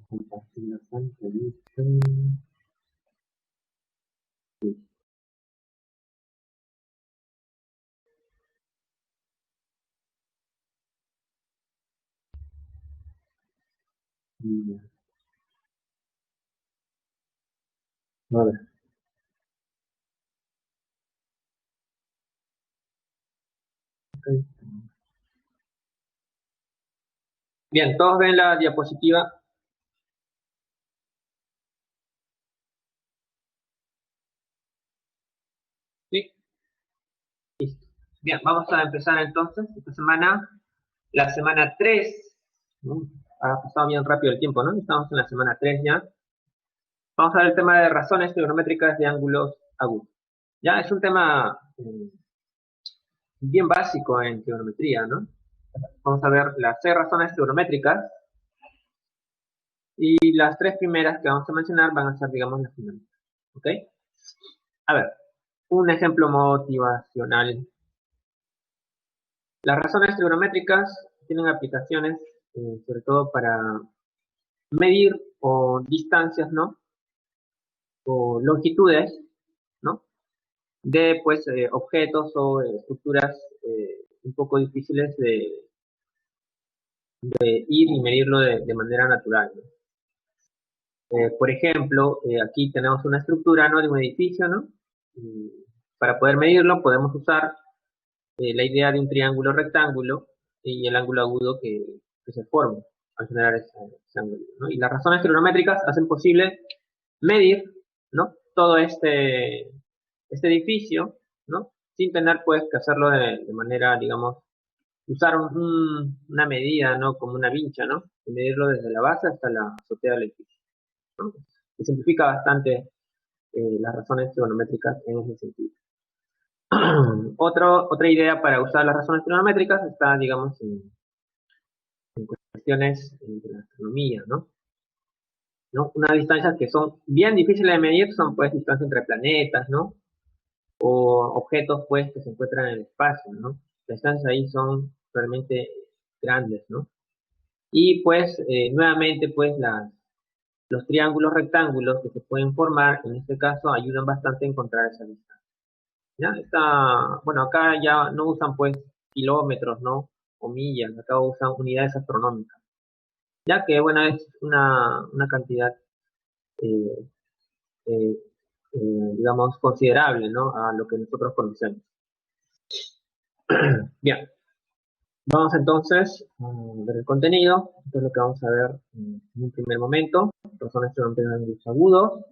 compartir la pantalla. Sí, ya. A ver, ok. Bien, todos ven la diapositiva. Sí, listo. Bien, vamos a empezar entonces esta semana, la semana 3. ¿No? Ha pasado bien rápido el tiempo, ¿no? Estamos en la semana 3 ya. Vamos a ver el tema de razones trigonométricas de ángulos agudos. Ya es un tema bien básico en trigonometría, ¿no? Vamos a ver las 6 razones trigonométricas y las 3 primeras que vamos a mencionar van a ser, digamos, las finales. ¿Ok? A ver, un ejemplo motivacional. Las razones trigonométricas tienen aplicaciones, sobre todo para medir o distancias, ¿no? O longitudes, ¿no? De, pues, objetos o estructuras un poco difíciles de ir y medirlo de manera natural, ¿no? Por ejemplo, aquí tenemos una estructura, ¿no? De un edificio, ¿no? Y para poder medirlo podemos usar la idea de un triángulo rectángulo y el ángulo agudo que se forma al generar ese ángulo, ¿no? Y las razones trigonométricas hacen posible medir, ¿no? Todo este edificio, ¿no? Sin tener, pues, que hacerlo de manera, digamos, usar una medida, ¿no? Como una vincha, ¿no? Y medirlo desde la base hasta la azotea del edificio, ¿no? Se simplifica bastante las razones trigonométricas en ese sentido. Otra idea para usar las razones trigonométricas está, digamos, en cuestiones de la astronomía, ¿no? ¿No? Unas distancias que son bien difíciles de medir son, pues, distancias entre planetas, ¿no? O objetos, pues, que se encuentran en el espacio, ¿no? Las distancias ahí son realmente grandes, ¿no? Y, pues, nuevamente, pues, los triángulos rectángulos que se pueden formar, en este caso, ayudan bastante a encontrar esa distancia. ¿Ya? Bueno, acá ya no usan, pues, kilómetros, ¿no? O millas, acá usan unidades astronómicas, ya que, bueno, es una cantidad, eh, eh, digamos, considerable, ¿no? A lo que nosotros conocemos. Bien, vamos entonces a ver el contenido. Esto es lo que vamos a ver en un primer momento. Razones trigonométricos agudos,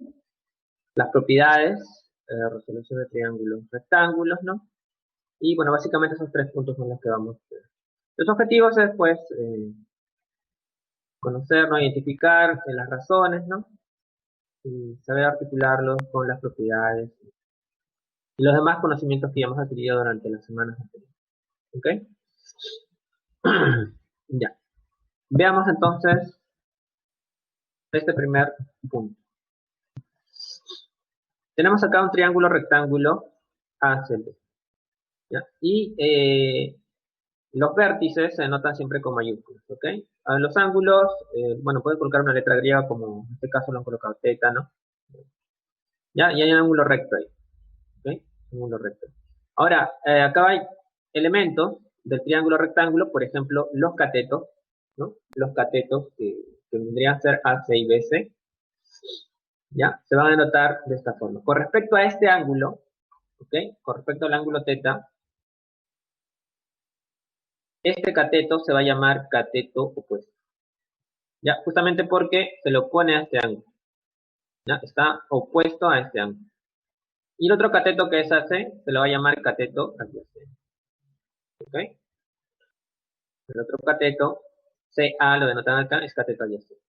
las propiedades, resolución de triángulos rectángulos, ¿no? Y bueno, básicamente esos 3 puntos son los que vamos a ver. Los objetivos es, pues, conocer, ¿no? Identificar las razones, ¿no? Y saber articularlos con las propiedades y los demás conocimientos que ya hemos adquirido durante las semanas anteriores. ¿Ok? Ya. Veamos entonces este primer punto. Tenemos acá un triángulo rectángulo ACB. ¿Ya? Y los vértices se notan siempre con mayúsculas. ¿Ok? A los ángulos, bueno, pueden colocar una letra griega como en este caso lo han colocado teta, ¿no? ¿Ya? Y hay un ángulo recto ahí. ¿Ok? Ángulo recto. Ahora, acá hay elementos del triángulo rectángulo, por ejemplo, los catetos, ¿no? Los catetos que vendrían a ser AC y BC, ¿ya? Se van a denotar de esta forma. Con respecto a este ángulo, ¿ok? Con respecto al ángulo teta, este cateto se va a llamar cateto opuesto, ¿ya? Justamente porque se le opone a este ángulo, ¿ya? Está opuesto a este ángulo. Y el otro cateto que es AC se le va a llamar cateto adyacente, ¿ok? El otro cateto, CA, lo denotan acá, es cateto adyacente.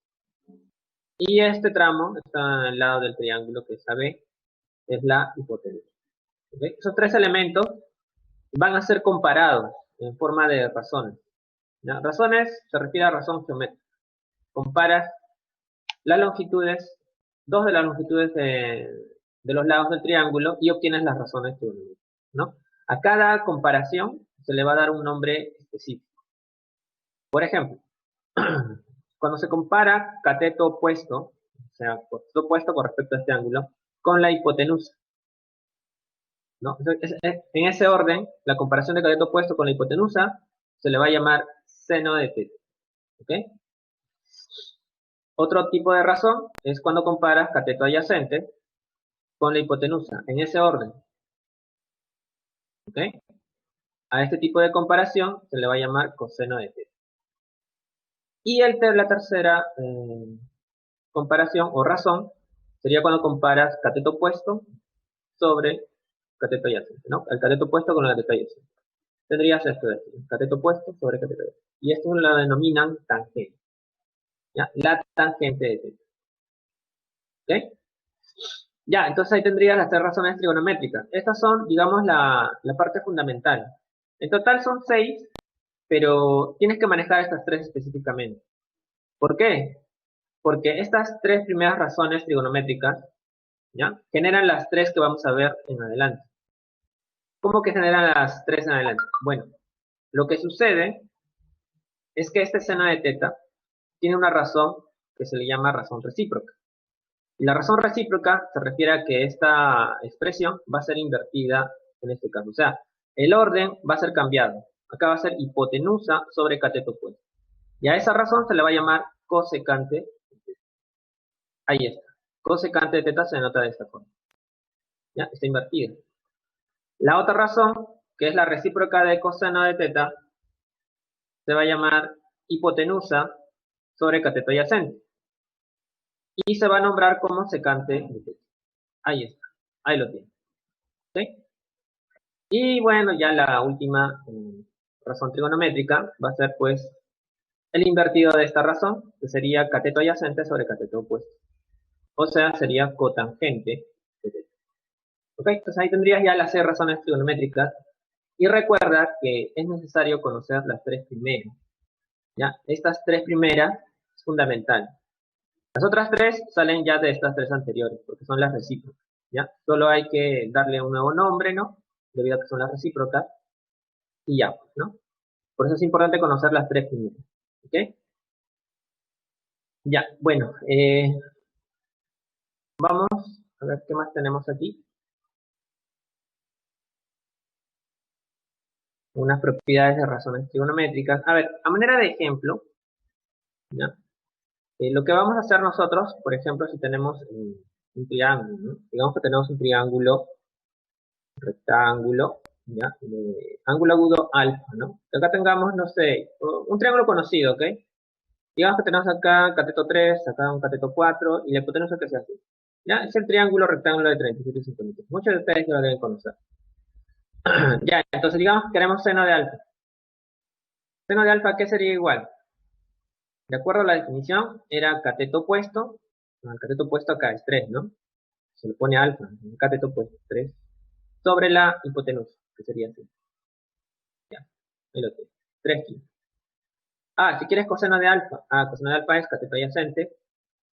Y este tramo está al lado del triángulo que es AB, es la hipotenusa. ¿Okay? Esos 3 elementos van a ser comparados en forma de razones. ¿Ya? Razones se refiere a razón geométrica. Comparas las longitudes, 2 de las longitudes de los lados del triángulo y obtienes las razones trigonométricas, ¿no? A cada comparación se le va a dar un nombre específico. Por ejemplo, cuando se compara cateto opuesto, o sea, cateto opuesto con respecto a este ángulo, con la hipotenusa, ¿no? En ese orden, la comparación de cateto opuesto con la hipotenusa se le va a llamar seno de teta, ¿ok? Otro tipo de razón es cuando comparas cateto adyacente con la hipotenusa, en ese orden, ¿ok? A este tipo de comparación se le va a llamar coseno de teta. Y la tercera comparación o razón sería cuando comparas cateto opuesto sobre cateto adyacente, ¿no? El cateto opuesto con el cateto adyacente. Tendrías esto de aquí, cateto opuesto sobre cateto adyacente. Y esto lo denominan tangente, ¿ya? La tangente de teta, ¿ok? Ya, entonces ahí tendrías las tres razones trigonométricas. Estas son, digamos, la parte fundamental. En total son 6, pero tienes que manejar estas tres específicamente. ¿Por qué? Porque estas tres primeras razones trigonométricas, ¿ya? Generan las tres que vamos a ver en adelante. ¿Cómo que generan las tres en adelante? Bueno, lo que sucede es que este seno de teta tiene una razón que se le llama razón recíproca. Y la razón recíproca se refiere a que esta expresión va a ser invertida en este caso. O sea, el orden va a ser cambiado. Acá va a ser hipotenusa sobre cateto opuesto. Y a esa razón se le va a llamar cosecante de teta. Ahí está. Cosecante de teta se denota de esta forma. ¿Ya? Está invertida. La otra razón, que es la recíproca de coseno de teta, se va a llamar hipotenusa sobre cateto adyacente. Y se va a nombrar como secante de teta. Ahí está. Ahí lo tiene. ¿Sí? Y bueno, ya la última razón trigonométrica va a ser pues el invertido de esta razón, que sería cateto adyacente sobre cateto opuesto. O sea, sería cotangente de teta. ¿Ok? Entonces ahí tendrías ya las 6 razones trigonométricas. Y recuerda que es necesario conocer las tres primeras. ¿Ya? Estas tres primeras es fundamental. Las otras tres salen ya de estas tres anteriores, porque son las recíprocas. ¿Ya? Solo hay que darle un nuevo nombre, ¿no? Debido a que son las recíprocas. Y ya, ¿no? Por eso es importante conocer las tres primeras. ¿Ok? Ya, bueno, vamos a ver qué más tenemos aquí. Unas propiedades de razones trigonométricas. A ver, a manera de ejemplo, ¿ya? Lo que vamos a hacer nosotros, por ejemplo, si tenemos un triángulo, ¿no? Digamos que tenemos un triángulo rectángulo, ¿ya? De ángulo agudo alfa, ¿no? Que acá tengamos, no sé, un triángulo conocido, ¿ok? Digamos que tenemos acá cateto 3, acá un cateto 4 y la hipotenusa que sea así. ¿Ya? Es el triángulo rectángulo de 37 centímetros. Muchos de ustedes ya lo deben conocer. Ya, entonces digamos que queremos seno de alfa. Seno de alfa, ¿qué sería igual? De acuerdo a la definición, era cateto opuesto. El cateto opuesto acá es 3, ¿no? Se le pone alfa, el cateto opuesto 3, sobre la hipotenusa, que sería así. Ya, ahí lo tienes. 3 kilos. Ah, si quieres coseno de alfa. Ah, coseno de alfa es cateto adyacente.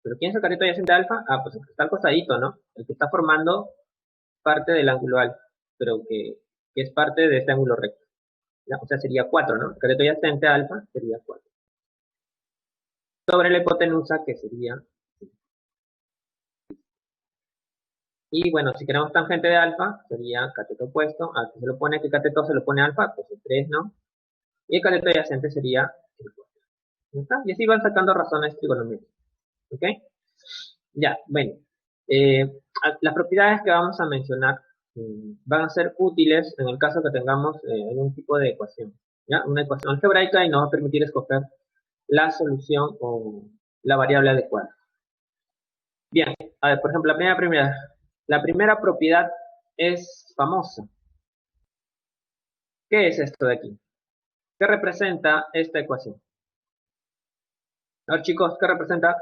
¿Pero quién es el cateto adyacente de alfa? Ah, pues el que está al costadito, ¿no? El que está formando parte del ángulo alfa, pero que es parte de este ángulo recto. ¿Ya? O sea, sería 4, ¿no? El cateto adyacente a alfa sería 4. Sobre la hipotenusa, que sería... Y bueno, si queremos tangente de alfa, sería cateto opuesto. Aquí se lo pone, ¿qué cateto se lo pone alfa? Pues el 3, ¿no? Y el cateto adyacente sería el 4. ¿Ya está? Y así van sacando razones trigonométricas. ¿Ok? Ya, bueno. Las propiedades que vamos a mencionar van a ser útiles en el caso que tengamos algún tipo de ecuación. ¿Ya? Una ecuación algebraica y nos va a permitir escoger la solución o la variable adecuada. Bien, a ver, por ejemplo, la primera propiedad es famosa. ¿Qué es esto de aquí? ¿Qué representa esta ecuación? A ver, chicos, ¿qué representa?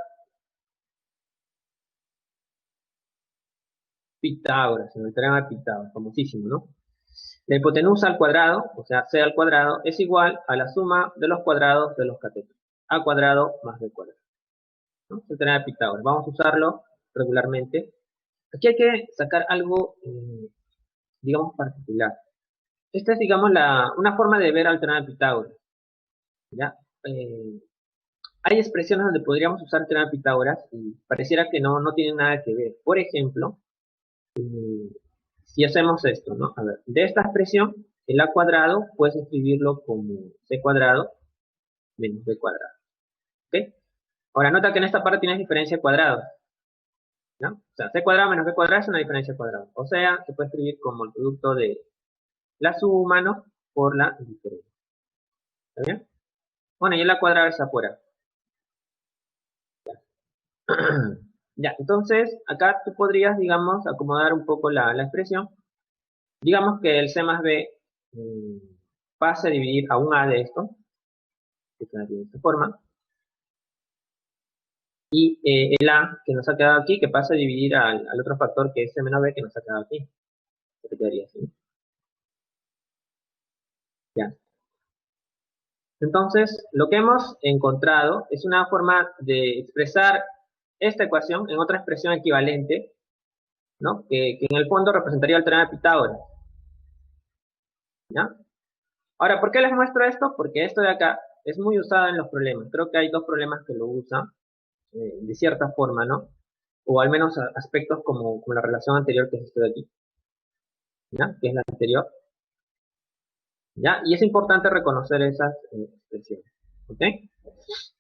Pitágoras, el teorema de Pitágoras, famosísimo, ¿no? La hipotenusa al cuadrado, o sea, c al cuadrado, es igual a la suma de los cuadrados de los catetos. A cuadrado más b cuadrado, ¿no? El teorema de Pitágoras. Vamos a usarlo regularmente. Aquí hay que sacar algo, digamos, particular. Esta es, digamos, una forma de ver al teorema de Pitágoras. ¿Ya? hay expresiones donde podríamos usar el teorema de Pitágoras y pareciera que no tienen nada que ver. Por ejemplo, si hacemos esto, ¿no? A ver, de esta expresión, el a cuadrado puedes escribirlo como c cuadrado menos b cuadrado. ¿Ok? Ahora, nota que en esta parte tienes diferencia de cuadrados, ¿no? O sea, c cuadrado menos b cuadrado es una diferencia de cuadrados. O sea, se puede escribir como el producto de la suma, ¿no? Por la diferencia. ¿Está bien? Bueno, y el a cuadrado es afuera. Ya, entonces, acá tú podrías, digamos, acomodar un poco la expresión. Digamos que el c más b pase a dividir a un a de esto, que quedaría de esta forma. Y el a que nos ha quedado aquí, que pasa a dividir al otro factor que es c menos b que nos ha quedado aquí. Se quedaría así. Ya. Entonces, lo que hemos encontrado es una forma de expresar esta ecuación en otra expresión equivalente, ¿no? Que en el fondo representaría el teorema de Pitágoras. ¿Ya? Ahora, ¿por qué les muestro esto? Porque esto de acá es muy usado en los problemas. Creo que hay dos problemas que lo usan de cierta forma, ¿no? O al menos aspectos como la relación anterior que es esto de aquí, ¿ya? Que es la anterior. ¿Ya? Y es importante reconocer esas expresiones. ¿Ok?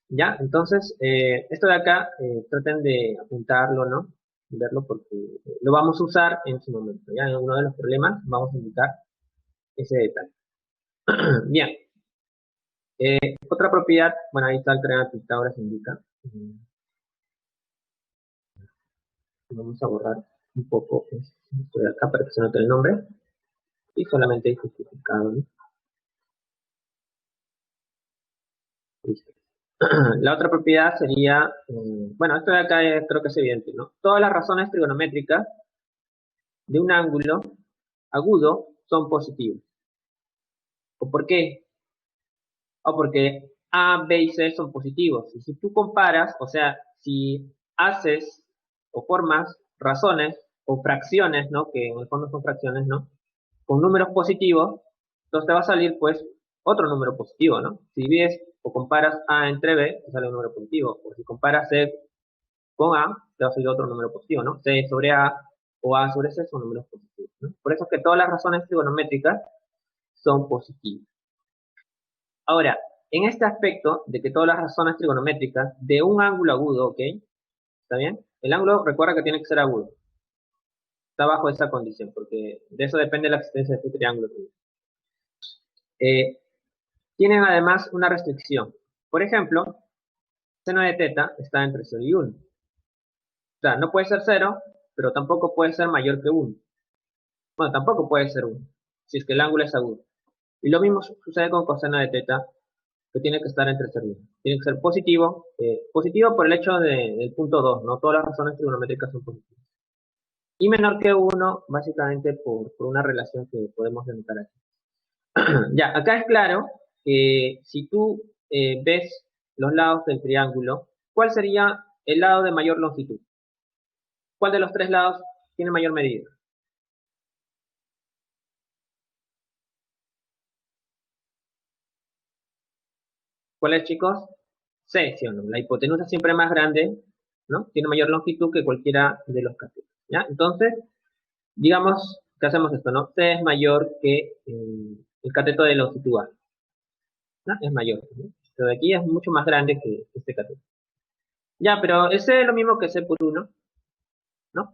¿Ya? Entonces, esto de acá, traten de apuntarlo, ¿no? Verlo porque lo vamos a usar en su momento. ¿Ya? En uno de los problemas vamos a indicar ese detalle. Bien. Otra propiedad, bueno, ahí está el teorema de Pitágoras se indica. Vamos a borrar un poco esto de acá para que se note el nombre. Y solamente hay justificado, ¿no? Listo. La otra propiedad sería, bueno, esto de acá creo que es evidente, ¿no? Todas las razones trigonométricas de un ángulo agudo son positivas. ¿O por qué? O porque A, B y C son positivos. Y si tú comparas, o sea, si haces o formas razones o fracciones, ¿no? Que en el fondo son fracciones, ¿no? Con números positivos, entonces te va a salir, pues, otro número positivo, ¿no? Si divides o comparas A entre B, te sale un número positivo. O si comparas C con A, te va a salir otro número positivo, ¿no? C sobre A o A sobre C son números positivos, ¿no? Por eso es que todas las razones trigonométricas son positivas. Ahora, en este aspecto de que todas las razones trigonométricas de un ángulo agudo, ¿ok? ¿Está bien? El ángulo, recuerda que tiene que ser agudo. Está bajo esa condición, porque de eso depende la existencia de este triángulo. Tienen además una restricción. Por ejemplo, seno de teta está entre 0 y 1. O sea, no puede ser 0, pero tampoco puede ser mayor que 1. Bueno, tampoco puede ser 1, si es que el ángulo es agudo. Y lo mismo sucede con coseno de teta, que tiene que estar entre 0 y 1. Tiene que ser positivo, positivo por el hecho del punto 2, ¿no? Todas las razones trigonométricas son positivas. Y menor que 1, básicamente por una relación que podemos denotar aquí. Ya, acá es claro que si tú ves los lados del triángulo, ¿cuál sería el lado de mayor longitud? ¿Cuál de los tres lados tiene mayor medida? ¿Cuál es, chicos? C, ¿sí o no? La hipotenusa siempre es más grande, ¿no? Tiene mayor longitud que cualquiera de los catetos, ¿ya? Entonces, digamos que hacemos esto, ¿no? C es mayor que el cateto de longitud A, ¿no? Es mayor, ¿no? Pero de aquí es mucho más grande que este cateto. Ya, pero ese es lo mismo que C por 1, ¿no?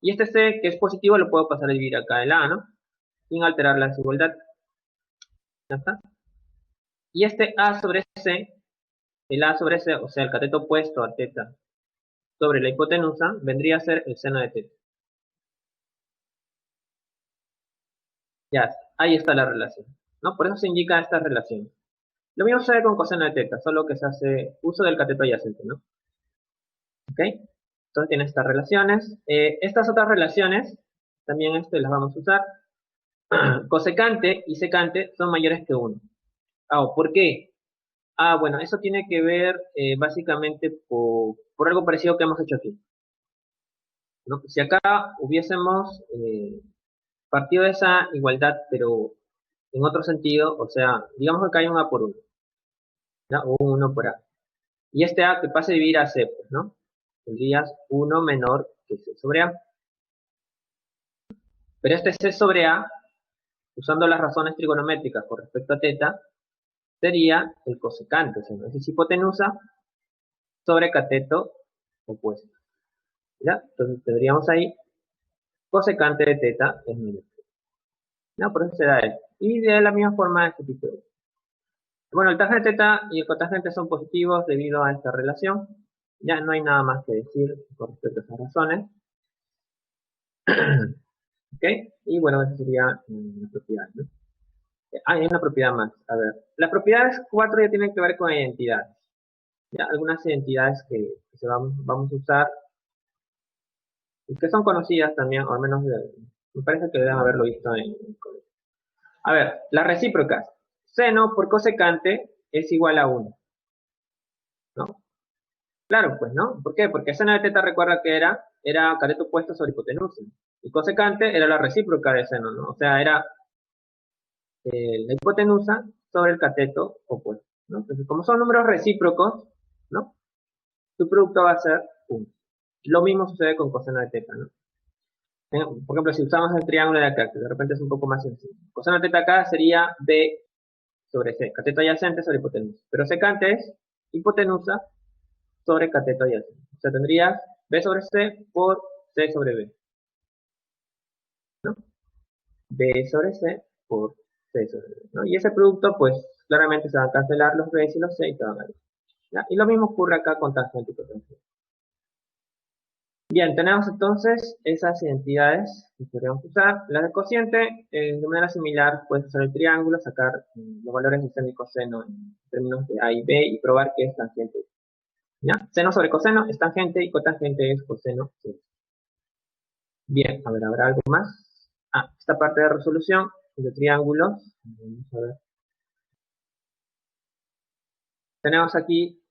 Y este C, que es positivo, lo puedo pasar a dividir acá el A, ¿no? Sin alterar la desigualdad. ¿Ya está? Y este A sobre C, el A sobre C, o sea, el cateto opuesto a teta sobre la hipotenusa, vendría a ser el seno de teta. Ya, ahí está la relación, ¿no? Por eso se indica esta relación. Lo mismo sucede con coseno de teta, solo que se hace uso del cateto adyacente, ¿no? ¿Ok? Entonces tiene estas relaciones. Estas otras relaciones, también las vamos a usar. Cosecante y secante son mayores que 1. ¿Por qué? Bueno, eso tiene que ver básicamente por algo parecido que hemos hecho aquí, ¿no? Si acá hubiésemos partido de esa igualdad, pero en otro sentido, o sea, digamos que acá hay un A por 1, ¿ya? O un 1 por A. Y este A que pase a dividir a C, pues, ¿no? Tendrías 1 menor que C sobre A. Pero este C sobre A, usando las razones trigonométricas con respecto a teta, sería el cosecante, o sea, ¿no? Es hipotenusa sobre cateto opuesto. ¿Ya? Entonces tendríamos ahí cosecante de teta es menos. ¿No? Por eso se da esto. Y de la misma forma este tipo de... Bueno, el tangente teta y el cotangente son positivos debido a esta relación. Ya no hay nada más que decir con respecto a esas razones. ¿Ok? Y bueno, esa sería la propiedad, ¿no? Hay una propiedad más. A ver, las propiedades 4 ya tienen que ver con identidades. ¿Ya? Algunas identidades que vamos a usar y que son conocidas también, o al menos me parece que deben haberlo visto en el colegio. A ver, las recíprocas. Seno por cosecante es igual a 1, ¿no? Claro, pues, ¿no? ¿Por qué? Porque seno de teta recuerda que era cateto opuesto sobre hipotenusa. Y cosecante era la recíproca de seno, ¿no? O sea, era la hipotenusa sobre el cateto opuesto, ¿no? Entonces, como son números recíprocos, ¿no? Tu producto va a ser 1. Lo mismo sucede con coseno de teta, ¿no? Por ejemplo, si usamos el triángulo de acá, que de repente es un poco más sencillo. Coseno de teta acá sería B sobre C, cateto adyacente sobre hipotenusa. Pero secante es hipotenusa sobre cateto adyacente. O sea, tendrías B sobre C por C sobre B, ¿no? B sobre C por C sobre B, ¿no? Y ese producto, pues, claramente se van a cancelar los B y los C y te van a ir, ¿ya? Y lo mismo ocurre acá con tangente y cotangente. Bien, tenemos entonces esas identidades que podríamos usar. La de cociente, de manera similar, puedes usar el triángulo, sacar los valores de seno y coseno en términos de A y B y probar que es tangente. ¿Ya? Seno sobre coseno es tangente y cotangente es coseno. Bien, a ver, ¿habrá algo más? Esta parte de resolución de triángulos. Vamos a ver. Tenemos aquí,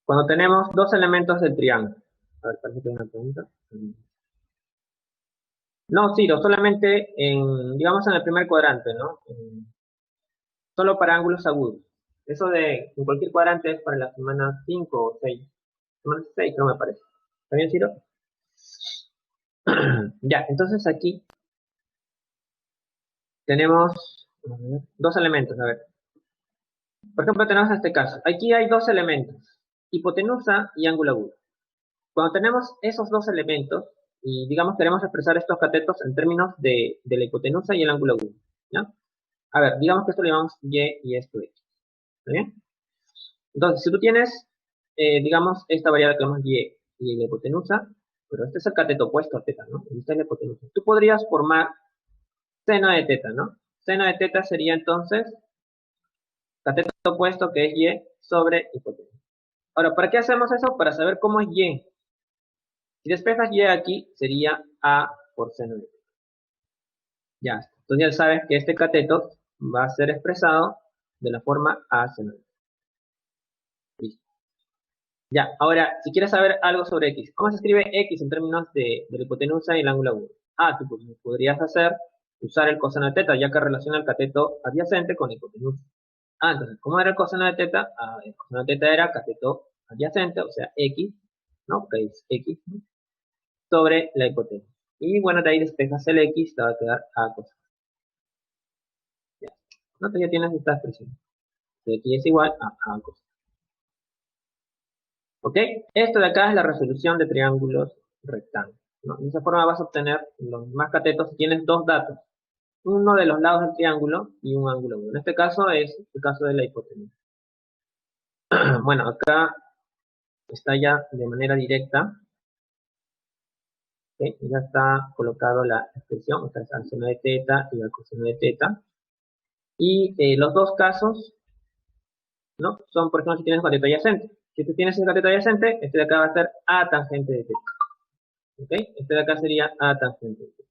cuando tenemos dos elementos del triángulo. A ver, parece que hay una pregunta. No, Ciro, solamente digamos en el primer cuadrante, ¿no? Solo para ángulos agudos. Eso de en cualquier cuadrante es para la semana 5 o 6. Semana 6 no me parece. ¿Está bien, Ciro? Ya, entonces aquí tenemos dos elementos, a ver. Por ejemplo, tenemos este caso. Aquí hay dos elementos, hipotenusa y ángulo agudo. Cuando tenemos esos dos elementos, y digamos queremos expresar estos catetos en términos de la hipotenusa y el ángulo agudo, ¿ya? A ver, digamos que esto le llamamos Y y esto X. ¿Está bien? Entonces, si tú tienes, digamos, esta variable que llamamos Y la hipotenusa, pero este es el cateto opuesto a teta, ¿no? Y esta es la hipotenusa. Tú podrías formar seno de teta, ¿no? Seno de teta sería entonces cateto opuesto que es Y sobre hipotenusa. Ahora, ¿para qué hacemos eso? Para saber cómo es Y. Si despejas Y aquí, sería A por seno de teta. Ya está. Entonces ya sabes que este cateto va a ser expresado de la forma A seno de teta. Listo. Ya, ahora, si quieres saber algo sobre X, ¿cómo se escribe X en términos de la hipotenusa y el ángulo agudo? Tú pues, podrías usar el coseno de teta, ya que relaciona el cateto adyacente con la hipotenusa. Entonces, ¿cómo era el coseno de teta? El coseno de teta era cateto adyacente, o sea, X, ¿no? Que es X, ¿no? Sobre la hipotenusa. Y bueno, de ahí despejas el X, te va a quedar A coseno. Ya. Entonces ya tienes esta expresión. X es igual a A coseno. ¿Ok? Esto de acá es la resolución de triángulos rectángulos, ¿no? De esa forma vas a obtener los más catetos si tienes dos datos. Uno de los lados del triángulo y un ángulo agudo. En este caso es el caso de la hipotenusa. Bueno, acá está ya de manera directa. ¿Okay? Ya está colocado la expresión, o sea, es al seno de teta y al coseno de teta. Y los dos casos, ¿no? Son, por ejemplo, si tienes un cateto adyacente. Si tú tienes un cateto adyacente, este de acá va a ser A tangente de teta. ¿Ok? Este de acá sería A tangente de teta.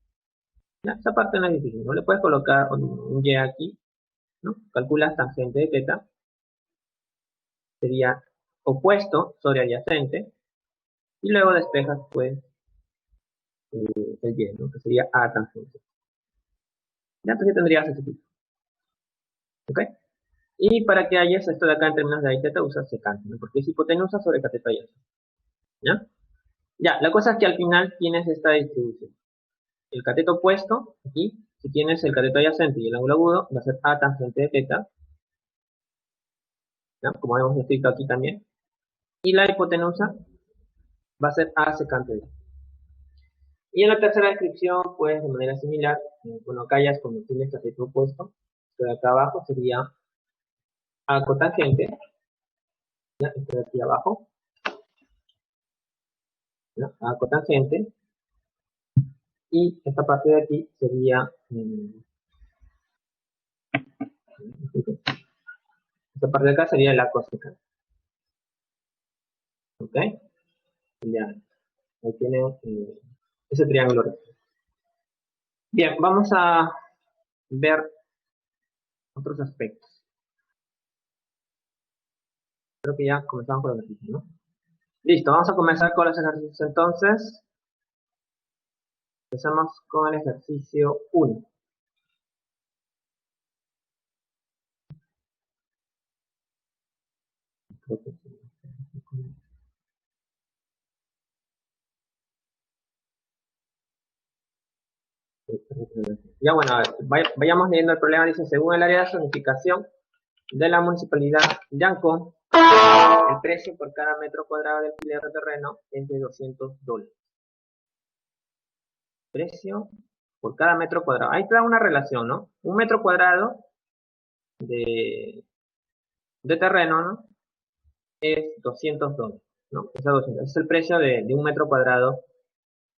¿Ya? Esa parte no es difícil, ¿no? Le puedes colocar un Y aquí, ¿no? Calculas tangente de teta. Sería opuesto sobre adyacente. Y luego despejas, pues, el Y, ¿no? Que sería A tangente. Ya, entonces tendrías ese tipo. ¿Ok? Y para que hayas esto de acá en términos de I teta usa secante, ¿no? Porque es hipotenusa sobre cateto adyacente. ¿Ya? Ya, la cosa es que al final tienes esta distribución. El cateto opuesto, aquí, si tienes el cateto adyacente y el ángulo agudo, va a ser A tangente de teta, ¿ya? Como hemos escrito aquí también. Y la hipotenusa va a ser A secante de teta. Y en la tercera descripción, pues de manera similar, bueno, acá ya es cuando tienes cateto opuesto, esto de acá abajo sería A cotangente, ¿ya? Esto de aquí abajo, ¿ya? A cotangente, y esta parte de aquí sería, esta parte de acá sería la cosecante. ¿Ok? Ya, ahí tienen ese triángulo recto. Bien, vamos a ver otros aspectos. Creo que ya comenzamos con los ejercicios, ¿no? Listo, vamos a comenzar con los ejercicios entonces. Empezamos con el ejercicio 1. Ya bueno, a ver, vayamos leyendo el problema. Dice, según el área de zonificación de la municipalidad de Ancón, el precio por cada metro cuadrado de alquiler de terreno es de $200. Precio por cada metro cuadrado. Ahí te da una relación, ¿no? Un metro cuadrado de terreno, ¿no? Es $200, ¿no? Es el precio de un metro cuadrado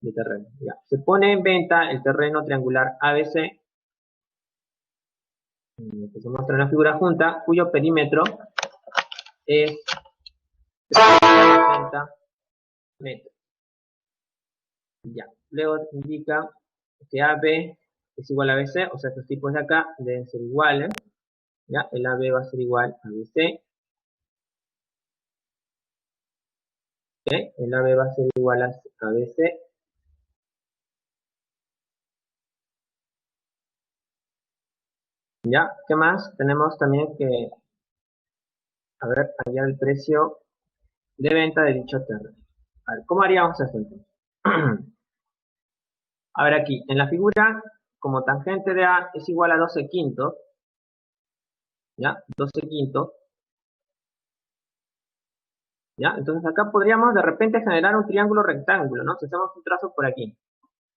de terreno. Ya. Se pone en venta el terreno triangular ABC, que se muestra en la figura junta, cuyo perímetro es 360 metros. Ya. Luego indica que AB es igual a BC, o sea, estos tipos de acá deben ser iguales. Ya, el AB va a ser igual a BC. ¿Okay? El AB va a ser igual a BC. Ya, ¿qué más? Tenemos también que, a ver, hallar el precio de venta de dicho terreno. A ver, ¿cómo haríamos esto entonces? A ver aquí, en la figura, como tangente de A es igual a 12 quintos, ¿ya? 12 quintos, ¿ya? Entonces acá podríamos de repente generar un triángulo rectángulo, ¿no? Si hacemos un trazo por aquí,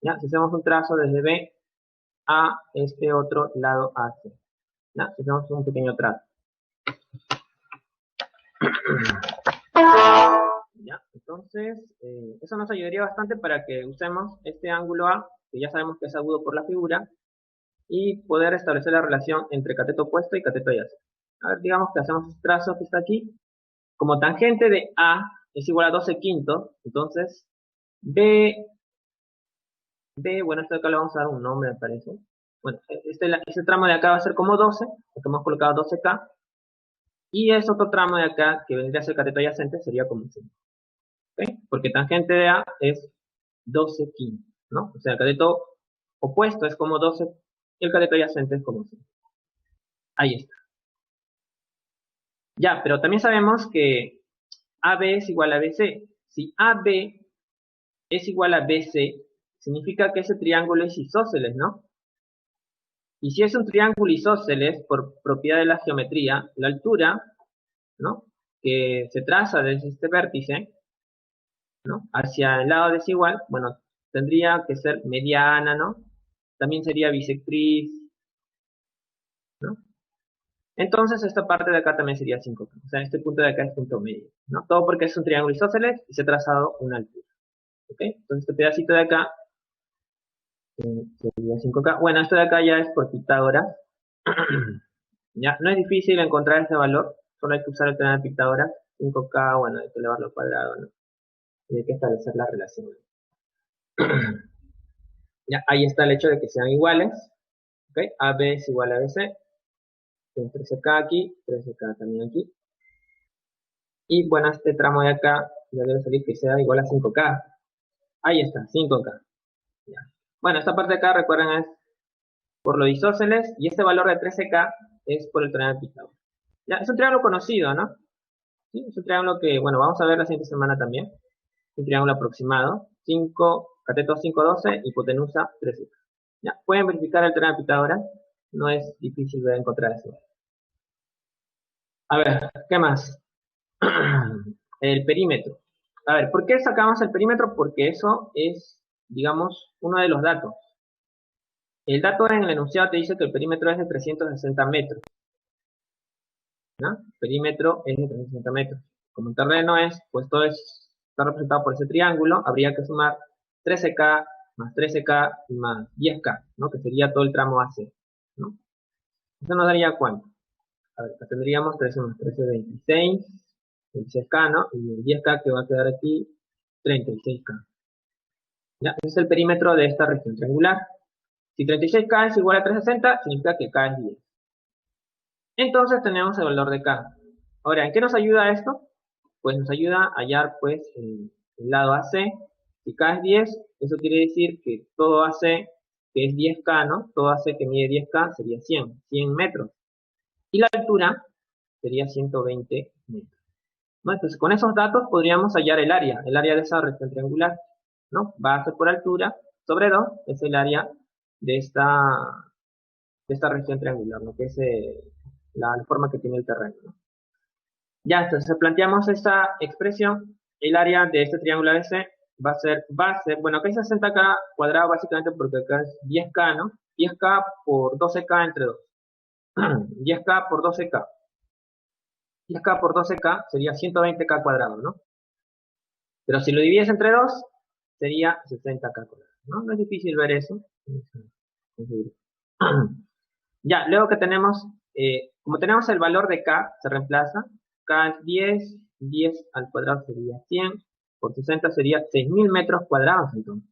¿ya? Si hacemos un trazo desde B a este otro lado AC, ¿ya? Si hacemos un pequeño trazo. ¿Ya? Entonces, eso nos ayudaría bastante para que usemos este ángulo A, que ya sabemos que es agudo por la figura, y poder establecer la relación entre cateto opuesto y cateto adyacente. A ver, digamos que hacemos este trazo que está aquí. Como tangente de A es igual a 12 quintos, entonces bueno, esto de acá le vamos a dar un nombre, me parece. Bueno, este tramo de acá va a ser como 12, porque hemos colocado 12K, y ese otro tramo de acá, que vendría a ser cateto adyacente, sería como 5. ¿Okay? Porque tangente de A es 12 quintos, ¿no? O sea, el cateto opuesto es como 12 y el cateto adyacente es como 5. Ahí está. Ya, pero también sabemos que AB es igual a BC. Si AB es igual a BC, significa que ese triángulo es isósceles, ¿no? Y si es un triángulo isósceles, por propiedad de la geometría, la altura, ¿no? Que se traza desde este vértice, ¿no? Hacia el lado desigual, bueno, tendría que ser mediana, ¿no? También sería bisectriz, ¿no? Entonces esta parte de acá también sería 5. O sea, este punto de acá es punto medio, ¿no? Todo porque es un triángulo isósceles y se ha trazado una altura. ¿Ok? Entonces este pedacito de acá sería 5K. Bueno, esto de acá ya es por Pitágoras. Ya, no es difícil encontrar este valor. Solo hay que usar el teorema de Pitágoras. 5K, bueno, hay que elevarlo al cuadrado, ¿no? Y hay que establecer la relación. Ya, ahí está el hecho de que sean iguales. ¿Ok? AB es igual a BC. 13K aquí, 13K también aquí. Y bueno, este tramo de acá ya debe salir que sea igual a 5K. Ahí está, 5K. Ya. Bueno, esta parte de acá, recuerden, es por lo de isósceles. Y este valor de 13K es por el teorema de Pitágoras. Ya, es un triángulo conocido, ¿no? Sí, es un triángulo que, bueno, vamos a ver la siguiente semana también. Un triángulo aproximado. 5, cateto 5, 12, hipotenusa 13. Ya, pueden verificar el teorema de Pitágoras. No es difícil de encontrar eso. A ver, ¿qué más? El perímetro. A ver, ¿por qué sacamos el perímetro? Porque eso es, digamos, uno de los datos. El dato en el enunciado te dice que el perímetro es de 360 metros, ¿no? El perímetro es de 360 metros. Como el terreno es, pues todo está representado por ese triángulo, habría que sumar 13K más 13K y más 10K, ¿no? Que sería todo el tramo AC, ¿no? Eso nos daría ¿cuánto? A ver, acá tendríamos 13 más 13, 26, 26K, ¿no? Y el 10K que va a quedar aquí, 36K. ¿Ya? Ese es el perímetro de esta región triangular. Si 36K es igual a 360, significa que K es 10. Entonces tenemos el valor de K. Ahora, ¿en qué nos ayuda esto? Pues nos ayuda a hallar pues el lado AC. Si K es 10, eso quiere decir que todo AC, que es 10K, ¿no? Todo AC que mide 10K sería 100 metros. Y la altura sería 120 metros, ¿no? Entonces, con esos datos podríamos hallar el área de esa región triangular, ¿no? Base por altura sobre 2 es el área de esta región triangular, ¿no? Que es la forma que tiene el terreno, ¿no? Ya, entonces planteamos esta expresión, el área de este triángulo ABC va a ser base, bueno, acá hay 60K cuadrado básicamente porque acá es 10K, ¿no? 10K por 12K entre 2. 10K por 12K. 10K por 12K sería 120K cuadrado, ¿no? Pero si lo divides entre 2, sería 60K cuadrado, ¿no? No es difícil ver eso. Ya, luego que tenemos, como tenemos el valor de K, se reemplaza. K es 10, 10 al cuadrado sería 100, por 60 sería 6.000 metros cuadrados entonces.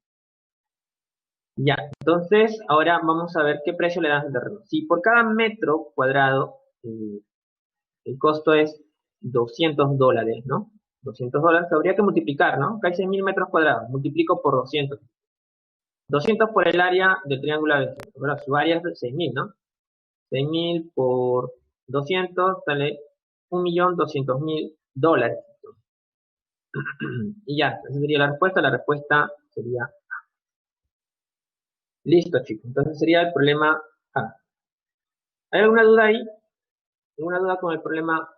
Ya, entonces ahora vamos a ver qué precio le das al terreno. Si por cada metro cuadrado el costo es $200, ¿no? $200 habría que multiplicar, ¿no? Acá hay 6.000 metros cuadrados, multiplico por 200. 200 por el área del triángulo ABC. Bueno, su área es de 6.000, ¿no? 6.000 por 200 sale $1.200.000. Y ya, esa sería la respuesta. La respuesta sería listo, chicos. Entonces sería el problema A. ¿Hay alguna duda ahí? ¿Alguna duda con el problema?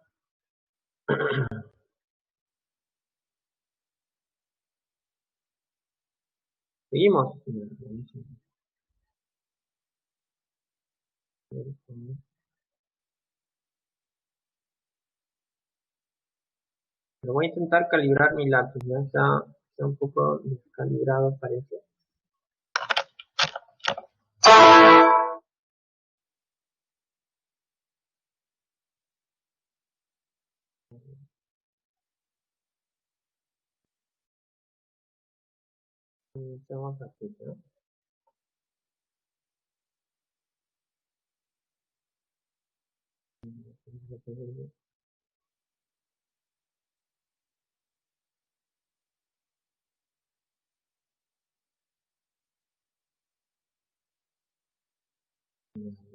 ¿Seguimos? Pero voy a intentar calibrar mi lápiz. Ya está un poco descalibrado, parece. Vamos aquí, ¿no?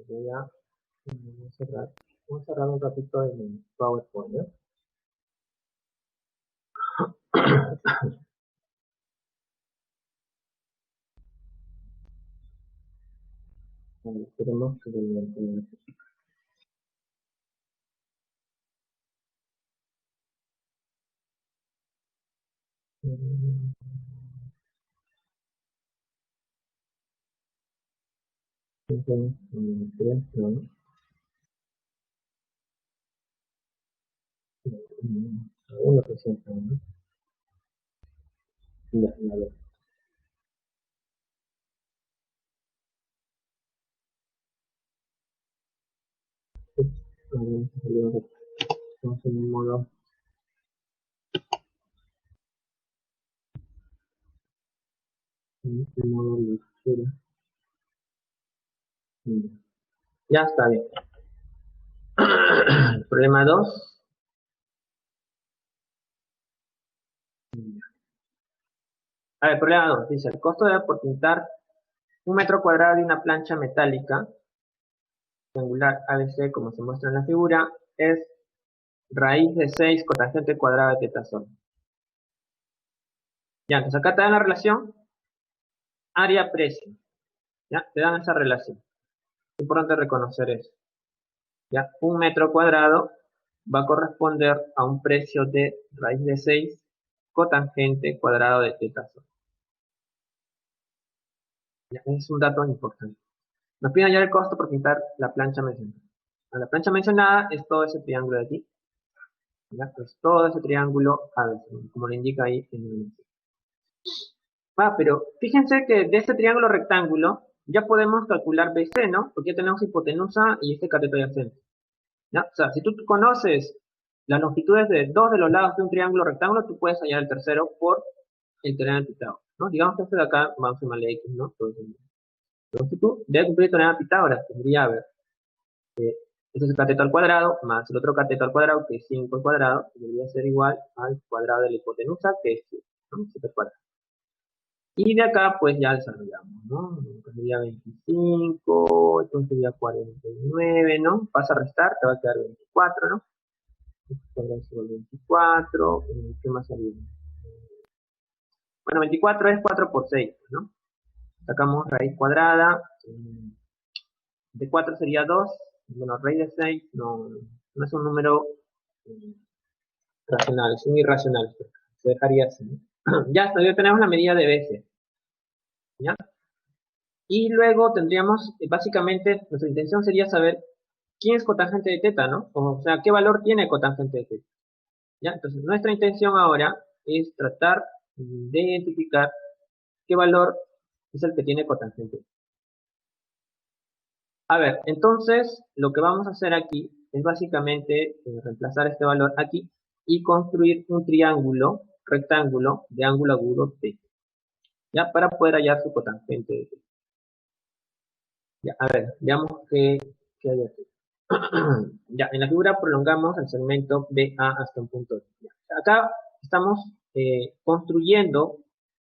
Voy a cerrar un ratito en PowerPoint, ¿no? Esperemos que uno presenta, ¿no? Ya, ya lo. Estamos en un modo. En modo lectura. Ya está bien. Problema 2. A ver, problema 2. Dice, el costo por pintar 1 metro cuadrado de una plancha metálica triangular ABC, como se muestra en la figura, es raíz de 6 cotangente cuadrada de teta sol. Ya, entonces acá te dan la relación área-precio. Ya, te dan esa relación. Es importante reconocer eso. Ya, un metro cuadrado va a corresponder a un precio de raíz de 6 cotangente cuadrado de teta sol. Ya, es un dato importante. Nos piden hallar el costo por pintar la plancha mencionada. La plancha mencionada es todo ese triángulo de aquí. ¿Ya? Pues todo ese triángulo ABC, como lo indica ahí en el... pero fíjense que de este triángulo rectángulo ya podemos calcular BC, ¿no? Porque ya tenemos hipotenusa y este cateto adyacente. ¿Ya? O sea, si tú conoces las longitudes de dos de los lados de un triángulo rectángulo, tú puedes hallar el tercero por el teorema de Pitágoras, ¿no? Digamos que este de acá vamos a llamarle X, ¿no? Entonces, la longitud debe cumplir el teorema de Pitágoras, tendría, a ver, este es el cateto al cuadrado más el otro cateto al cuadrado, que es 5 al cuadrado, que debería ser igual al cuadrado de la hipotenusa, que es 7, ¿no? 7 al cuadrado. Y de acá, pues ya desarrollamos, ¿no? Entonces sería 25, entonces sería 49, ¿no? Vas a restar, te va a quedar 24, ¿no? Entonces, 24, ¿qué más haría? Bueno, 24 es 4 por 6, ¿no? Sacamos raíz cuadrada, de 4 sería 2, bueno, raíz de 6 no es un número racional, es un irracional, se dejaría así, ¿no? Ya está, ya tenemos la medida de BC, ¿ya? Y luego tendríamos, básicamente, nuestra intención sería saber quién es cotangente de teta, ¿no? O sea, qué valor tiene cotangente de teta, ¿ya? Entonces, nuestra intención ahora es tratar de identificar qué valor es el que tiene cotangente. A ver, entonces, lo que vamos a hacer aquí es básicamente reemplazar este valor aquí y construir un triángulo rectángulo de ángulo agudo T, ¿ya? Para poder hallar su cotangente de T. Ya, a ver, veamos qué hay aquí. Ya, en la figura prolongamos el segmento BA hasta un punto D. Acá estamos construyendo,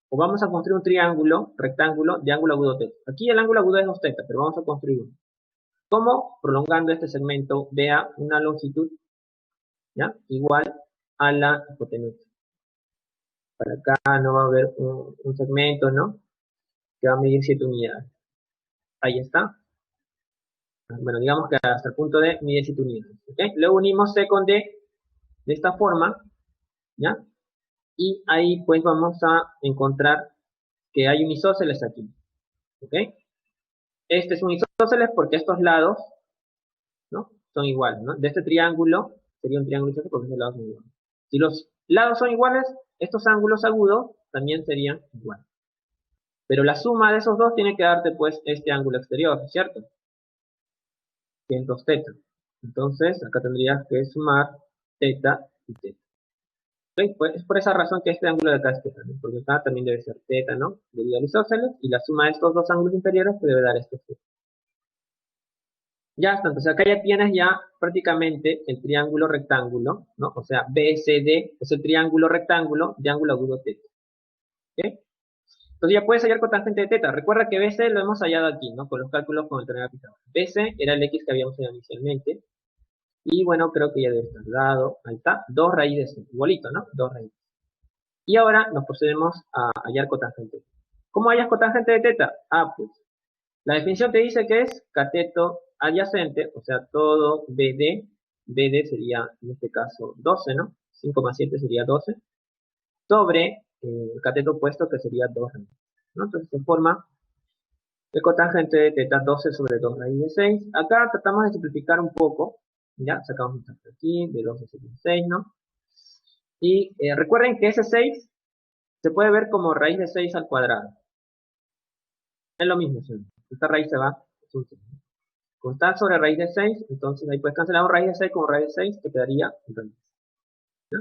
o vamos a construir un triángulo rectángulo de ángulo agudo T. Aquí el ángulo agudo es 2 θ, pero vamos a construir uno. ¿Cómo? Prolongando este segmento BA una longitud, ¿ya? Igual a la hipotenusa. Para acá no va a haber un segmento, ¿no? Que va a medir 7 unidades. Ahí está. Bueno, digamos que hasta el punto D mide 7 unidades. ¿Okay? Luego unimos C con D de esta forma, ¿ya? Y ahí pues vamos a encontrar que hay un isósceles aquí. ¿Ok? Este es un isósceles porque estos lados, ¿no? Son iguales, ¿no? De este triángulo sería un triángulo isósceles porque estos lados son iguales. Si los lados son iguales, estos ángulos agudos también serían iguales. Pero la suma de esos dos tiene que darte pues este ángulo exterior, ¿cierto? Que es 2 θ. Entonces, acá tendrías que sumar θ y θ. ¿Okay? Pues es por esa razón que este ángulo de acá es θ, ¿no? Porque acá también debe ser θ, ¿no? Debido al isósceles, y la suma de estos dos ángulos inferiores te debe dar este θ. Ya está, entonces acá ya tienes ya prácticamente el triángulo rectángulo, ¿no? O sea, BCD es el triángulo rectángulo de ángulo agudo θ. ¿Okay? Entonces ya puedes hallar cotangente de θ. Recuerda que BC lo hemos hallado aquí, ¿no? Con los cálculos con el teorema de Pitágoras. BC era el X que habíamos hallado inicialmente. Y bueno, creo que ya debe estar dado. Ahí está. 2 raíces. Igualito, ¿no? 2 raíces. Y ahora nos procedemos a hallar cotangente. ¿Cómo hallas cotangente de θ? Ah, pues la definición te dice que es cateto adyacente, o sea, todo BD sería en este caso 12, ¿no? 5 más 7 sería 12, sobre el cateto opuesto que sería 2 raíces, ¿no? Entonces se forma el cotangente de θ 12 sobre 2 raíz de 6. Acá tratamos de simplificar un poco, ya, sacamos un tanto aquí, de 12 sobre 6, ¿no? Y recuerden que ese 6 se puede ver como raíz de 6 al cuadrado. Es lo mismo, ¿sí? Esta raíz se va, es un 6. Como está sobre raíz de 6, entonces ahí puedes cancelar raíz de 6 con raíz de 6, te quedaría raíz. ¿Ya?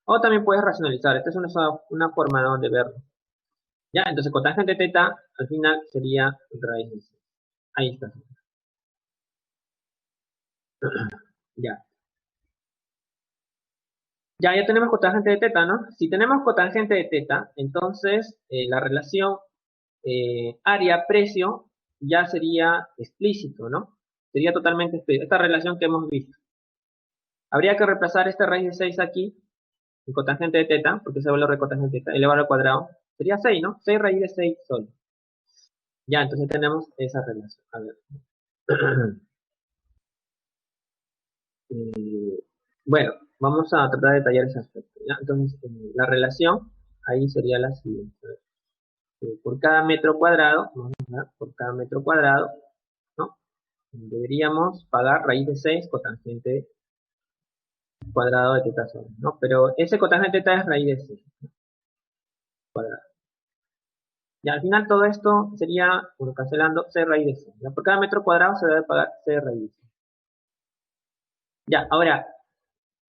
O también puedes racionalizar, esta es una forma de verlo. Ya, entonces cotangente de θ al final sería raíz de 6. Ahí está. Ya. Ya tenemos cotangente de θ, ¿no? Si tenemos cotangente de θ, entonces la relación área-precio ya sería explícito, ¿no? Sería totalmente explícito. Esta relación que hemos visto. Habría que reemplazar esta raíz de 6 aquí, en cotangente de teta, porque ese valor de cotangente de teta elevado al cuadrado, sería 6, ¿no? 6 raíz de 6 solo. Ya, entonces tenemos esa relación. A ver. Bueno, vamos a tratar de detallar ese aspecto, ¿ya? Entonces, la relación ahí sería la siguiente. Por cada metro cuadrado, vamos a ver, por cada metro cuadrado, ¿no? Deberíamos pagar raíz de 6 cotangente cuadrado de teta sobre, ¿no? Pero ese cotangente de teta es raíz de 6 cuadrado. Y al final todo esto sería, bueno, cancelando, c raíz de 6. ¿Ya? Por cada metro cuadrado se debe pagar c raíz de 6. Ya, ahora,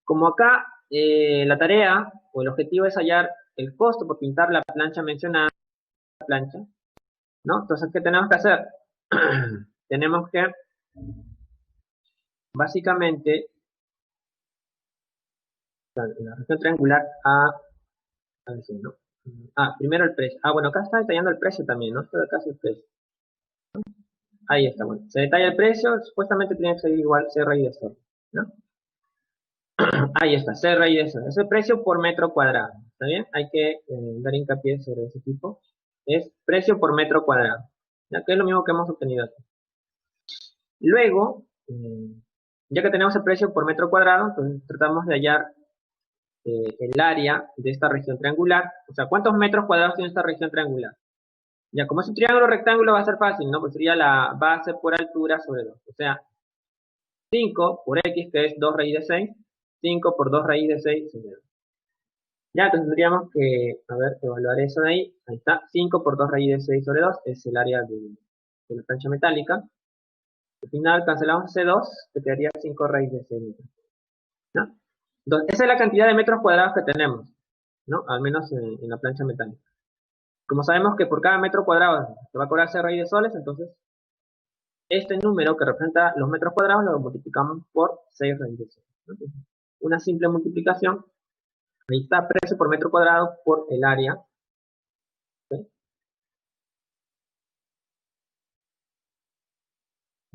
como acá la tarea o el objetivo es hallar el costo por pintar la plancha mencionada, ¿no? Entonces, ¿qué tenemos que hacer? Tenemos que, básicamente, la región triangular A, ver si, ¿no? Primero el precio. Bueno, acá está detallando el precio también, ¿no? Esto de acá es el precio. Ahí está, bueno. Se detalla el precio, supuestamente tiene que ser igual C raíz de 0, ¿no? Ahí está, C raíz de 0. Es el precio por metro cuadrado, ¿está bien? Hay que dar hincapié sobre ese tipo. Es precio por metro cuadrado, ¿ya? Que es lo mismo que hemos obtenido aquí. Luego, ya que tenemos el precio por metro cuadrado, entonces tratamos de hallar el área de esta región triangular. O sea, ¿cuántos metros cuadrados tiene esta región triangular? Ya, como es un triángulo rectángulo va a ser fácil, ¿no? Pues sería la base por altura sobre 2. O sea, 5 por x, que es 2 raíz de 6. 5 por 2 raíz de 6 sobre 2. Ya, entonces tendríamos que, a ver, evaluar eso de ahí. Ahí está, 5 por 2 raíz de 6 sobre 2 es el área de la plancha metálica. Al final cancelamos C2, que quedaría 5 raíz de 6 metros, ¿no? Entonces, esa es la cantidad de metros cuadrados que tenemos, ¿no? Al menos en la plancha metálica. Como sabemos que por cada metro cuadrado se va a cobrar 6 raíz de soles, entonces este número que representa los metros cuadrados lo multiplicamos por 6 raíz de soles, ¿no? Una simple multiplicación. Ahí está, precio por metro cuadrado por el área. ¿Sí?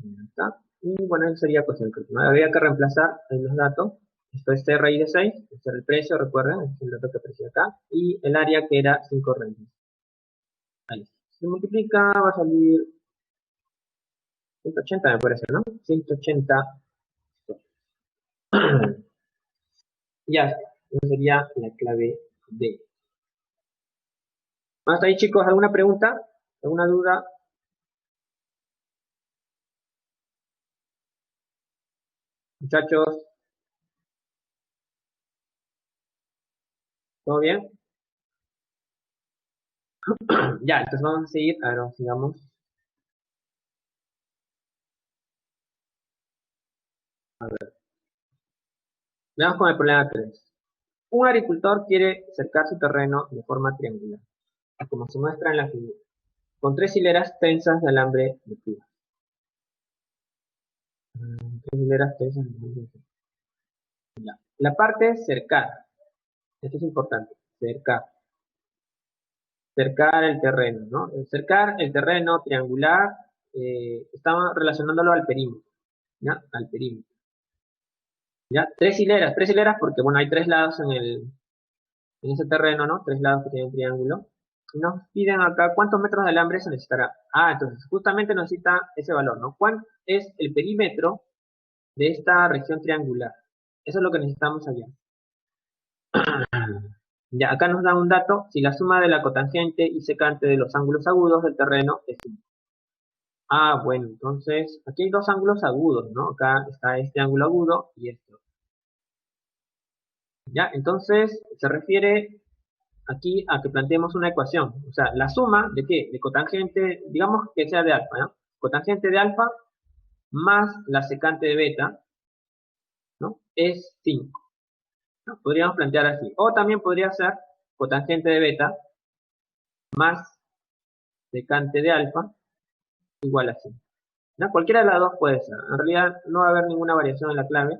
Ahí está. Y bueno, eso sería cuestión de cálculo. Habría que reemplazar en los datos. Esto es C raíz de 6, este es el precio, recuerden, este es el dato que aparecía acá. Y el área que era 5 raíz. Ahí. Se multiplica, va a salir 180 me parece, ¿no? 180. Ya, esa sería la clave D. ¿Hasta ahí, chicos? ¿Alguna pregunta? ¿Alguna duda? Muchachos, ¿todo bien? Ya, entonces vamos a seguir. A ver, sigamos. Veamos con el problema 3. Un agricultor quiere cercar su terreno de forma triangular, como se muestra en la figura, con 3 hileras tensas de alambre de púas. 3 hileras tensas de alambre de púas. Ya. La parte cercar, esto es importante, cercar. Cercar el terreno, ¿no? Cercar el terreno triangular, estamos relacionándolo al perímetro, ¿ya? Al perímetro. ¿Ya? Tres hileras porque, bueno, hay 3 lados en ese terreno, ¿no? 3 lados que tiene el triángulo. Y nos piden acá cuántos metros de alambre se necesitará. Entonces, justamente necesita ese valor, ¿no? ¿Cuál es el perímetro de esta región triangular? Eso es lo que necesitamos allá. Ya, acá nos da un dato, si la suma de la cotangente y secante de los ángulos agudos del terreno es 5. Bueno, entonces, aquí hay 2 ángulos agudos, ¿no? Acá está este ángulo agudo y esto. Ya, entonces, se refiere aquí a que planteemos una ecuación. O sea, la suma de qué? De cotangente, digamos que sea de alfa, ¿no? Cotangente de alfa más la secante de beta, ¿no? Es 5, ¿no? Podríamos plantear así. O también podría ser cotangente de beta más secante de alfa igual a 5. ¿No? Cualquiera de las dos puede ser. En realidad no va a haber ninguna variación en la clave,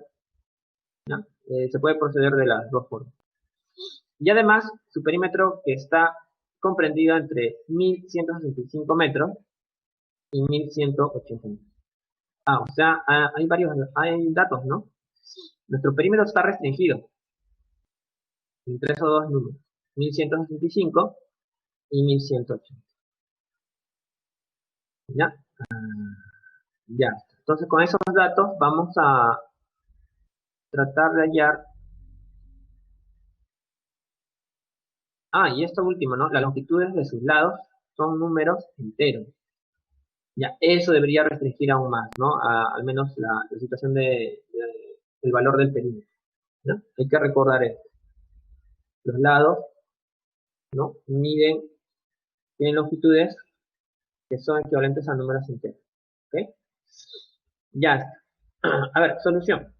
¿no? Se puede proceder de las dos formas. Y además, su perímetro que está comprendido entre 1165 metros y 1180 metros. O sea, hay datos, ¿no? Nuestro perímetro está restringido entre esos dos números, 1165 y 1180. ¿Ya? Ya. Entonces, con esos datos vamos a tratar de hallar. Y esto último, ¿no? Las longitudes de sus lados son números enteros. Ya, eso debería restringir aún más, ¿no? Al menos la situación el valor del perímetro, ¿no? Hay que recordar esto. Los lados, ¿no? Tienen longitudes que son equivalentes a números enteros. ¿Ok? Ya está. A ver, solución.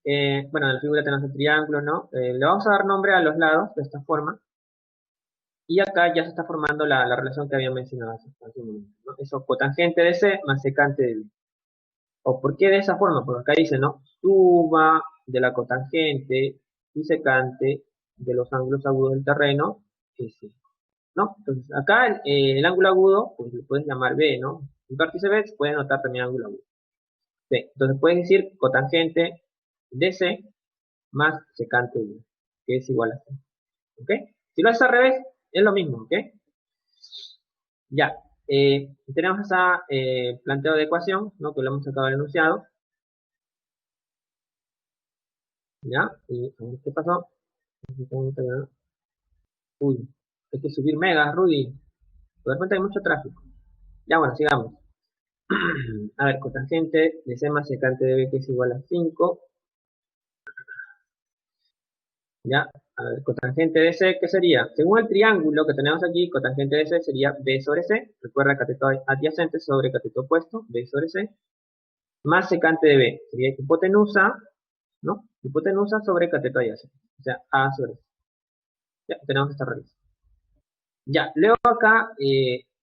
Bueno, en la figura tenemos el triángulo, ¿no? Le vamos a dar nombre a los lados de esta forma. Y acá ya se está formando la relación que había mencionado hace un momento, ¿no? Eso, cotangente de C más secante de B. ¿O por qué de esa forma? Porque acá dice, ¿no? Suma de la cotangente y secante de los ángulos agudos del terreno es C, ¿no? Entonces, acá el ángulo agudo, pues lo puedes llamar B, ¿no? El vértice B se puede notar también ángulo agudo. B. Entonces puedes decir cotangente de C más secante de B, que es igual a C. ¿Ok? Si lo haces al revés, es lo mismo, ¿ok? Ya, tenemos esa planteo de ecuación, ¿no? Que lo hemos sacado del enunciado. Ya, y a ver qué pasó. Uy, hay que subir megas, Rudy. Por de repente hay mucho tráfico. Ya, bueno, sigamos. A ver, cotangente de C más secante de B, que es igual a 5. Ya, a ver, cotangente de C, ¿qué sería? Según el triángulo que tenemos aquí, cotangente de C sería B sobre C. Recuerda cateto adyacente sobre cateto opuesto, B sobre C. Más secante de B, sería hipotenusa, ¿no? Hipotenusa sobre cateto adyacente. O sea, A sobre C. Ya, tenemos esta relación. Ya, luego acá,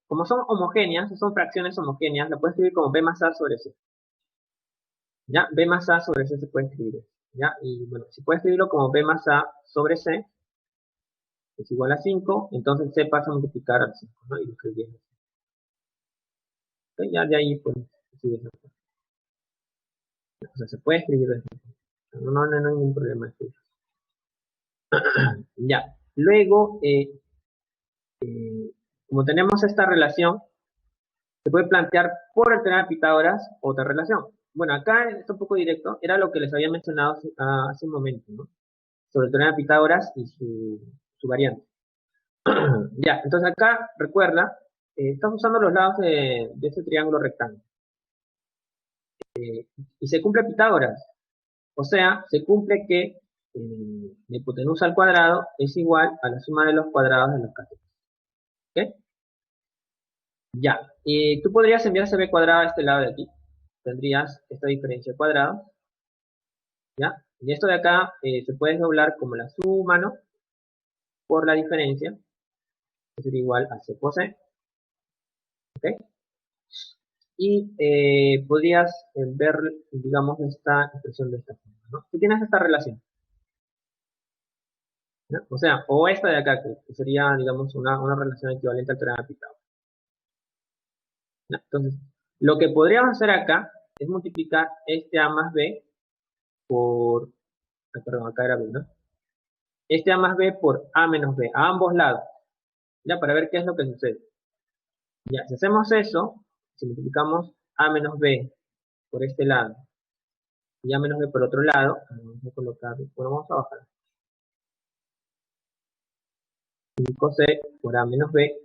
como son homogéneas, son fracciones homogéneas, la puedes escribir como B más A sobre C. Ya, B más A sobre C se puede escribir. Ya, y bueno, si puedes escribirlo como B más A sobre C, es igual a 5, entonces C pasa a multiplicar al 5, ¿no? Y lo escribí. Ya de ahí, pues, sigue. O sea, se puede escribir de no hay ningún problema. Ya, luego, como tenemos esta relación, se puede plantear por el teorema de Pitágoras otra relación. Bueno, acá está un poco directo, era lo que les había mencionado hace un momento, ¿no? Sobre el teorema de Pitágoras y su variante. Ya, entonces acá, recuerda, estamos usando los lados de este triángulo rectángulo. Y se cumple Pitágoras. O sea, se cumple que la hipotenusa al cuadrado es igual a la suma de los cuadrados de los catetos. ¿Ok? Ya. Tú podrías enviar ese b cuadrado a este lado de aquí. Tendrías esta diferencia cuadrada. ¿Ya? Y esto de acá se puede doblar como la suma, ¿no? Por la diferencia. Que sería igual a c por c. ¿Ok? Y podrías ver, digamos, esta expresión de esta forma, ¿no? Tú tienes esta relación. ¿No? O sea, o esta de acá, que sería, digamos, una relación equivalente al teorema de Pitágoras. ¿No? Entonces, lo que podríamos hacer acá es multiplicar este A más B por, perdón, acá era B, ¿no? Este A más B por A menos B, a ambos lados, ya, para ver qué es lo que sucede. Ya, si hacemos eso, si multiplicamos A menos B por este lado y A menos B por otro lado, vamos a colocar, bueno, vamos a bajar. 5C por A menos B.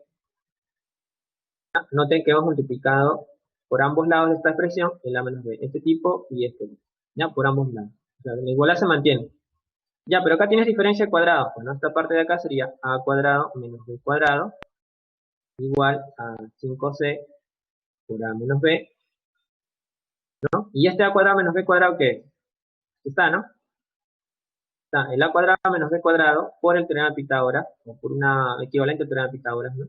Noten que hemos multiplicado por ambos lados de esta expresión el A menos B, este tipo y este, ya, por ambos lados. O sea, la igualdad se mantiene. Ya, pero acá tienes diferencia de cuadrado. Bueno, esta parte de acá sería A cuadrado menos B cuadrado igual a 5C por A menos B, ¿no? Y este A cuadrado menos B cuadrado, ¿qué es? Está, ¿no? Está el A cuadrado menos B cuadrado por el teorema de Pitágoras, o por una equivalente al teorema de Pitágoras, ¿no?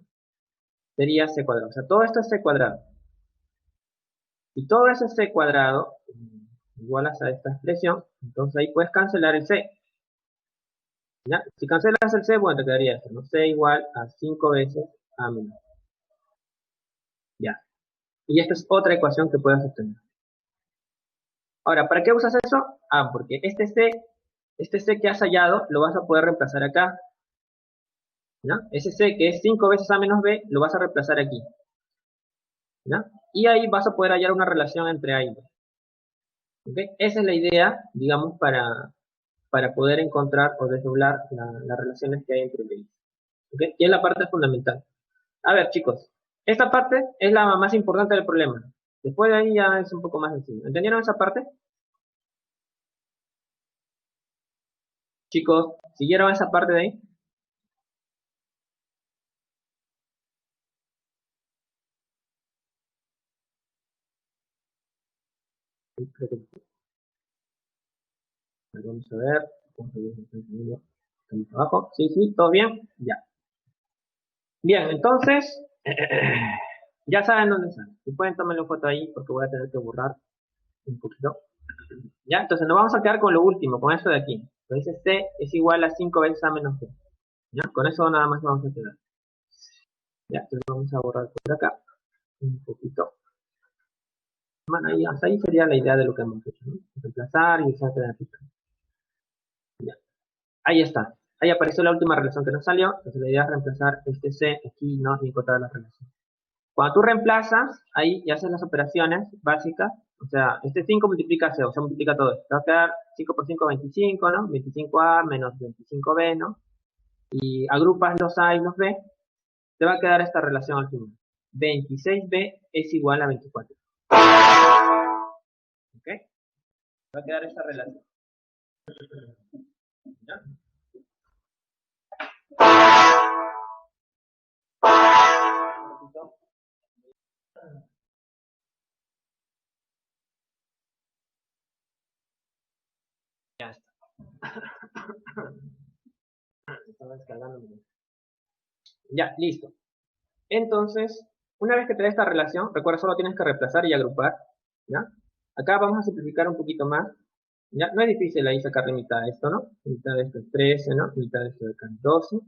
Sería C cuadrado. O sea, todo esto es C cuadrado. Y todo ese C cuadrado igual a esta expresión, entonces ahí puedes cancelar el C. ¿Ya? Si cancelas el C, bueno, te quedaría esto, ¿no? C igual a 5 veces A menos. Ya. Y esta es otra ecuación que puedes obtener. Ahora, ¿para qué usas eso? Ah, porque este C que has hallado lo vas a poder reemplazar acá, ¿no? Ese C que es 5 veces A menos B, lo vas a reemplazar aquí, ¿no? Y ahí vas a poder hallar una relación entre A y B. ¿Ok? Esa es la idea, digamos, para poder encontrar o desdoblar las relaciones que hay entre ellos. ¿Ok? Y es la parte fundamental. A ver, chicos, esta parte es la más importante del problema. Después de ahí ya es un poco más sencillo. ¿Entendieron esa parte? Chicos, ¿siguieron esa parte de ahí? Sí, creo que sí. Vamos a ver. Vamos a ver si está entendiendo el trabajo. Sí, sí, ¿todo bien? Ya. Bien, entonces, ya saben dónde están. Si pueden, tomarle una foto ahí porque voy a tener que borrar un poquito. Ya, entonces nos vamos a quedar con lo último, con eso de aquí. Entonces C es igual a 5 veces A menos B. ¿Ya? Con eso nada más vamos a quedar. Ya, entonces vamos a borrar por acá un poquito. Bueno, ahí, hasta ahí sería la idea de lo que hemos hecho, ¿no? Reemplazar y usar gráfica. Ya, ahí está. Ahí apareció la última relación que nos salió. Entonces la idea es reemplazar este C aquí, ¿no? Y encontrar la relación. Cuando tú reemplazas, ahí y haces las operaciones básicas, o sea, este 5 multiplica C, o sea, multiplica todo esto. Te va a quedar 5 por 5, 25, ¿no? 25A menos 25B, ¿no? Y agrupas los A y los B, te va a quedar esta relación al final. 26B es igual a 24. ¿Ok? Va a quedar esta relación. ¿Ya? Ya está. Estaba descargando. Ya, listo. Entonces, una vez que te da esta relación, recuerda, solo tienes que reemplazar y agrupar. ¿Ya? Acá vamos a simplificar un poquito más. ¿Ya? No es difícil ahí sacarle mitad de esto, ¿no? Mitad de esto es 13, ¿no? Mitad de esto es 12.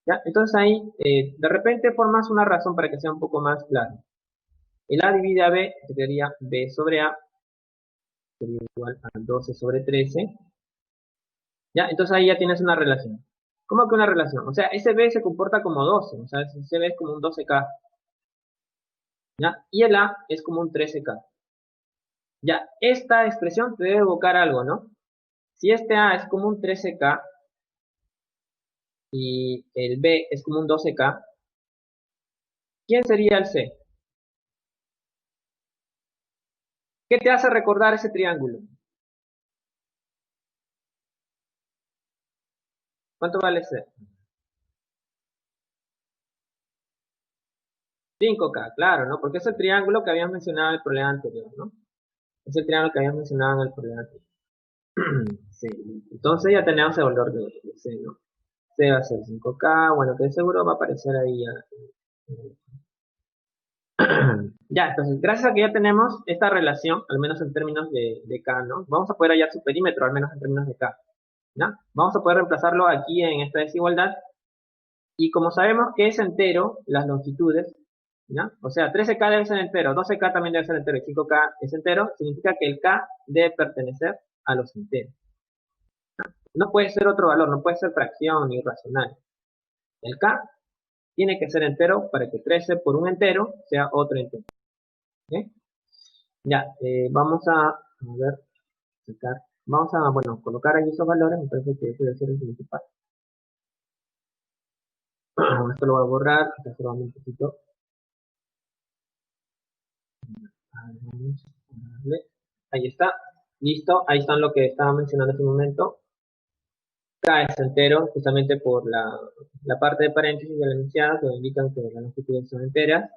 ¿Ya? Entonces ahí, de repente formas una razón para que sea un poco más claro. El A divide a B, que sería B sobre A, sería igual a 12 sobre 13. ¿Ya? Entonces ahí ya tienes una relación. ¿Cómo que una relación? O sea, ese B se comporta como 12, o sea, ese B es como un 12K, ¿ya? Y el A es como un 13K. Ya, esta expresión te debe evocar algo, ¿no? Si este A es como un 13K y el B es como un 12K, ¿quién sería el C? ¿Qué te hace recordar ese triángulo? ¿Cuánto vale C? 5K, claro, ¿no? Porque es el triángulo que habíamos mencionado en el problema anterior, ¿no? Es el triángulo que habíamos mencionado en el problema anterior. Sí, entonces ya tenemos el valor de C, ¿no? C va a ser 5K, bueno, que seguro va a aparecer ahí ya. Ya, entonces, gracias a que ya tenemos esta relación, al menos en términos de K, ¿no? Vamos a poder hallar su perímetro, al menos en términos de K, ¿ya? Vamos a poder reemplazarlo aquí en esta desigualdad. Y como sabemos que es entero, las longitudes, ¿ya? O sea, 13K debe ser entero, 12K también debe ser entero y 5K es entero, significa que el K debe pertenecer a los enteros. No puede ser otro valor, no puede ser fracción ni racional. El K tiene que ser entero para que 13 por un entero sea otro entero. ¿Ok? Ya, vamos a ver, sacar, vamos a, bueno, colocar ahí esos valores, entonces que debe ser el siguiente paso. Esto lo voy a borrar, acá se va un poquito. Vamos a darle. Ahí está, listo, ahí están lo que estaba mencionando hace un momento. K es entero, justamente por la parte de paréntesis del enunciado que indican que las longitudes son enteras.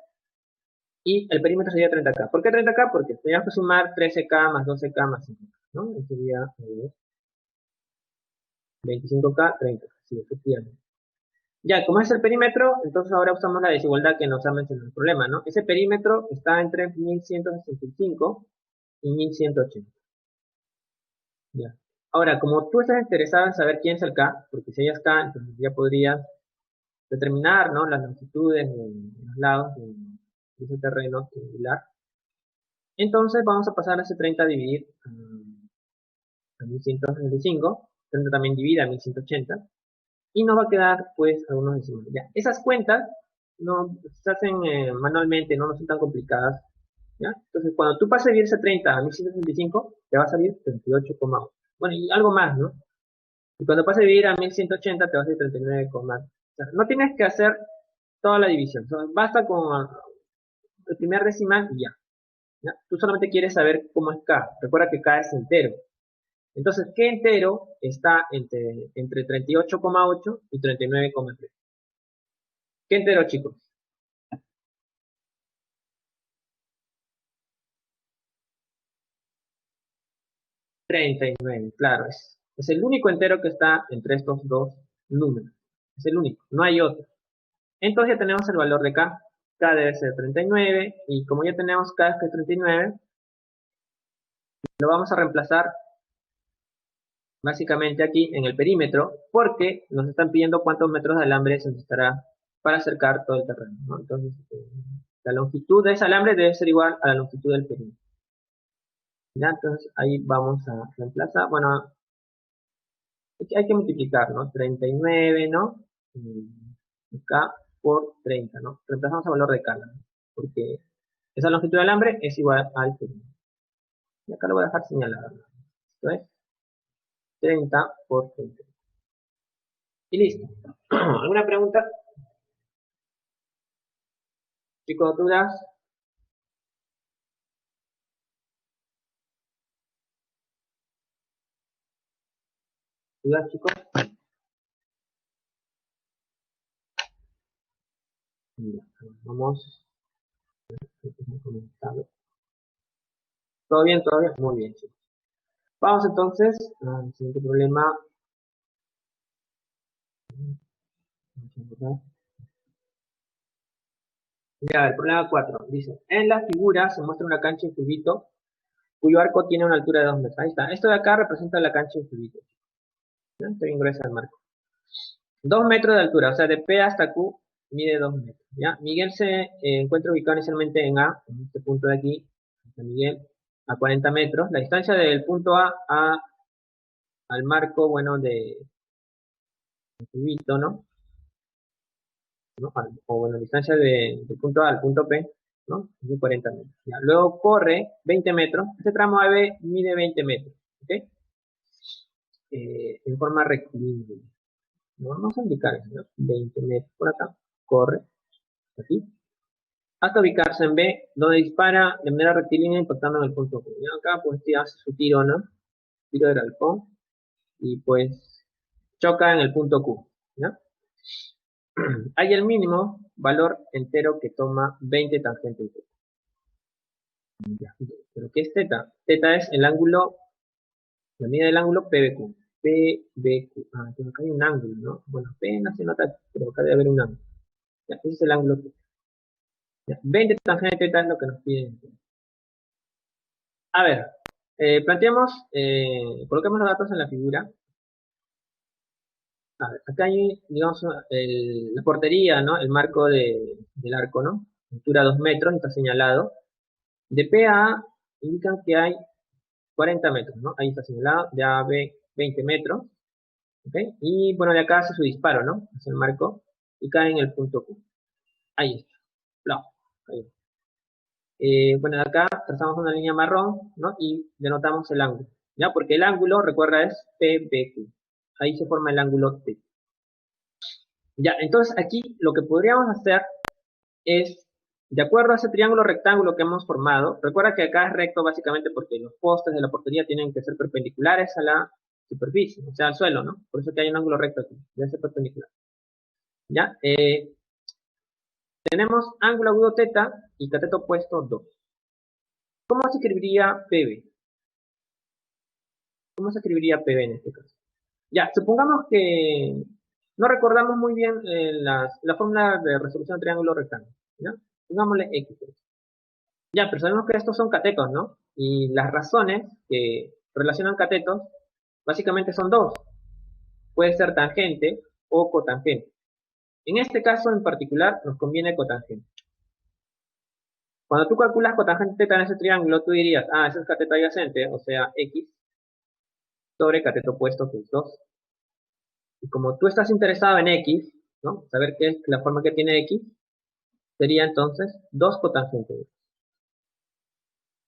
Y el perímetro sería 30K. ¿Por qué 30K? Porque teníamos que sumar 13K más 12K más 5K, ¿no? Eso sería 25K, 30K, sí, efectivamente. Ya, como es el perímetro, entonces ahora usamos la desigualdad que nos ha mencionado el problema, ¿no? Ese perímetro está entre 1165 y 1180. Ya. Ahora, como tú estás interesado en saber quién es el K, porque si hayas K, entonces ya podrías determinar, ¿no? Las longitudes de los lados de ese terreno triangular. Entonces vamos a pasar ese 30 a dividir a 1165. 30 también divide a 1180. Y nos va a quedar pues algunos decimales. Ya, esas cuentas no se hacen manualmente, no son tan complicadas. ¿Ya? Entonces cuando tú pases a dividir ese 30 a 1165, te va a salir 38,8. Bueno, y algo más, ¿no? Y cuando pases a dividir a 1180, te va a salir 39,8. O sea, no tienes que hacer toda la división. O sea, basta con el primer decimal y ya. ¿Ya? Tú solamente quieres saber cómo es K. Recuerda que K es entero. Entonces, ¿qué entero está entre 38,8 y 39,3? ¿Qué entero, chicos? 39, claro. Es el único entero que está entre estos dos números. Es el único, no hay otro. Entonces ya tenemos el valor de K. K debe ser 39 y como ya tenemos K que es 39, lo vamos a reemplazar básicamente aquí en el perímetro, porque nos están pidiendo cuántos metros de alambre se necesitará para acercar todo el terreno, ¿no? Entonces, la longitud de ese alambre debe ser igual a la longitud del perímetro. ¿Ya? Entonces, ahí vamos a reemplazar, bueno, hay que multiplicar, ¿no? 39, ¿no? K por 30, ¿no? Reemplazamos el valor de K, ¿no? Porque esa longitud de alambre es igual al perímetro. Y acá lo voy a dejar señalado, ¿no? Esto es 30 por 30. Y listo. ¿Alguna pregunta? Chicos, dudas. ¿Dudas, chicos? Ya, vamos. ¿Todo bien? ¿Todo bien? Muy bien, chicos. Vamos entonces al siguiente problema. Ya, el problema 4. Dice, en la figura se muestra una cancha en cubito cuyo arco tiene una altura de 2 metros. Ahí está. Esto de acá representa la cancha en cubito. ¿Ya? Esto ingresa al marco. 2 metros de altura, o sea, de P hasta Q mide 2 metros. ¿Ya? Miguel se encuentra ubicado inicialmente en A, en este punto de aquí. Está Miguel a 40 metros. La distancia del punto al marco, bueno, de cubito, ¿no? ¿No? O bueno, distancia del punto A al punto P, ¿no? Es de 40 metros. Ya. Luego corre 20 metros. Este tramo AB mide 20 metros. ¿Ok? En forma rectilínea. ¿No? Vamos a indicar eso, ¿no? 20 metros por acá. Corre. Aquí. Hasta ubicarse en B, donde dispara de manera rectilínea impactando en el punto Q. ¿Ya? Acá pues hace su tiro, ¿no? Tiro del halcón. Y pues choca en el punto Q. ¿Ya? Hay el mínimo valor entero que toma 20 tangentes. Ya. ¿Pero qué es teta? Teta es el ángulo, la medida del ángulo PBQ. PBQ. Ah, entonces acá hay un ángulo, ¿no? Bueno, apenas se nota, pero acá debe haber un ángulo. Ya, ese es el ángulo teta. Ya, 20 tangentes teta es lo que nos piden. A ver, planteamos, coloquemos los datos en la figura. A ver, acá hay, digamos, la portería, ¿no? El marco del arco, ¿no? Altura 2 metros, está señalado. De P a A indican que hay 40 metros, ¿no? Ahí está señalado, de A a B 20 metros, ¿ok? Y bueno, de acá hace su disparo, ¿no? Hace el marco y cae en el punto Q. Ahí está. Plop, ahí. Bueno, de acá trazamos una línea marrón, ¿no? Y denotamos el ángulo, ¿ya? Porque el ángulo, recuerda, es PBQ. Ahí se forma el ángulo T. Ya, entonces aquí lo que podríamos hacer es, de acuerdo a ese triángulo rectángulo que hemos formado, recuerda que acá es recto básicamente porque los postes de la portería tienen que ser perpendiculares a la superficie, o sea, al suelo, ¿no? Por eso que hay un ángulo recto aquí, debe ser perpendicular. ¿Ya? Tenemos ángulo agudo teta y cateto opuesto 2. ¿Cómo se escribiría PB? ¿Cómo se escribiría PB en este caso? Ya, supongamos que no recordamos muy bien la fórmula de resolución de triángulo rectángulo, ¿ya? Pongámosle X. Ya, pero sabemos que estos son catetos, ¿no? Y las razones que relacionan catetos básicamente son dos. Puede ser tangente o cotangente. En este caso en particular nos conviene cotangente. Cuando tú calculas cotangente teta en ese triángulo, tú dirías, ah, ese es cateto adyacente, o sea, x sobre cateto opuesto, que es 2. Y como tú estás interesado en x, ¿no? Saber qué es la forma que tiene x, sería entonces 2 cotangente de x.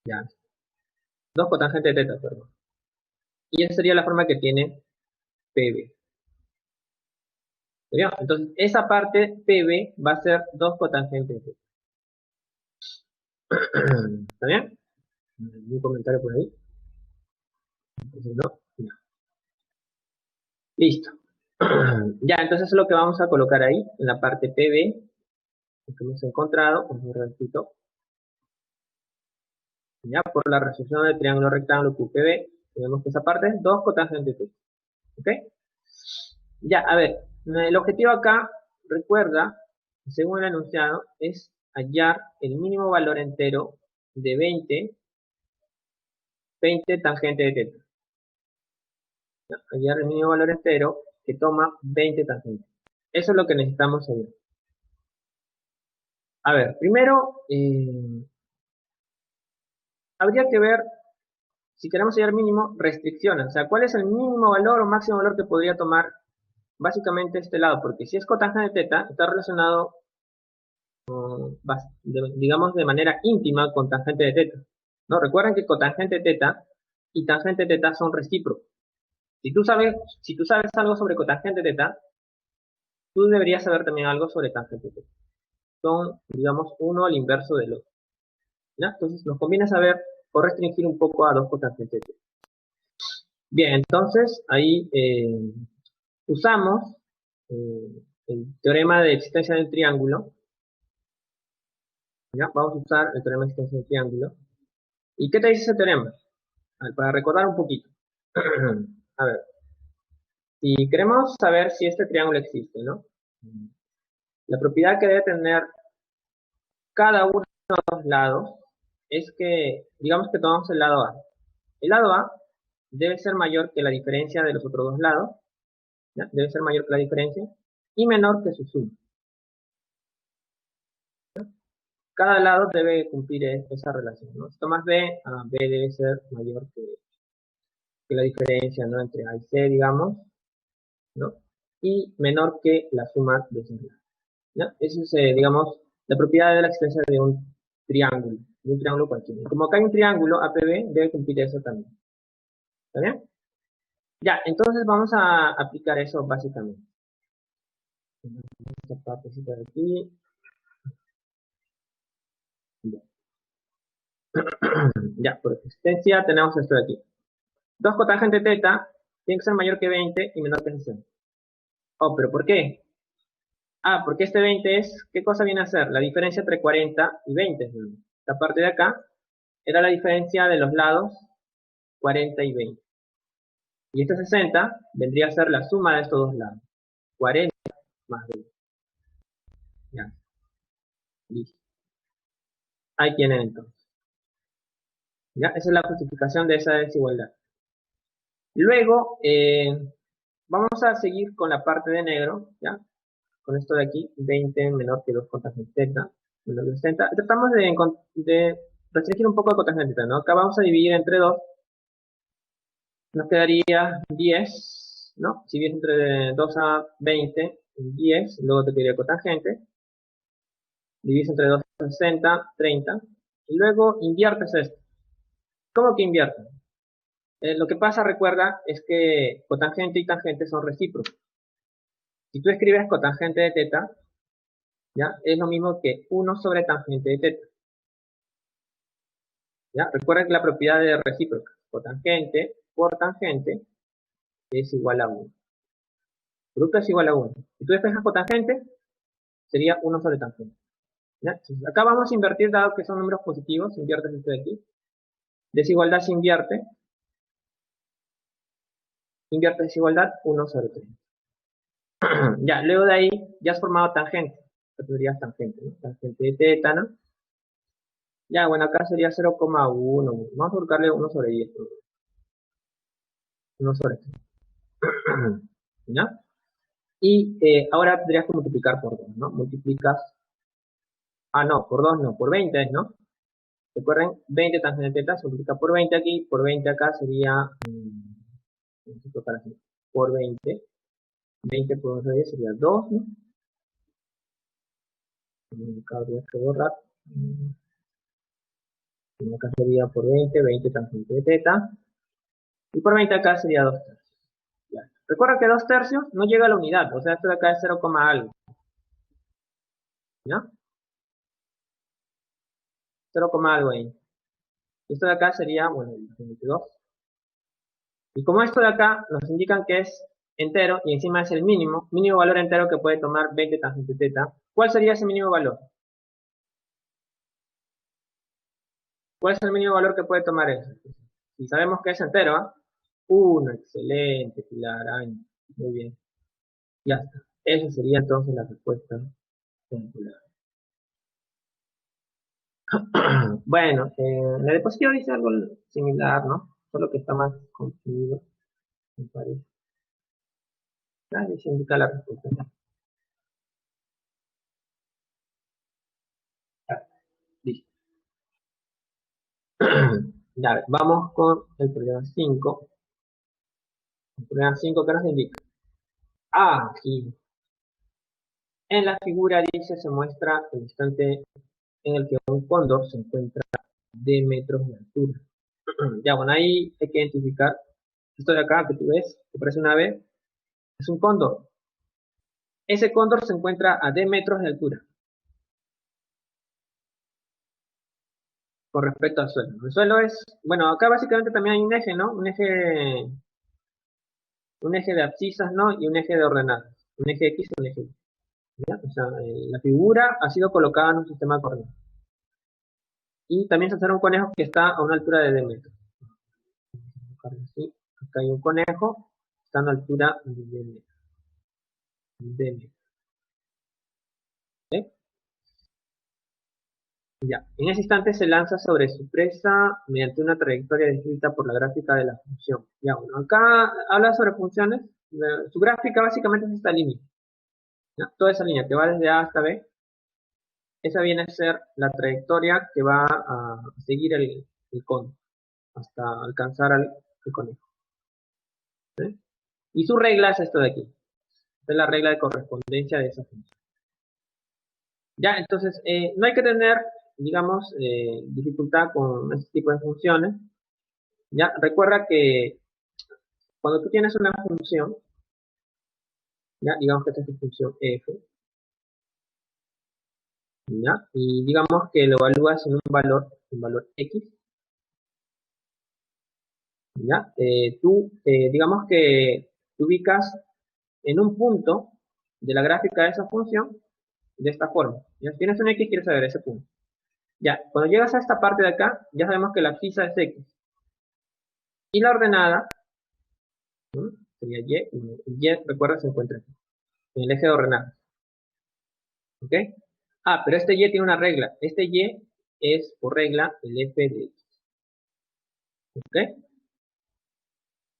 Ya, 2 cotangente de teta, perdón. Y esa sería la forma que tiene PB. ¿Ya? Entonces, esa parte PB va a ser 2 cotangente de teta. ¿Está bien? ¿Algún comentario por ahí? Entonces, no. Ya. Listo. Ya, entonces eso es lo que vamos a colocar ahí, en la parte PB, que hemos encontrado, un ratito. Ya, por la resolución del triángulo rectángulo QPB, tenemos que esa parte es 2 cotangente de teta. ¿Ok? Ya, a ver, el objetivo acá, recuerda, según el enunciado, es hallar el mínimo valor entero de 20 tangente de teta. ¿Ya? Hallar el mínimo valor entero que toma 20 tangentes. Eso es lo que necesitamos saber. A ver, primero, habría que ver, si queremos hallar mínimo, restricciones. O sea, ¿cuál es el mínimo valor o máximo valor que podría tomar básicamente este lado? Porque si es cotangente de teta, está relacionado digamos de manera íntima con tangente de teta. ¿No? Recuerden que cotangente teta y tangente teta son recíprocos. Si tú sabes algo sobre cotangente teta, tú deberías saber también algo sobre tangente teta. Son, digamos, uno al inverso del otro. ¿Ya? Entonces nos conviene saber o restringir un poco a 2 cotangente teta. Bien, entonces ahí usamos el teorema de existencia del triángulo. ¿Ya? Vamos a usar el teorema de existencia del triángulo. ¿Y qué te dice ese teorema? Para recordar un poquito. A ver, si queremos saber si este triángulo existe, ¿no? La propiedad que debe tener cada uno de los lados es que, digamos que tomamos el lado A. El lado A debe ser mayor que la diferencia de los otros dos lados, ¿ya? Debe ser mayor que la diferencia y menor que su suma. Cada lado debe cumplir esa relación, ¿no? Si tomas B, B debe ser mayor que la diferencia, ¿no? Entre A y C, digamos, ¿no? Y menor que la suma de esos lados. ¿Ya? Esa es, digamos, la propiedad de la existencia de un triángulo cualquiera. Como acá hay un triángulo APB, debe cumplir eso también. ¿Está bien? Ya, entonces vamos a aplicar eso básicamente. Esta partecita de aquí. Ya. Ya, por existencia tenemos esto de aquí. 2 cotangente teta tiene que ser mayor que 20 y menor que 60. Oh, pero ¿por qué? Ah, porque este 20 es, ¿qué cosa viene a ser? La diferencia entre 40 y 20. Esta parte de acá era la diferencia de los lados 40 y 20. Y este 60 vendría a ser la suma de estos dos lados. 40 más 20. Ya, listo. Ahí tienen entonces. ¿Ya? Esa es la justificación de esa desigualdad. Luego, vamos a seguir con la parte de negro, ¿ya? Con esto de aquí, 20 menor que 2 cotangente teta, menor que 60. Tratamos de restringir un poco el cotangente teta, ¿no? Acá vamos a dividir entre 2. Nos quedaría 10, ¿no? Si vienes entre 2 a 20, 10, luego te quedaría cotangente. Divides entre 2 a 60, 30. Y luego inviertes esto. ¿Cómo que inviertes? Lo que pasa, recuerda, es que cotangente y tangente son recíprocos. Si tú escribes cotangente de teta, ¿ya? Es lo mismo que 1 sobre tangente de teta. ¿Ya? Recuerda que la propiedad de recíproca, cotangente por tangente, es igual a 1. Producto es igual a 1. Si tú despejas cotangente, sería 1 sobre tangente. ¿Ya? Entonces, acá vamos a invertir, dado que son números positivos, inviertes esto de aquí. Desigualdad se invierte. Invierte desigualdad 1 sobre 3. Ya, luego de ahí ya has formado tangente. Esto tendrías tangente, ¿no? Tangente de teta, ¿no? Ya, bueno, acá sería 0,1. Vamos a buscarle 1 sobre 10. 1 sobre 3. ¿Ya? Y ahora tendrías que multiplicar por 2, ¿no? Multiplicas. Ah, no, por 2 no, por 20, ¿no? Recuerden, 20 tangente de teta se multiplica por 20 aquí, por 20 acá sería, por 20, 20 por 10 sería 2, ¿no? Acá habría que borrar. Acá sería por 20, 20 tangente de teta. Y por 20 acá sería 2 tercios. Ya. Recuerda que 2 tercios no llega a la unidad, o sea, esto de acá es 0, algo. ¿Ya? 0, algo ahí. Esto de acá sería, bueno, 22. Y como esto de acá nos indican que es entero y encima es el mínimo valor entero que puede tomar 20 tangente teta, ¿cuál sería ese mínimo valor? ¿Cuál es el mínimo valor que puede tomar eso? Si sabemos que es entero, ¿ah? 1, excelente, Pilar, ay, muy bien. Ya está. Esa sería entonces la respuesta circular. Bueno, la diapositiva dice algo similar, ¿no? Solo que está más comprimido, me parece. Ahí se indica la respuesta. Ah, listo. Ya, vamos con el problema 5. El problema 5, ¿qué nos indica? Ah, aquí. En la figura dice, se muestra el instante en el que un cóndor se encuentra de metros de altura. Ya, bueno, ahí hay que identificar. Esto de acá que tú ves, que parece una ave, es un cóndor. Ese cóndor se encuentra a D metros de altura con respecto al suelo. El suelo es, bueno, acá básicamente también hay un eje, ¿no? Un eje de abscisas, ¿no? Y un eje de ordenadas. Un eje X y un eje Y. ¿Ya? O sea, la figura ha sido colocada en un sistema de coordenadas. Y también se observa un conejo que está a una altura de D metros. Acá hay un conejo, está a una altura de D metros. D metros. ¿Okay? Ya, en ese instante se lanza sobre su presa mediante una trayectoria descrita por la gráfica de la función. Ya, bueno, acá habla sobre funciones. Su gráfica básicamente es esta línea. ¿Ya? Toda esa línea que va desde A hasta B, esa viene a ser la trayectoria que va a seguir el cono hasta alcanzar al conejo. ¿Sí? Y su regla es esto de aquí. Esta es la regla de correspondencia de esa función. Ya, entonces, no hay que tener, digamos, dificultad con este tipo de funciones. Ya, recuerda que cuando tú tienes una función, ya, digamos que esta es tu función f, ya, y digamos que lo evalúas en un valor x, ya, tú, digamos que te ubicas en un punto de la gráfica de esa función de esta forma. Ya, si tienes un x, quieres saber ese punto. Ya, cuando llegas a esta parte de acá, ya sabemos que la abscisa es x. Y la ordenada, ¿no? Sería y, recuerda, se encuentra aquí, en el eje de ordenadas. ¿Ok? Ah, pero este y tiene una regla. Este y es, por regla, el f de x. ¿Ok?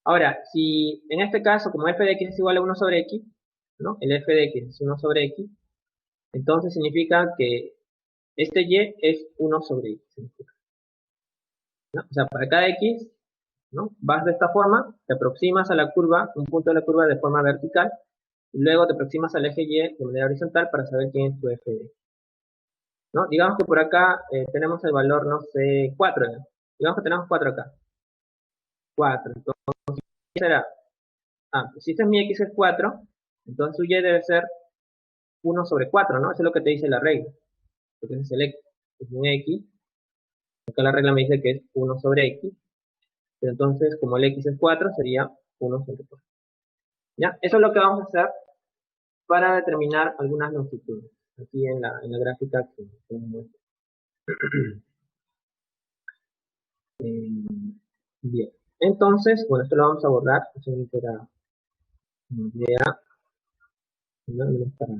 Ahora, si en este caso, como f de x es igual a 1 sobre x, ¿no? El f de x es 1 sobre x, entonces significa que este y es 1 sobre x. ¿No? O sea, para cada x, ¿no? Vas de esta forma, te aproximas a la curva, un punto de la curva de forma vertical, y luego te aproximas al eje y de manera horizontal para saber quién es tu f de x. ¿No? Digamos que por acá tenemos el valor, no sé, 4. ¿no? Digamos que tenemos 4 acá. 4. Entonces, ¿qué será? Ah, pues si este es mi x es 4, entonces su y debe ser 1 sobre 4, ¿no? Eso es lo que te dice la regla. Porque ese es el x. Es un x. Acá la regla me dice que es 1 sobre x. Pero entonces, como el x es 4, sería 1 sobre 4. ¿Ya? Eso es lo que vamos a hacer para determinar algunas longitudes. Aquí en la gráfica que muestro. Bien. Entonces, bueno, esto lo vamos a borrar. Eso era una idea, ¿no? Para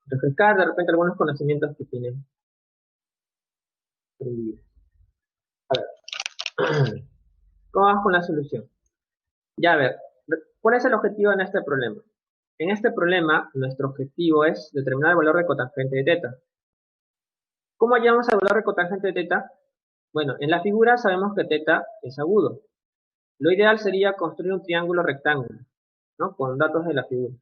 refrescar de repente algunos conocimientos que tienen aprendidos. A ver, ¿cómo vamos con la solución? Ya, a ver, ¿cuál es el objetivo en este problema? En este problema, nuestro objetivo es determinar el valor de cotangente de teta. ¿Cómo hallamos el valor de cotangente de teta? Bueno, en la figura sabemos que teta es agudo. Lo ideal sería construir un triángulo rectángulo, ¿no? Con datos de la figura.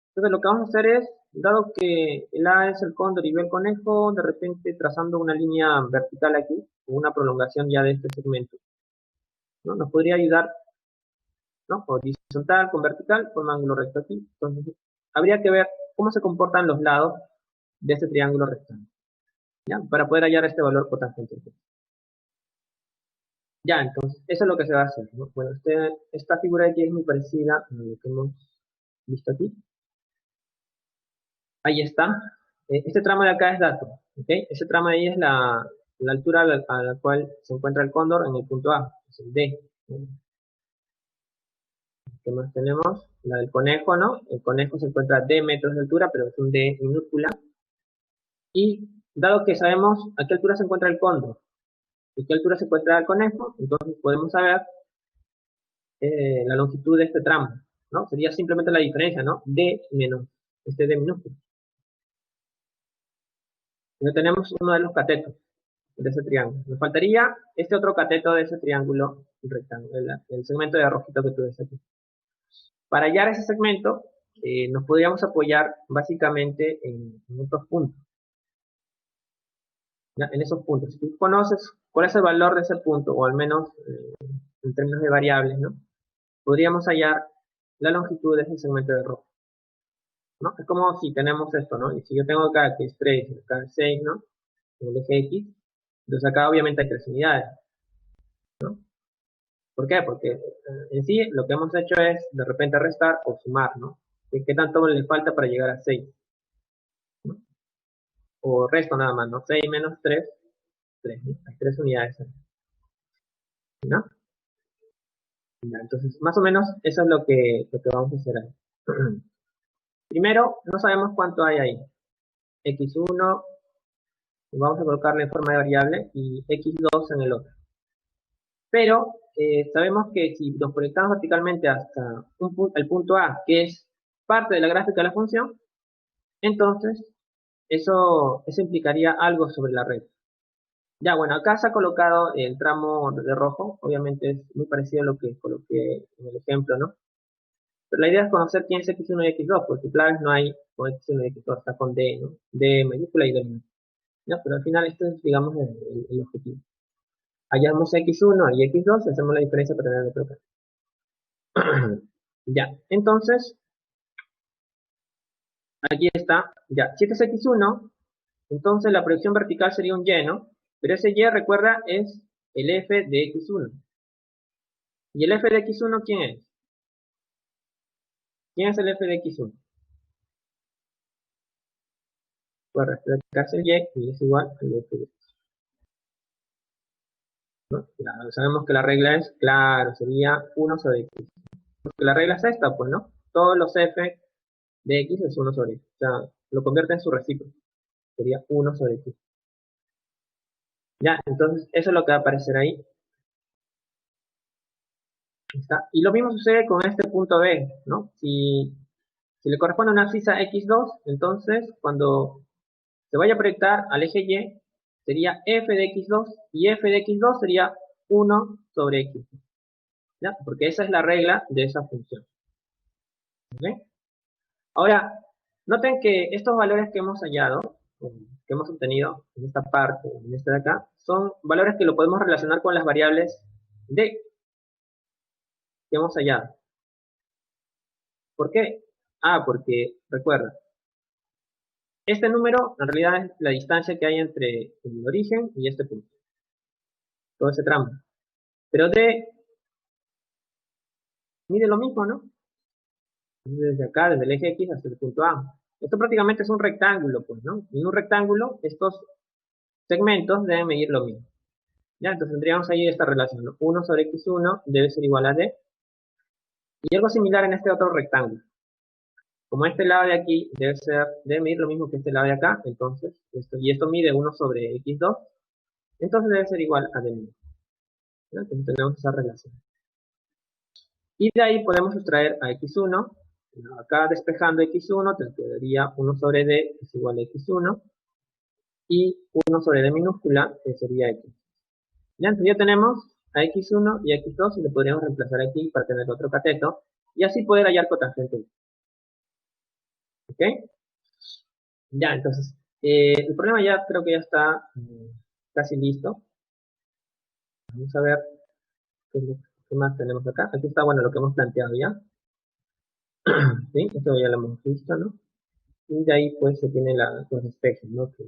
Entonces lo que vamos a hacer es, dado que el A es el cóndor y B el conejo, de repente trazando una línea vertical aquí, con una prolongación ya de este segmento, ¿no? Nos podría ayudar, ¿no? Horizontal con vertical, con un ángulo recto aquí. Entonces, habría que ver cómo se comportan los lados de este triángulo rectángulo, ¿ya? Para poder hallar este valor cotangente. Ya, entonces, eso es lo que se va a hacer, ¿no? Bueno, esta figura de aquí es muy parecida a lo que hemos visto aquí. Ahí está. Este tramo de acá es dato, ¿ok? Ese tramo de ahí es la altura a la cual se encuentra el cóndor en el punto A, es el D. ¿Qué más tenemos? La del conejo, ¿no? El conejo se encuentra a D metros de altura, pero es un D minúscula. Y dado que sabemos a qué altura se encuentra el cóndor y qué altura se encuentra el conejo, entonces podemos saber la longitud de este tramo, ¿no? Sería simplemente la diferencia, ¿no? D menos este D minúsculo. Ya tenemos uno de los catetos de ese triángulo. Nos faltaría este otro cateto de ese triángulo rectangular, el segmento de rojito que tú ves aquí. Para hallar ese segmento, nos podríamos apoyar básicamente en estos puntos. ¿Ya? En esos puntos. Si tú conoces cuál es el valor de ese punto, o al menos en términos de variables, ¿no? Podríamos hallar la longitud de ese segmento de rojo, ¿no? Es como si tenemos esto, ¿no? Y si yo tengo acá que es 3 y acá es 6, ¿no? En el eje X, entonces acá obviamente hay 3 unidades, ¿no? ¿Por qué? Porque en sí lo que hemos hecho es de repente restar o sumar, ¿no? ¿Qué tanto le falta para llegar a 6? ¿No? O resto nada más, ¿no? 6 menos 3, 3, ¿no? Hay 3 unidades, ¿no? Ya, entonces, más o menos eso es lo que vamos a hacer ahí. Primero, no sabemos cuánto hay ahí. X1, vamos a colocarle en forma de variable, y X2 en el otro. Pero sabemos que si nos proyectamos verticalmente hasta el punto A, que es parte de la gráfica de la función, entonces eso implicaría algo sobre la red. Ya, bueno, acá se ha colocado el tramo de rojo, obviamente es muy parecido a lo que coloqué en el ejemplo, ¿no? Pero la idea es conocer quién es X1 y X2, porque claves no hay con X1 y X2, está con D, ¿no? D mayúscula y D minúscula. ¿No? Pero al final esto es, digamos, el objetivo. Hallamos X1 y X2 y hacemos la diferencia para tener el otro caso. Ya, entonces, aquí está, ya, si este es X1, entonces la proyección vertical sería un Y, ¿no? Pero ese Y, recuerda, es el F de X1. ¿Y el F de X1 quién es? ¿Quién es el F de X1? Pues reflejarse el Y es igual al F de X1, ¿no? Claro, sabemos que la regla es, claro, sería 1 sobre X. Porque la regla es esta, pues, ¿no? Todos los F de X es 1 sobre X. O sea, lo convierte en su recíproco. Sería 1 sobre X. Ya, entonces eso es lo que va a aparecer ahí. ¿Está? Y lo mismo sucede con este punto B, ¿no? Si le corresponde una abscisa X2, entonces cuando se vaya a proyectar al eje Y, sería f de X2, y f de X2 sería 1 sobre X. ¿Ya? Porque esa es la regla de esa función. ¿Okay? Ahora, noten que estos valores que hemos hallado, que hemos obtenido en esta parte, en esta de acá, son valores que lo podemos relacionar con las variables D que hemos hallado. ¿Por qué? Ah, porque, recuerda, este número en realidad es la distancia que hay entre el origen y este punto. Todo ese tramo. Pero D mide lo mismo, ¿no? Desde acá, desde el eje X hasta el punto A. Esto prácticamente es un rectángulo, pues, ¿no? Y en un rectángulo, estos segmentos deben medir lo mismo. Ya, entonces tendríamos ahí esta relación, ¿no? 1 sobre X1 debe ser igual a D. Y algo similar en este otro rectángulo. Como este lado de aquí debe medir lo mismo que este lado de acá, entonces, y esto mide 1 sobre X2, entonces debe ser igual a D mismo. Entonces tenemos esa relación. Y de ahí podemos extraer a X1. Acá despejando X1, te quedaría 1 sobre D es igual a X1. Y 1 sobre D minúscula, que sería X. Ya, entonces ya tenemos a x1 y a x2 y le podríamos reemplazar aquí para tener otro cateto y así poder hallar cotangente. ¿Ok? Ya, entonces, el problema ya creo que ya está casi listo. Vamos a ver qué más tenemos acá. Aquí está, bueno, lo que hemos planteado ya. ¿Sí? Esto ya lo hemos visto, ¿no? Y de ahí pues se tienen los espejes, ¿no? Que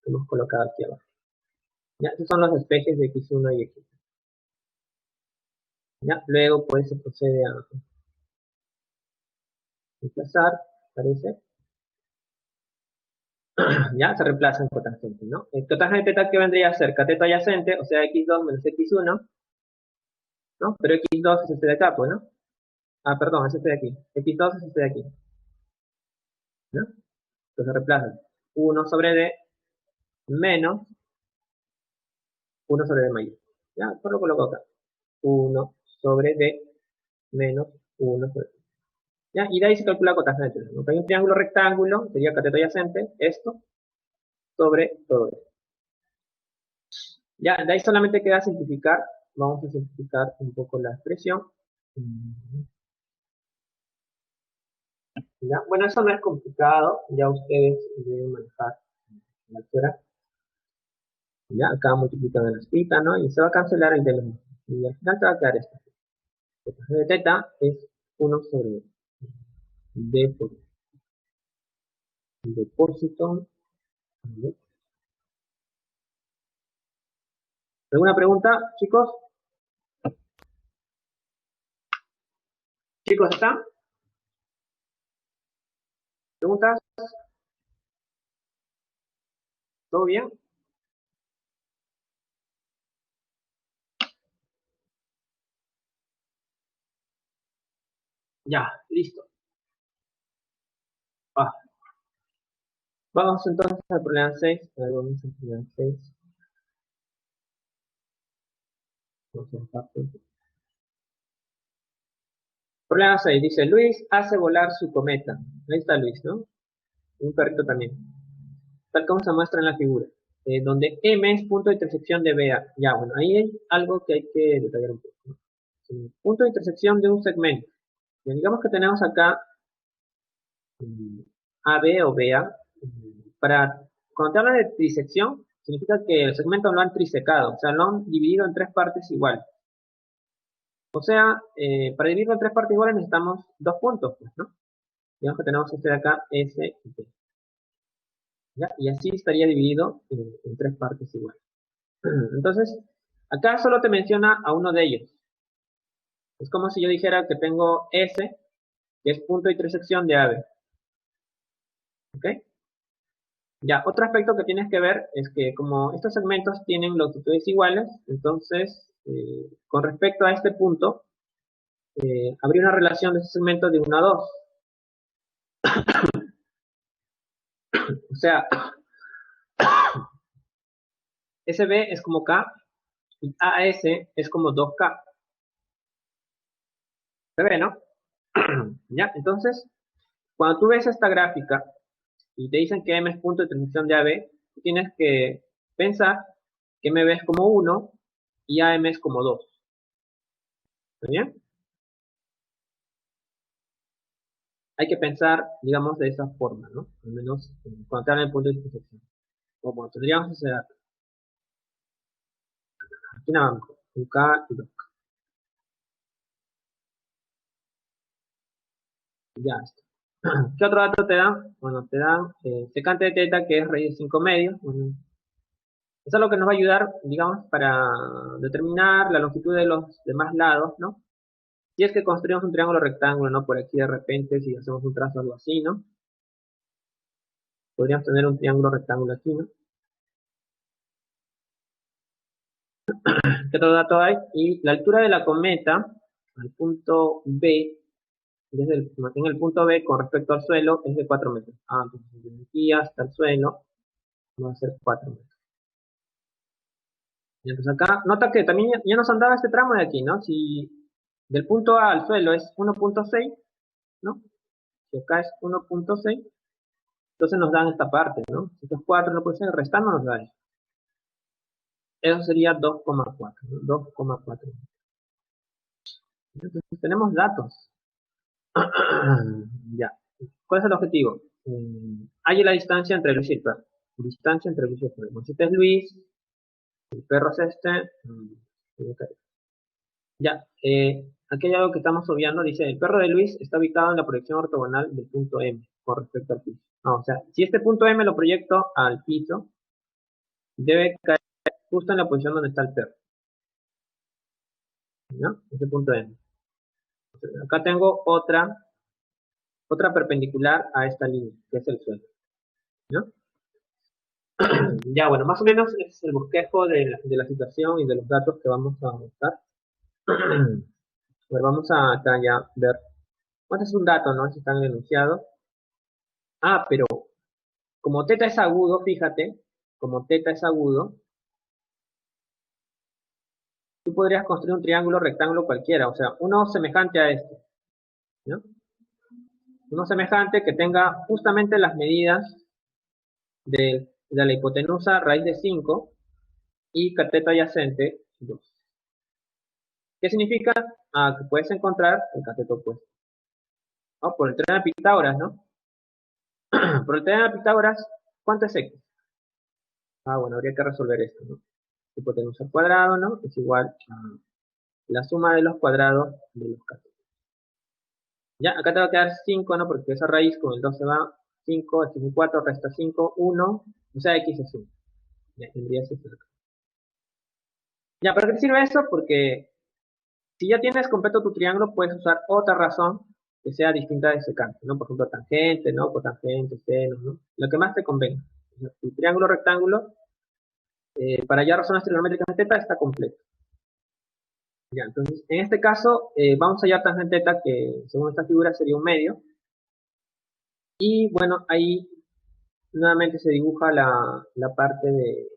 hemos colocado aquí abajo. Ya, estos son los espejes de x1 y x2. Ya, luego pues se procede a reemplazar, parece. Ya, se reemplaza en cotangente, ¿no? El cotangente tal que vendría a ser cateto adyacente, o sea, x2 menos x1, ¿no? Pero x2 es este de acá, pues, ¿no? Ah, perdón, es este de aquí. X2 es este de aquí, ¿no? Entonces reemplazan 1 sobre d menos 1 sobre d mayor. Ya, pues lo coloco acá. 1 sobre d menos 1 sobre d. ¿Ya? Y de ahí se calcula cotangente. Aunque hay un triángulo rectángulo, sería cateto adyacente, esto, sobre todo esto. Ya, de ahí solamente queda simplificar. Vamos a simplificar un poco la expresión. ¿Ya? Bueno, eso no es complicado, ya ustedes deben manejar la altura. Ya, acá multiplican en la espita, ¿no? Y se va a cancelar el de los. Y al final te va a quedar esto. El de teta es 1 sobre d por depósito. ¿Alguna pregunta, chicos? ¿Chicos están? ¿Preguntas? ¿Todo bien? Ya, listo. Ah, vamos entonces al problema 6. Vamos al problema 6. Problema 6. Dice, Luis hace volar su cometa. Ahí está Luis, ¿no? Un perrito también. Tal como se muestra en la figura. Donde M es punto de intersección de BA. Ya, bueno, ahí hay algo que hay que detallar un poco, ¿no? Punto de intersección de un segmento. Bien, digamos que tenemos acá AB o BA. Cuando te habla de trisección, significa que el segmento lo han trisecado, o sea, lo han dividido en tres partes iguales. O sea, para dividirlo en tres partes iguales necesitamos dos puntos, pues, ¿no? Digamos que tenemos este de acá, S y T. ¿Ya? Y así estaría dividido en tres partes iguales. Entonces, acá solo te menciona a uno de ellos. Es como si yo dijera que tengo S, que es punto de intersección de AB. ¿Ok? Ya, otro aspecto que tienes que ver es que como estos segmentos tienen longitudes iguales, entonces, con respecto a este punto, habría una relación de ese segmento de 1 a 2. O sea, SB es como K y AS es como 2K. ¿Se ve, no? Ya, entonces, cuando tú ves esta gráfica y te dicen que M es punto de transición de AB, tú tienes que pensar que M es como 1 y AM es como 2. ¿Está bien? Hay que pensar, digamos, de esa forma, ¿no? Al menos cuando te hablan de punto de intersección. O cuando tendríamos ese dato. Aquí nada más, un K y 2. Ya está. ¿Qué otro dato te dan? Bueno, te dan secante de teta, que es raíz de 5 medios. Bueno, eso es lo que nos va a ayudar, digamos, para determinar la longitud de los demás lados, ¿no? Si es que construimos un triángulo rectángulo, ¿no? Por aquí de repente, si hacemos un trazo algo así, ¿no? Podríamos tener un triángulo rectángulo aquí, ¿no? ¿Qué otro dato hay? Y la altura de la cometa al punto B, en el punto B con respecto al suelo, es de 4 metros. Ah, entonces desde aquí hasta el suelo va a ser 4 metros. Y entonces acá, nota que también ya nos han dado este tramo de aquí, ¿no? Si del punto A al suelo es 1.6, ¿no? Si acá es 1.6, entonces nos dan esta parte, ¿no? Si estos 4 no puede ser, restando nos da esto. eso sería 2,4, ¿no? 2,4. Entonces tenemos datos. Ya. ¿Cuál es el objetivo? Hay la distancia entre Luis y el perro. Distancia entre Luis y el perro. Bueno, si este es Luis, el perro es este. Ya. Aquí hay algo que estamos obviando. Dice, el perro de Luis está ubicado en la proyección ortogonal del punto M con respecto al piso. No, o sea, si este punto M lo proyecto al piso, debe caer justo en la posición donde está el perro. ¿No? Este punto M. Acá tengo otra perpendicular a esta línea, que es el suelo. ¿No? Ya, bueno, más o menos es el bosquejo de la situación y de los datos que vamos a buscar. Pues vamos a acá ya ver. Bueno, es un dato, ¿no? Si están enunciados. Ah, pero como teta es agudo, fíjate, como teta es agudo, tú podrías construir un triángulo rectángulo cualquiera, o sea, uno semejante a este, ¿no? Uno semejante que tenga justamente las medidas de la hipotenusa raíz de 5 y cateto adyacente 2. ¿Qué significa? Ah, que puedes encontrar el cateto opuesto. ¿No? Por el teorema de Pitágoras, ¿no? Por el teorema de Pitágoras, ¿cuánto es x? Ah, bueno, habría que resolver esto, ¿no? Hipotenusa al cuadrado, ¿no? Es igual a la suma de los cuadrados de los catetos. Ya, acá te va a quedar 5, ¿no? Porque esa raíz con el 2 se va 5, x es 4, resta 5, 1, o sea, x es 1. Ya, tendría ese cerca. Ya, ¿para qué te sirve eso? Porque si ya tienes completo tu triángulo, puedes usar otra razón que sea distinta de secante, ¿no? Por ejemplo, tangente, ¿no? Cotangente, seno, ¿no? Lo que más te convenga. Tu triángulo rectángulo, para hallar razones trigonométricas de teta, está completo. Ya, entonces, en este caso, vamos a hallar tangente teta, que según esta figura sería un medio. Y bueno, ahí nuevamente se dibuja la parte de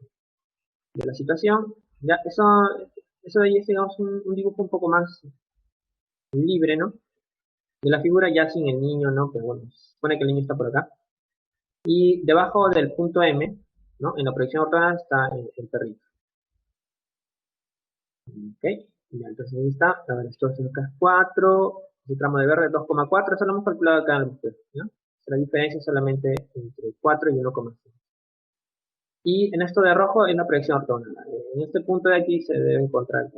la situación. Ya, eso de ahí es, digamos, un dibujo un poco más libre, ¿no? De la figura ya sin el niño, ¿no? Pero bueno, se supone que el niño está por acá. Y debajo del punto M, ¿no? En la proyección ortogonal está el perrito. Ok, ya, entonces ahí está. A ver, esto es acá 4, el tramo de verde 2,4, eso lo hemos calculado acá en el bosquejo, ¿no? La diferencia es solamente entre 4 y 1,5. Y en esto de rojo es la proyección ortogonal. En este punto de aquí se debe encontrar.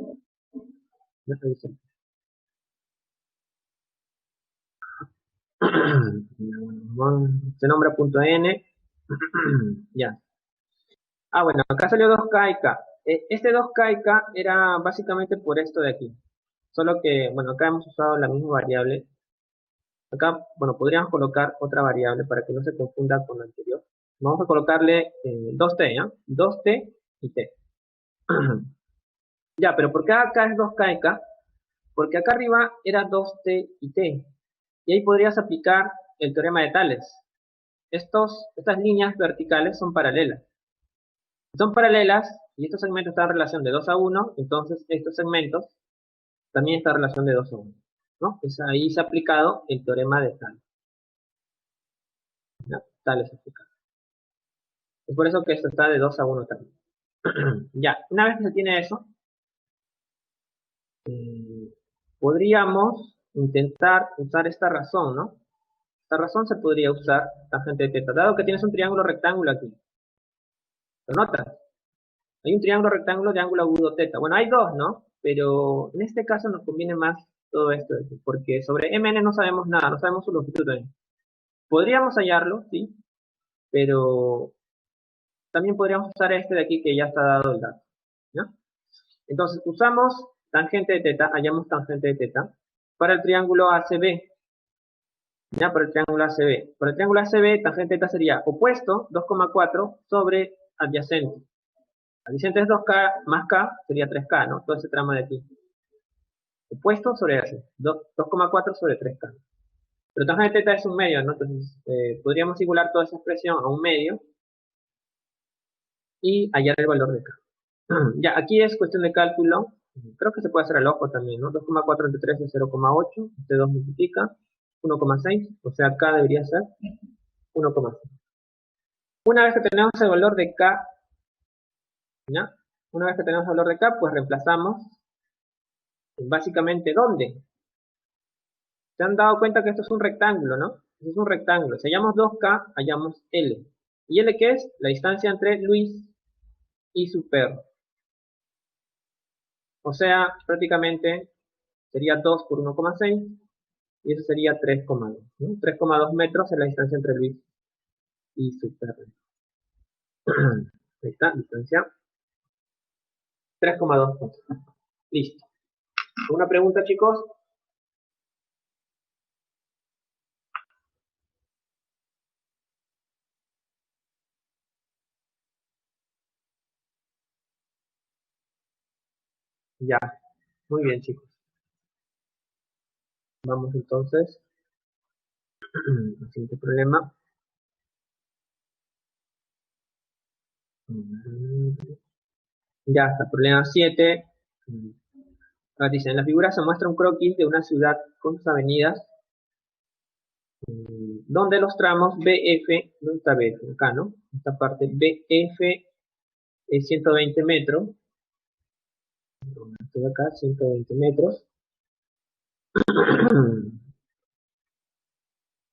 Se nombra punto N. Ya. Ah, bueno, acá salió 2K y K. Este 2K y K era básicamente por esto de aquí. Solo que, bueno, acá hemos usado la misma variable. Acá, bueno, podríamos colocar otra variable para que no se confunda con la anterior. Vamos a colocarle 2T, ¿ya? 2T y T. Ya, pero ¿por qué acá es 2K y K? Porque acá arriba era 2T y T. Y ahí podrías aplicar el teorema de Tales. Estas líneas verticales son paralelas. Son paralelas y estos segmentos están en relación de 2 a 1, entonces estos segmentos también están en relación de 2 a 1. ¿No? Ahí se ha aplicado el teorema de Tales. ¿Ya? Tales aplicado. Es por eso que esto está de 2 a 1 también. Ya, una vez que se tiene eso, podríamos intentar usar esta razón, ¿no? Esta razón se podría usar tangente de teta, dado que tienes un triángulo rectángulo aquí. ¿Lo notas? Hay un triángulo rectángulo de ángulo agudo teta. Bueno, hay dos, ¿no? Pero en este caso nos conviene más todo esto, porque sobre Mn no sabemos nada, no sabemos su longitud también. Podríamos hallarlo, sí, pero también podríamos usar este de aquí que ya está dado el dato, ¿no? Entonces usamos tangente de teta, hallamos tangente de teta para el triángulo ACB. Ya, para el triángulo ACB. Para el triángulo ACB, tangente de teta sería opuesto, 2,4, sobre adyacente. Adyacente es 2K más K, sería 3K, ¿no? Todo ese tramo de aquí. Opuesto sobre AC, 2,4 sobre 3K. Pero tangente de teta es un medio, ¿no? Entonces, podríamos igualar toda esa expresión a un medio y hallar el valor de K. Ya, aquí es cuestión de cálculo. Creo que se puede hacer al ojo también, ¿no? 2,4 entre 3 es 0,8. Este 2 multiplica 1,6. O sea, K debería ser 1,6. Una vez que tenemos el valor de K, ¿ya? Una vez que tenemos el valor de K, pues reemplazamos básicamente ¿dónde? ¿Se han dado cuenta que esto es un rectángulo, no? Esto es un rectángulo. Si hallamos 2K, hallamos L. ¿Y L qué es? La distancia entre Luis y su perro. O sea, prácticamente sería 2 por 1,6 y eso sería 3,2. ¿no? 3,2 metros es la distancia entre Luis y su perro. Ahí está, distancia 3,2 metros. Listo. ¿Una pregunta, chicos? Ya, muy bien, chicos. Vamos entonces al siguiente problema. Ya está, problema 7. Dice, en la figura se muestra un croquis de una ciudad con sus avenidas, donde los tramos BF, ¿dónde está BF? Acá, ¿no? Esta parte BF es 120 metros. Estoy acá, 120 metros.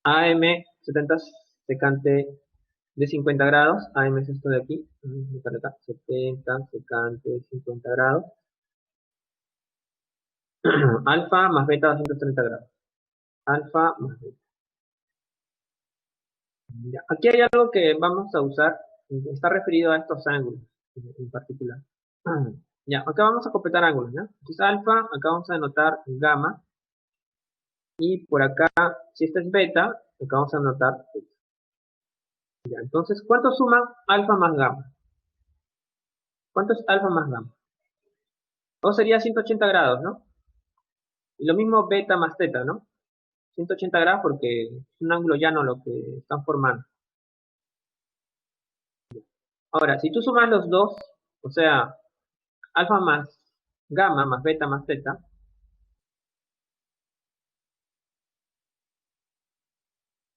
AM 70 secante de 50 grados. AM es esto de aquí. Para acá, 70 secante de 50 grados. Alfa más beta 230 grados. Alfa más beta. Ya, aquí hay algo que vamos a usar, está referido a estos ángulos en particular. Ya, acá vamos a completar ángulos, ¿no? Entonces alfa, acá vamos a anotar gamma, y por acá, si este es beta, acá vamos a anotar beta. Ya, entonces, ¿cuánto suma alfa más gamma? ¿Cuánto es alfa más gamma? O sería 180 grados, ¿no? Y lo mismo beta más teta, ¿no? 180 grados porque es un ángulo llano lo que están formando. Ahora, si tú sumas los dos, o sea, alfa más gamma más beta más teta,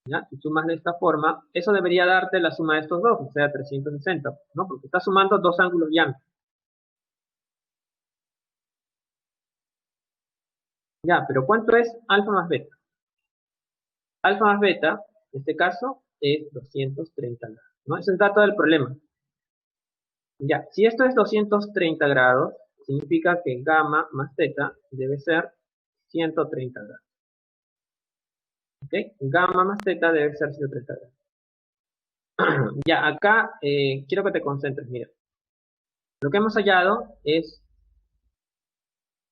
¿ya? Si sumas de esta forma, eso debería darte la suma de estos dos, o sea, 360, ¿no? Porque está sumando dos ángulos llanos. Ya, pero ¿cuánto es alfa más beta? Alfa más beta, en este caso, es 230 grados, ¿no? Ese es el dato del problema. Ya, si esto es 230 grados, significa que gamma más teta debe ser 130 grados. ¿Ok? Gamma más teta debe ser 130 grados. Ya, acá quiero que te concentres, mira. Lo que hemos hallado es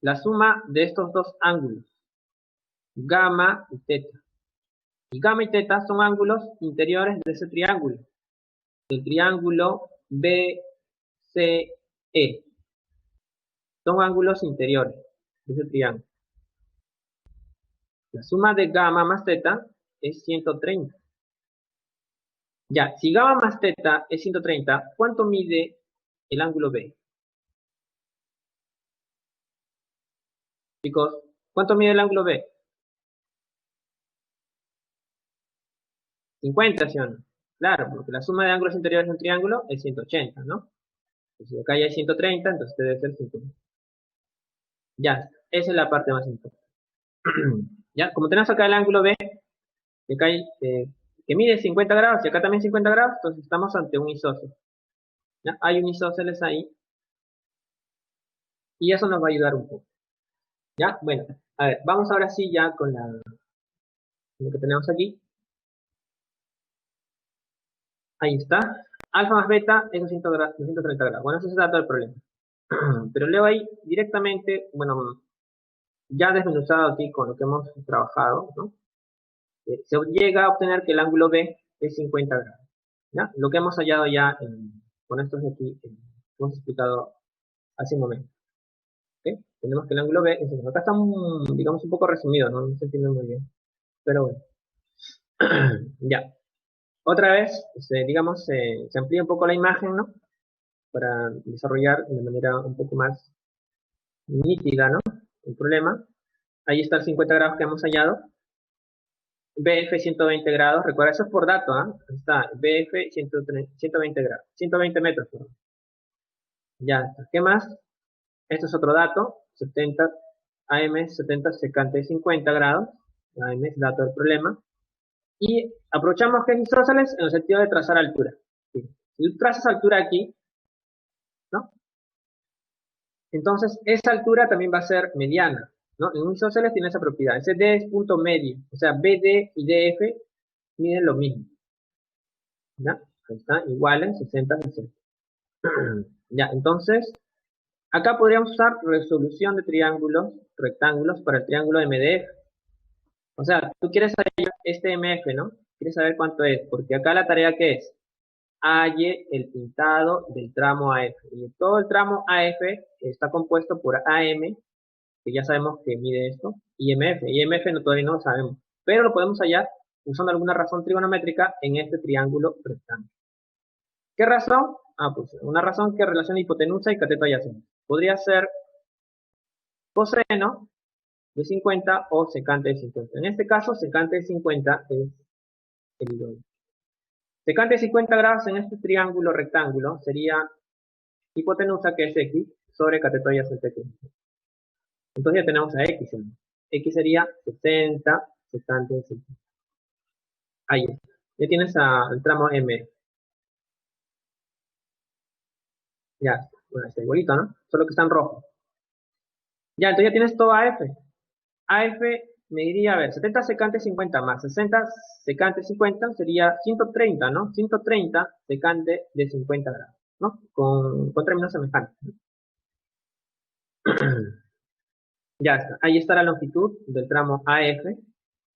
la suma de estos dos ángulos, gamma y teta. Y gamma y teta son ángulos interiores de ese triángulo, el triángulo BCE. Son ángulos interiores de ese triángulo. La suma de gamma más teta es 130. Ya, si gamma más teta es 130, ¿cuánto mide el ángulo B? Chicos, ¿cuánto mide el ángulo B? 50, ¿sí o no? Claro, porque la suma de ángulos interiores de un triángulo es 180, ¿no? Entonces acá ya hay 130, entonces debe ser 50. Ya, esa es la parte más importante. Ya, como tenemos acá el ángulo B, que, acá que mide 50 grados y acá también 50 grados, entonces estamos ante un isósceles. ¿Ya? Hay un isósceles ahí y eso nos va a ayudar un poco. ¿Ya? Bueno, a ver, vamos ahora sí ya con lo que tenemos aquí. Ahí está. Alfa más beta es 230 grados. Bueno, ese es el dato del problema. Pero leo ahí directamente, bueno, ya desmenuzado aquí con lo que hemos trabajado, ¿no? Se llega a obtener que el ángulo B es 50 grados. ¿Ya? Lo que hemos hallado ya con estos de aquí, hemos explicado hace un momento. ¿Okay? Tenemos que el ángulo B es 50. Acá está, digamos, un poco resumido, ¿no? No se entiende muy bien. Pero bueno. Ya. Otra vez, digamos, se amplía un poco la imagen, ¿no? Para desarrollar de manera un poco más nítida, ¿no? El problema. Ahí está el 50 grados que hemos hallado. BF 120 grados, recuerda, eso es por dato, ¿ah? Está BF 120 grados, 120 metros, perdón. Ya está. ¿Qué más? Esto es otro dato. 70 AM 70 secante de 50 grados. AM es dato del problema. Y aprovechamos que es isósceles en el sentido de trazar altura. ¿Sí? Si tú trazas altura aquí, ¿no? Entonces, esa altura también va a ser mediana, ¿no? En un isósceles tiene esa propiedad. Ese D es punto medio. O sea, BD y DF miden lo mismo. ¿Ya? Ahí están iguales, 60, 60. Ya, entonces, acá podríamos usar resolución de triángulos, rectángulos para el triángulo MDF. O sea, tú quieres hallar este MF, ¿no? Quieres saber cuánto es, porque acá la tarea que es, halle el pintado del tramo AF. Y todo el tramo AF está compuesto por AM, que ya sabemos que mide esto, y MF. Y MF no, todavía no lo sabemos, pero lo podemos hallar usando alguna razón trigonométrica en este triángulo rectángulo. ¿Qué razón? Ah, pues una razón que relaciona hipotenusa y cateto adyacente. Podría ser coseno de 50 o secante de 50. En este caso, secante de 50 es el doble. Secante de 50 grados en este triángulo rectángulo sería hipotenusa, que es x, sobre cateto adyacente, que es y. Entonces ya tenemos a x, ¿no? X sería 60 secante de 50. Ahí está. Ya tienes el tramo M. Ya está. Bueno, está igualito, ¿no? Solo que está en rojo. Ya, entonces ya tienes todo AF. AF me diría, a ver, 70 secante 50 más 60 secante 50 sería 130, ¿no? 130 secante de 50 grados, ¿no? Con términos semejantes, ¿no? Ya está. Ahí está la longitud del tramo AF.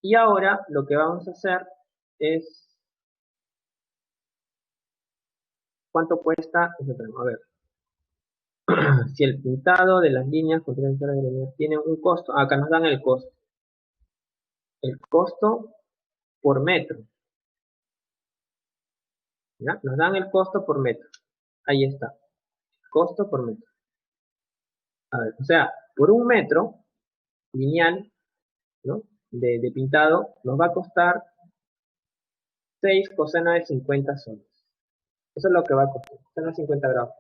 Y ahora lo que vamos a hacer es, ¿cuánto cuesta ese tramo? A ver, si el pintado de las líneas tiene un costo, acá nos dan el costo. El costo por metro, ¿ya? Nos dan el costo por metro. Ahí está, costo por metro. A ver, o sea, por un metro lineal, ¿no? De pintado, nos va a costar 6 coseno de 50 soles. Eso es lo que va a costar, coseno de 50 grados.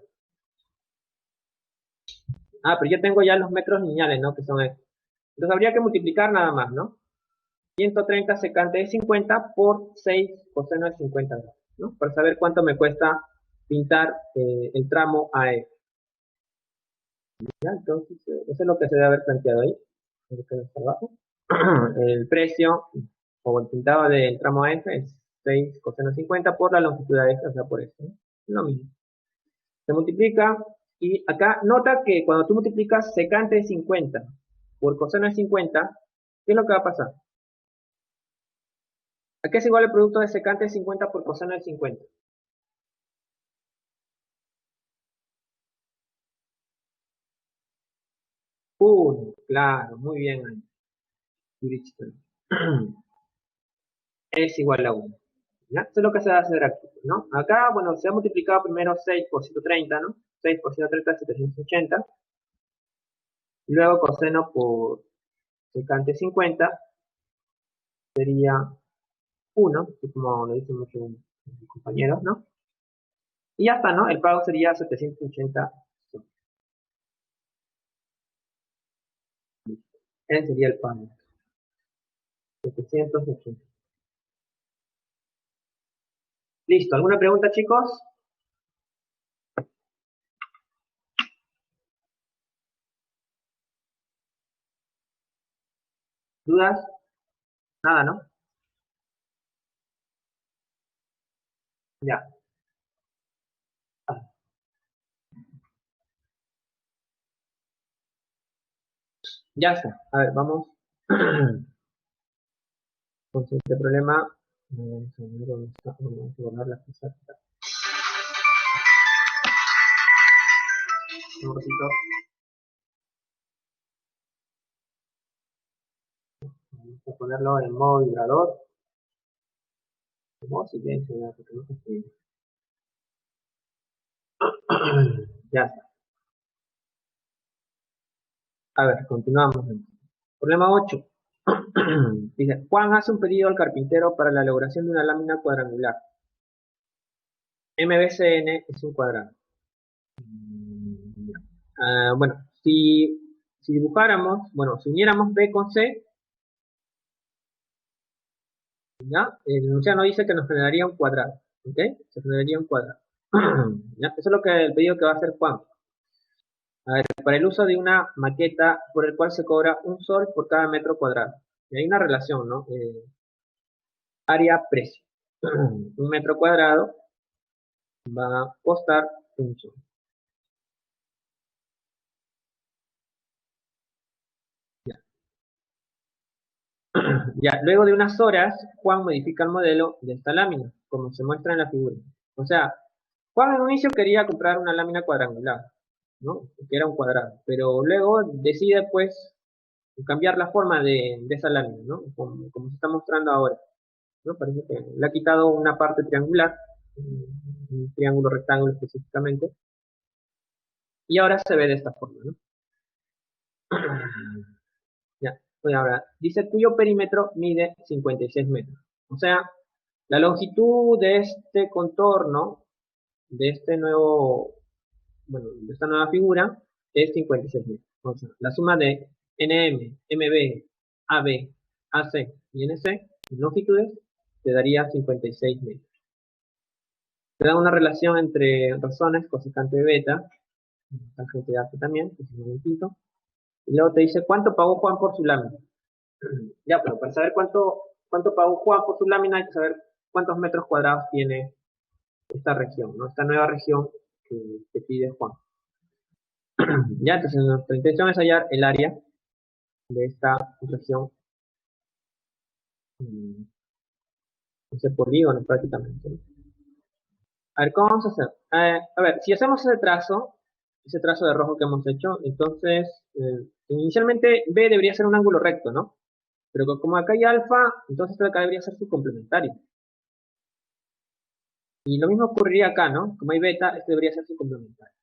Ah, pero yo tengo ya los metros lineales, ¿no? Que son estos. Entonces habría que multiplicar nada más, ¿no? 130 secante de 50 por 6 coseno de 50 grados, ¿no? Para saber cuánto me cuesta pintar el tramo AE. ¿Ya? Entonces, eso es lo que se debe haber planteado ahí. Abajo. El precio o el pintado del tramo AF es 6 coseno 50 por la longitud de AF, o sea, por esto, ¿no? Lo mismo. Se multiplica y acá nota que cuando tú multiplicas secante de 50 por coseno de 50, ¿qué es lo que va a pasar? ¿A qué es igual el producto de secante de 50 por coseno de 50? 1, claro, muy bien ahí. Es igual a 1. ¿Ya? Esto es lo que se va a hacer aquí, ¿no? Acá, bueno, se ha multiplicado primero 6 por 130, ¿no? 6 por 130 es 780. Y luego coseno por secante 50 sería 1, que como lo dicen muchos compañeros, ¿no? Y ya está, ¿no? El pago sería 780. Ese sería el pago. 780. Listo. ¿Alguna pregunta, chicos? ¿Dudas? Nada, ¿no? Ya. Ya está. A ver, vamos. Con este problema. Vamos a ver dónde está. Vamos a borrar la ficha. Un ratito. Vamos a ponerlo en modo vibrador. Modo silencio, ya, porque no se escribe. Ya está. A ver, continuamos. Problema 8. Dice, Juan hace un pedido al carpintero para la elaboración de una lámina cuadrangular. MBCN es un cuadrado. Bueno, si dibujáramos, bueno, si uniéramos B con C, ¿ya? El enunciado dice que nos generaría un cuadrado, ¿ok? Se generaría un cuadrado. ¿Ya? Eso es lo que el pedido que va a hacer Juan. A ver, para el uso de una maqueta por el cual se cobra un sol por cada metro cuadrado. Y hay una relación, ¿no? Área-precio. Un metro cuadrado va a costar un sol. Ya. Ya, luego de unas horas, Juan modifica el modelo de esta lámina, como se muestra en la figura. O sea, Juan en un inicio quería comprar una lámina cuadrangular, ¿no? Que era un cuadrado, pero luego decide, pues, cambiar la forma de esa lámina, ¿no? Como se está mostrando ahora, ¿no? Parece que le ha quitado una parte triangular, un triángulo rectángulo específicamente, y ahora se ve de esta forma, ¿no? Ya, pues ahora, dice cuyo perímetro mide 56 metros. O sea, la longitud de este contorno, de este nuevo, bueno, de esta nueva figura, es 56 metros. O sea, la suma de NM, MB, AB, AC y NC, en longitudes, te daría 56 metros. Te da una relación entre razones, cosecante de beta, tangente de alfa también, que es un momentito, y luego te dice cuánto pagó Juan por su lámina. Ya, pero para saber cuánto pagó Juan por su lámina hay que saber cuántos metros cuadrados tiene esta región, ¿no? Esta nueva región que pide Juan. Ya, entonces nuestra intención es hallar el área de esta región, ese polígono prácticamente, ¿no? A ver, ¿cómo vamos a hacer? A ver, si hacemos ese trazo de rojo que hemos hecho, entonces, inicialmente B debería ser un ángulo recto, ¿no? Pero como acá hay alfa, entonces acá debería ser su complementario. Y lo mismo ocurriría acá, ¿no? Como hay beta, este debería ser su complementario.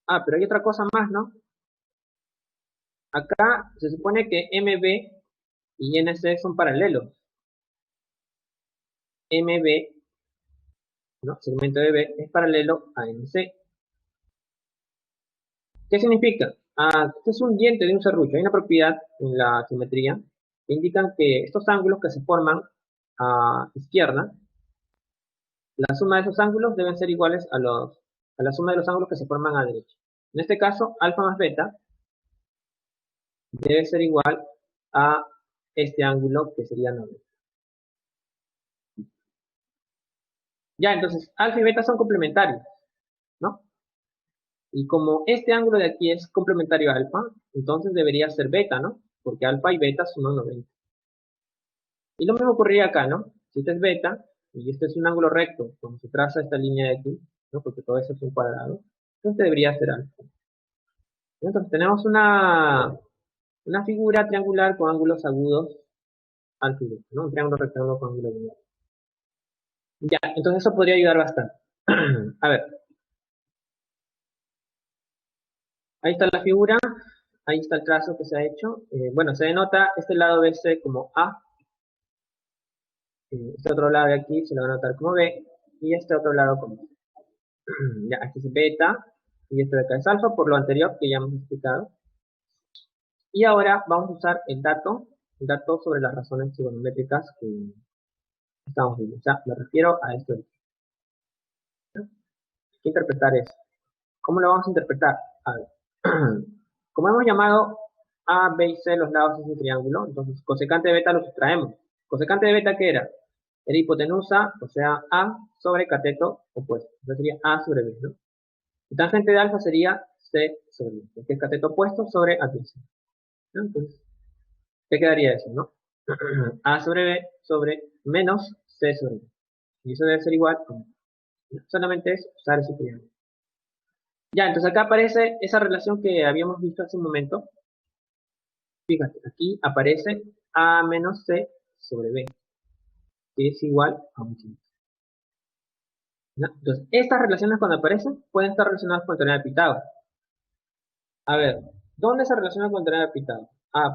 Ah, pero hay otra cosa más, ¿no? Acá se supone que MB y NC son paralelos. MB, ¿no? Segmento de B es paralelo a NC. ¿Qué significa? Este es un diente de un serrucho. Hay una propiedad en la geometría que indican que estos ángulos que se forman a izquierda, la suma de esos ángulos deben ser iguales a la suma de los ángulos que se forman a derecha. En este caso, alfa más beta debe ser igual a este ángulo que sería 90. Ya, entonces, alfa y beta son complementarios, ¿no? Y como este ángulo de aquí es complementario a alfa, entonces debería ser beta, ¿no? Porque alfa y beta suman 90. Y lo mismo ocurriría acá, ¿no? Si este es beta, y este es un ángulo recto, cuando se traza esta línea de aquí, ¿no? Porque todo eso es un cuadrado, entonces debería ser alfa. Entonces tenemos una figura triangular con ángulos agudos alfa y beta, ¿no? Un triángulo rectángulo con ángulo agudo. Ya, entonces eso podría ayudar bastante. A ver, ahí está la figura, ahí está el trazo que se ha hecho. Bueno, se denota este lado de C como A, este otro lado de aquí se lo va a notar como B, y este otro lado como C. Ya, aquí es beta, y este de acá es alfa, por lo anterior que ya hemos explicado. Y ahora vamos a usar el dato sobre las razones trigonométricas que estamos viendo. O sea, me refiero a esto de aquí. ¿Qué interpretar eso? ¿Cómo lo vamos a interpretar? A ver. Como hemos llamado A, B y C los lados de ese triángulo, entonces cosecante de beta lo sustraemos. ¿Cosecante de beta qué era? Era hipotenusa, o sea, A sobre cateto opuesto. Entonces sería A sobre B, ¿no? Y tangente de alfa sería C sobre B, que es cateto opuesto sobre adjacente, ¿no? Entonces, ¿qué quedaría eso, no? A sobre B sobre menos C sobre B. Y eso debe ser igual a 1. Solamente es usar ese triángulo. Ya, entonces acá aparece esa relación que habíamos visto hace un momento. Fíjate, aquí aparece A menos C sobre B, que es igual a 1. ¿No? Entonces, estas relaciones cuando aparecen pueden estar relacionadas con el teorema de Pitágoras. A ver, ¿dónde se relaciona con el teorema de Pitágoras?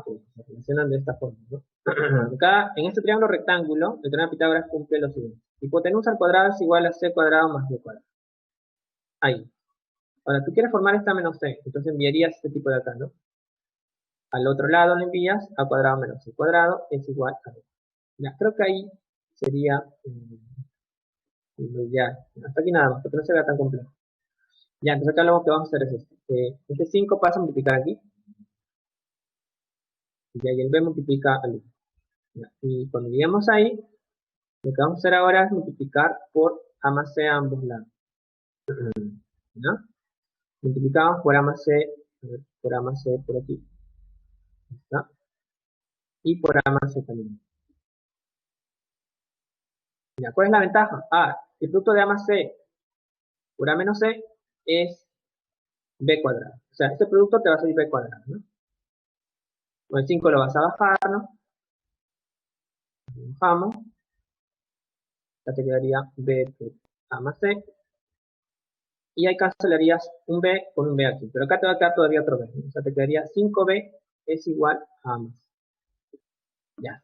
Pues se relacionan de esta forma, ¿no? Acá, en este triángulo rectángulo, el teorema de Pitágoras cumple lo siguiente. Hipotenusa al cuadrado es igual a C cuadrado más B cuadrado. Ahí. Ahora, tú quieres formar esta menos c, entonces enviarías este tipo de acá, ¿no? Al otro lado le envías a cuadrado menos c cuadrado es igual a b. Ya, creo que ahí sería lo ideal. Hasta aquí nada más, porque no se vea tan complejo. Ya, entonces acá lo que vamos a hacer es esto. Este 5 pasa a multiplicar aquí, y ahí el b multiplica al 1. Y cuando lleguemos ahí, lo que vamos a hacer ahora es multiplicar por a más c a ambos lados. ¿No? Multiplicamos por a más c, por a más c por aquí. ¿Está? Y por a más c también. Ya, ¿cuál es la ventaja? El producto de a más c por a menos c es b cuadrado. O sea, este producto te va a salir b cuadrado, ¿no? Con el 5 lo vas a bajar, ¿no? Bajamos. Ya te quedaría b por a más c. Y ahí cancelarías un b con un b aquí. Pero acá te va a quedar todavía otro b, ¿no? O sea, te quedaría 5b es igual a a más. Ya.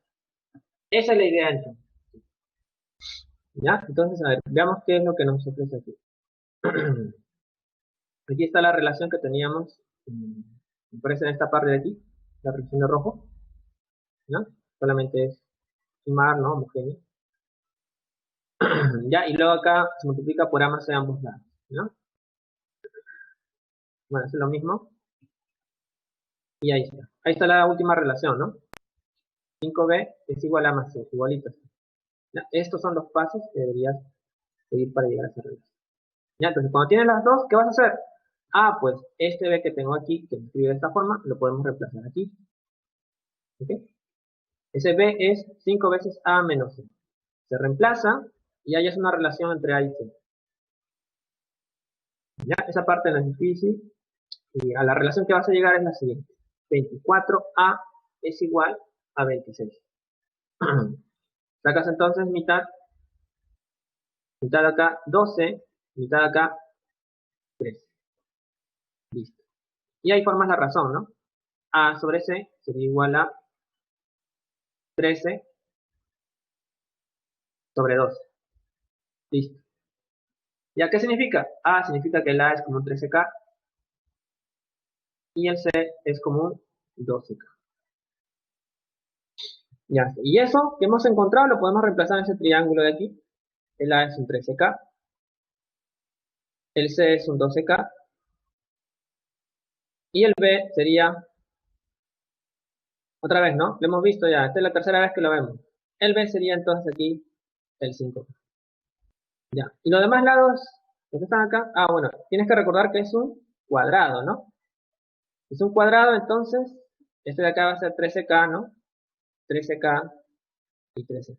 Esa es la idea entonces. ¿Ya? Entonces, a ver, veamos qué es lo que nos ofrece aquí. Aquí está la relación que teníamos, me parece en esta parte de aquí, la relación de rojo, ¿no? Solamente es sumar, ¿no? Homogéneo. Ya, y luego acá se multiplica por a más de ambos lados, ¿no? Bueno, es lo mismo. Y ahí está. Ahí está la última relación, ¿no? 5b es igual a más c, igualito. ¿Ya? Estos son los pasos que deberías seguir para llegar a esa relación. Ya, entonces cuando tienes las dos, ¿qué vas a hacer? Pues este b que tengo aquí, que se escribe de esta forma, lo podemos reemplazar aquí. ¿Ok? Ese b es 5 veces a menos c. Se reemplaza y ahí es una relación entre a y c. Ya, esa parte no es difícil. Y a la relación que vas a llegar es la siguiente. 24a es igual a 26. Sacas entonces mitad acá 12, mitad acá 13. Listo. Y ahí formas la razón, ¿no? A sobre c sería igual a 13 sobre 12. Listo. ¿Ya qué significa? A significa que el A es como un 13K y el C es como un 12K. Ya está. Y eso que hemos encontrado lo podemos reemplazar en ese triángulo de aquí. El A es un 13K, el C es un 12K y el B sería, otra vez, ¿no? Lo hemos visto ya, esta es la tercera vez que lo vemos. El B sería entonces aquí el 5K. Ya. Y los demás lados que están acá, bueno, tienes que recordar que es un cuadrado, ¿no? Es un cuadrado, entonces, este de acá va a ser 13K, ¿no? 13K y 13K.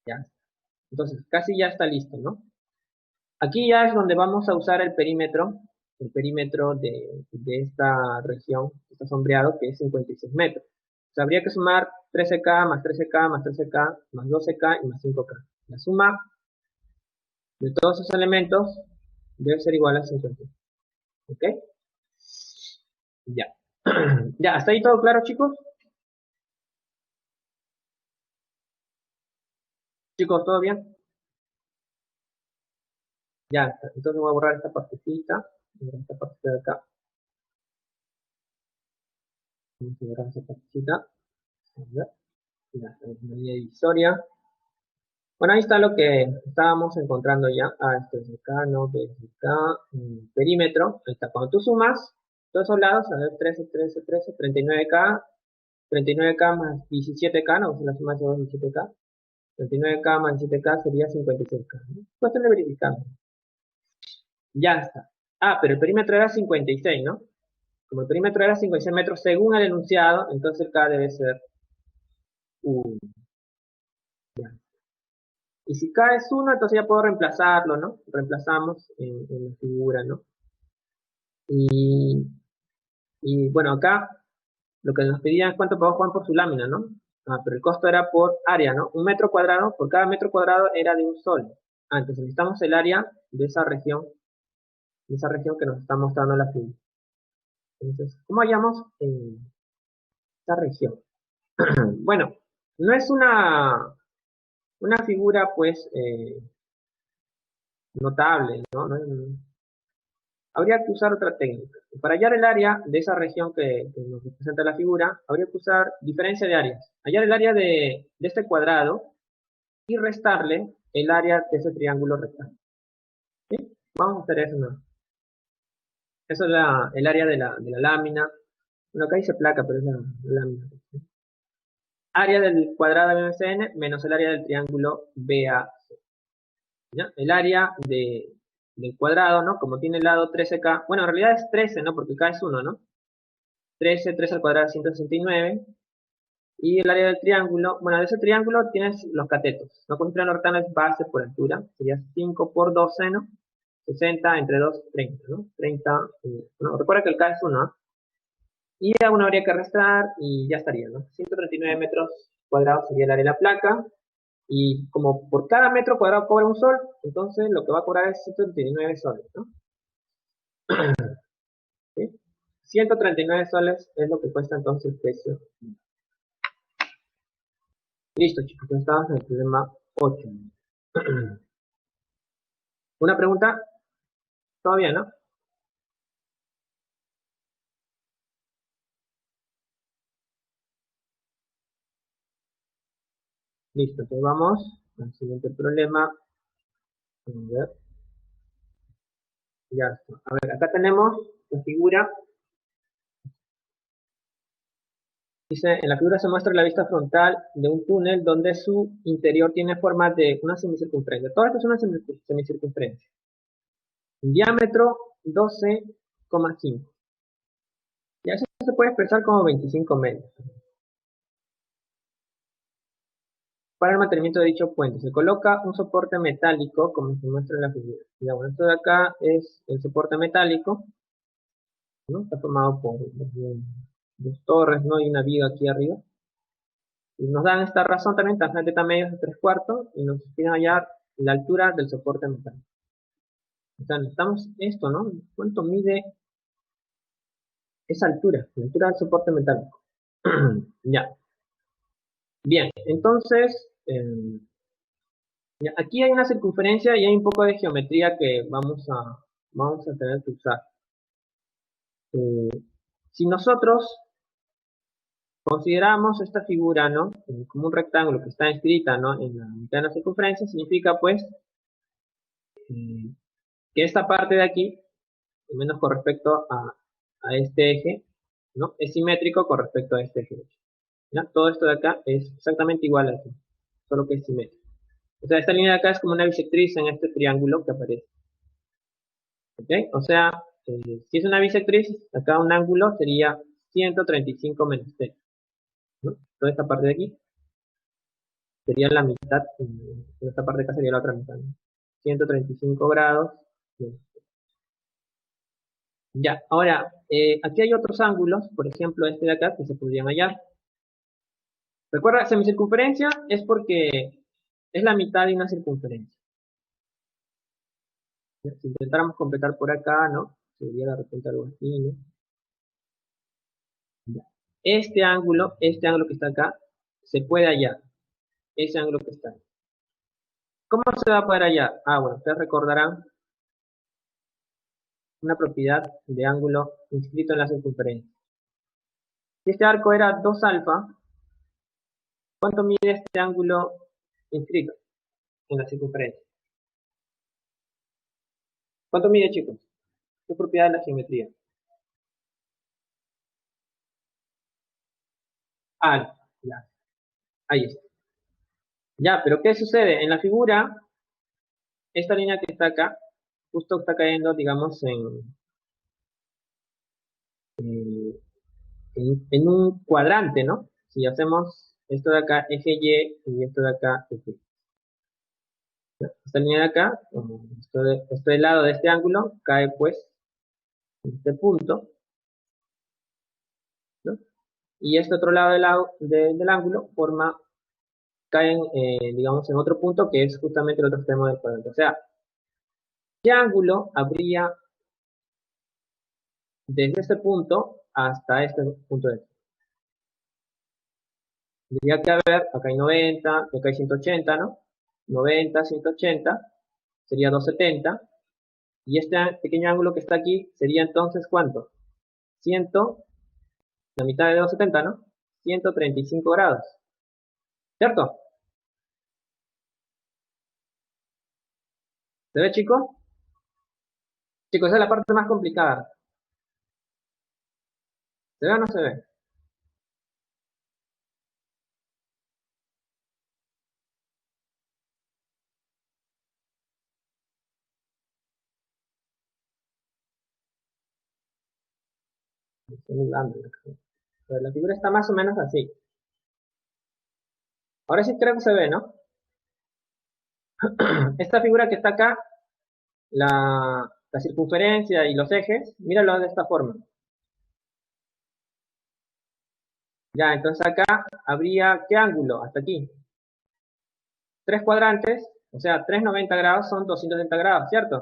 ¿Ya? Entonces, casi ya está listo, ¿no? Aquí ya es donde vamos a usar el perímetro de esta región, que está sombreado, que es 56 metros. O sea, habría que sumar 13K más 13K más 13K más 12K y más 5K. La suma de todos esos elementos debe ser igual a 50. ¿Ok? Ya. Ya, ¿hasta ahí todo claro, chicos? Chicos, ¿todo bien? Ya está. Entonces voy a borrar esta partecita. Esta partecita de acá. Vamos a borrar esta partecita. A ver. Ya está. Una línea divisoria. Bueno, ahí está lo que estábamos encontrando ya. Esto es acá, no, que es acá. Perímetro. Ahí está. Cuando tú sumas todos esos lados, a ver, 13, 13, 13, 39K, 39K más 17K, no, si la suma es 17K. 39K más 17K sería 56K, ¿no? Cuestión de verificando. Ya está. Pero el perímetro era 56, ¿no? Como el perímetro era 56 metros según el enunciado, entonces el K debe ser 1. Ya. Y si K es 1, entonces ya puedo reemplazarlo, ¿no? Reemplazamos en la figura, ¿no? Y, y bueno, acá lo que nos pedían es cuánto pagó Juan por su lámina, ¿no? Pero el costo era por área, ¿no? Un metro cuadrado, por cada metro cuadrado era de un sol. Entonces necesitamos el área de esa región que nos está mostrando la figura. Entonces, ¿cómo hallamos esta región? Bueno, no es una figura, pues, notable, ¿no? habría que usar otra técnica. Para hallar el área de esa región que nos representa la figura, habría que usar diferencia de áreas. Hallar el área de este cuadrado y restarle el área de ese triángulo rectángulo. ¿Sí? Vamos a hacer eso, ¿no? Eso es el área de la lámina. Bueno, acá dice placa, pero es la lámina. Área del cuadrado BMCN menos el área del triángulo BAC. ¿Ya? El área del cuadrado, ¿no? Como tiene el lado 13K. Bueno, en realidad es 13, ¿no? Porque K es 1, ¿no? 13 al cuadrado es 169. Y el área del triángulo, bueno, de ese triángulo tienes los catetos. No consideran los rectángulos base por altura. Sería 5 por 12, ¿no? 60 entre 2, 30, ¿no? 30, no, recuerda que el K es 1, ¿no? Y a uno habría que restar y ya estaría, ¿no? 139 metros cuadrados sería el área de la placa. Y como por cada metro cuadrado cobra un sol, entonces lo que va a cobrar es 139 soles, ¿no? ¿Sí? 139 soles es lo que cuesta entonces el precio. Listo, chicos, estamos en el problema 8. ¿Una pregunta? Todavía, ¿no? Listo, entonces vamos al siguiente problema. A ver, ya está. A ver, acá tenemos la figura. Dice, en la figura se muestra la vista frontal de un túnel donde su interior tiene forma de una semicircunferencia. Todo esto es una semicircunferencia. Diámetro 12,5. Y eso se puede expresar como 25 metros. Para el mantenimiento de dicho puente se coloca un soporte metálico, como se muestra en la figura. Digamos, esto de acá es el soporte metálico, ¿no? Está formado por dos torres, ¿no? Y una viga aquí arriba. Y nos dan esta razón también, tangente tan medio de 3/4, y nos piden hallar la altura del soporte metálico. O sea, necesitamos esto, ¿no? ¿Cuánto mide esa altura? La altura del soporte metálico. Ya. Bien, entonces, ya, aquí hay una circunferencia y hay un poco de geometría que vamos a tener que usar. Eh, si nosotros consideramos esta figura, ¿no? Como un rectángulo que está inscrita, ¿no? En la mitad de la circunferencia, significa, pues, eh, que esta parte de aquí, al menos con respecto a este eje, ¿no? Es simétrico con respecto a este eje. ¿Ya? Todo esto de acá es exactamente igual a aquí, solo que es simétrico. O sea, esta línea de acá es como una bisectriz en este triángulo que aparece. ¿Ok? O sea, si es una bisectriz, acá un ángulo sería 135 menos t, ¿no? Toda esta parte de aquí sería la mitad, esta parte de acá sería la otra mitad, ¿no? 135 grados. Ya, ahora, aquí hay otros ángulos, por ejemplo este de acá, que se podrían hallar. Recuerda, semicircunferencia es porque es la mitad de una circunferencia. Si intentáramos completar por acá, ¿no? Sería de repente algo así, ¿no? Ya. Este ángulo que está acá, se puede hallar. Ese ángulo que está ahí. ¿Cómo se va a poder hallar? Ah, bueno, ustedes recordarán una propiedad de ángulo inscrito en la circunferencia. Si este arco era 2 alfa, ¿cuánto mide este ángulo inscrito en la circunferencia? ¿Cuánto mide, chicos? ¿Qué propiedad de la geometría? Ah, ya, ahí está. Ya, pero ¿qué sucede? En la figura, esta línea que está acá, justo está cayendo, digamos, en un cuadrante, ¿no? Si hacemos esto de acá, eje Y, y esto de acá, eje Y. Esta línea de acá, esto del lado de este ángulo, cae pues en este punto, ¿no? Y este otro lado del ángulo caen, digamos, en otro punto que es justamente el otro extremo del cuadrante. O sea, ¿qué ángulo habría desde este punto hasta este punto de aquí? Tendría que haber, acá hay 90, acá hay 180, ¿no? 90, 180, sería 270. Y este pequeño ángulo que está aquí sería entonces, ¿cuánto? 100, la mitad de 270, ¿no? 135 grados, ¿cierto? ¿Se ve, chicos? Chicos, esa es la parte más complicada. ¿Se ve o no se ve? Estoy nublando, pero la figura está más o menos así. Ahora sí creo que se ve, ¿no? Esta figura que está acá, la circunferencia y los ejes, míralo de esta forma. Ya, entonces acá habría, ¿qué ángulo? Hasta aquí. Tres cuadrantes, o sea, 390 grados son 270 grados, ¿cierto?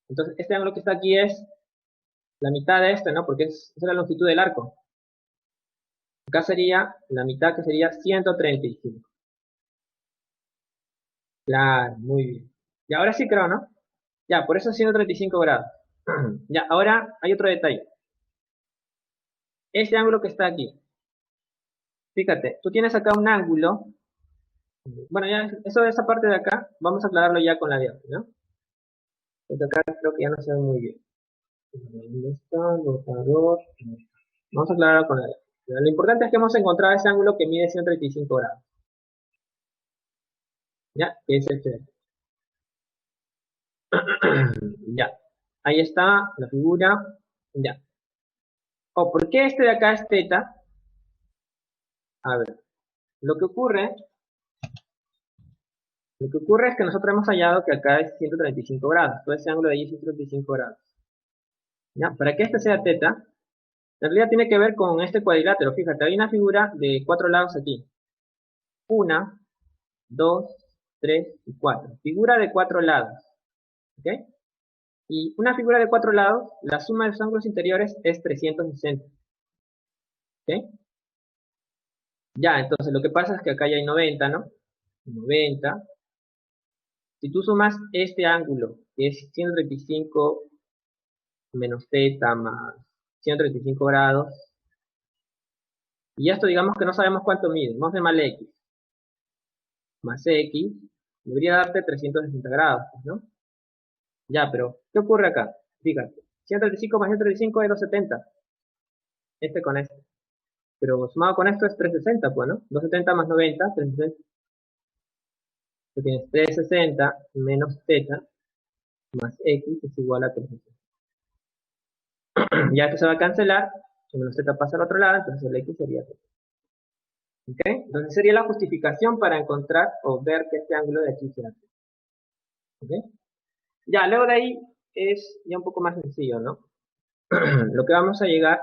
Entonces, este ángulo que está aquí es la mitad de este, ¿no? Porque es la longitud del arco. Acá sería la mitad, que sería 135. Claro, muy bien. Y ahora sí creo, ¿no? Ya, por eso 135 grados. Ya, ahora hay otro detalle. Este ángulo que está aquí. Fíjate, tú tienes acá un ángulo. Bueno, ya, eso de esa parte de acá, vamos a aclararlo ya con la diáfana, ¿no? Porque acá creo que ya no se ve muy bien. ¿Dónde está el borrador? Vamos a aclararlo con la diáfana. Lo importante es que hemos encontrado ese ángulo que mide 135 grados. ¿Ya? Que es este. Ya. Ahí está la figura. Ya. Oh, ¿por qué este de acá es teta? A ver. Lo que ocurre, lo que ocurre es que nosotros hemos hallado que acá es 135 grados. Todo ese ángulo de ahí es 135 grados. ¿Ya? Para que este sea teta, en realidad tiene que ver con este cuadrilátero. Fíjate, hay una figura de 4 lados aquí. Una, dos, tres y cuatro. Figura de 4 lados. ¿Ok? Y una figura de 4 lados, la suma de los ángulos interiores es 360. ¿Ok? Ya, entonces lo que pasa es que acá ya hay 90, ¿no? 90. Si tú sumas este ángulo, que es 135 menos teta más 135 grados, y esto digamos que no sabemos cuánto mide, vamos a llamarle x, más x, debería darte 360 grados, ¿no? Ya, pero, ¿qué ocurre acá? Fíjate, 135 más 135 es 270, este con este. Pero sumado con esto es 360, pues, ¿no? 270 más 90, 360. Tú tienes 360 menos teta más x es igual a 360. Ya esto se va a cancelar, si menos z pasa al otro lado, entonces el x sería z. ¿Ok? Entonces sería la justificación para encontrar o ver que este ángulo de aquí sea z. ¿Ok? Ya, luego de ahí es ya un poco más sencillo, ¿no? Lo que vamos a llegar,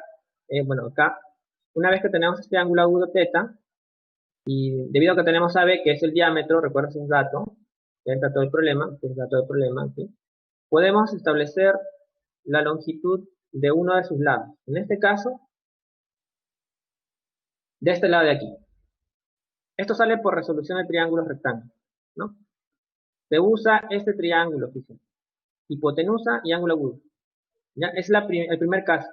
bueno, acá, una vez que tenemos este ángulo agudo θ, y debido a que tenemos AB, que es el diámetro, recuerda ese dato, ya está todo el problema, que es el dato del problema, ¿sí? Podemos establecer la longitud de uno de sus lados. En este caso, de este lado de aquí. Esto sale por resolución de triángulos rectángulos, ¿no? Se usa este triángulo, fíjense, hipotenusa y ángulo agudo. ¿Ya? Es el primer caso,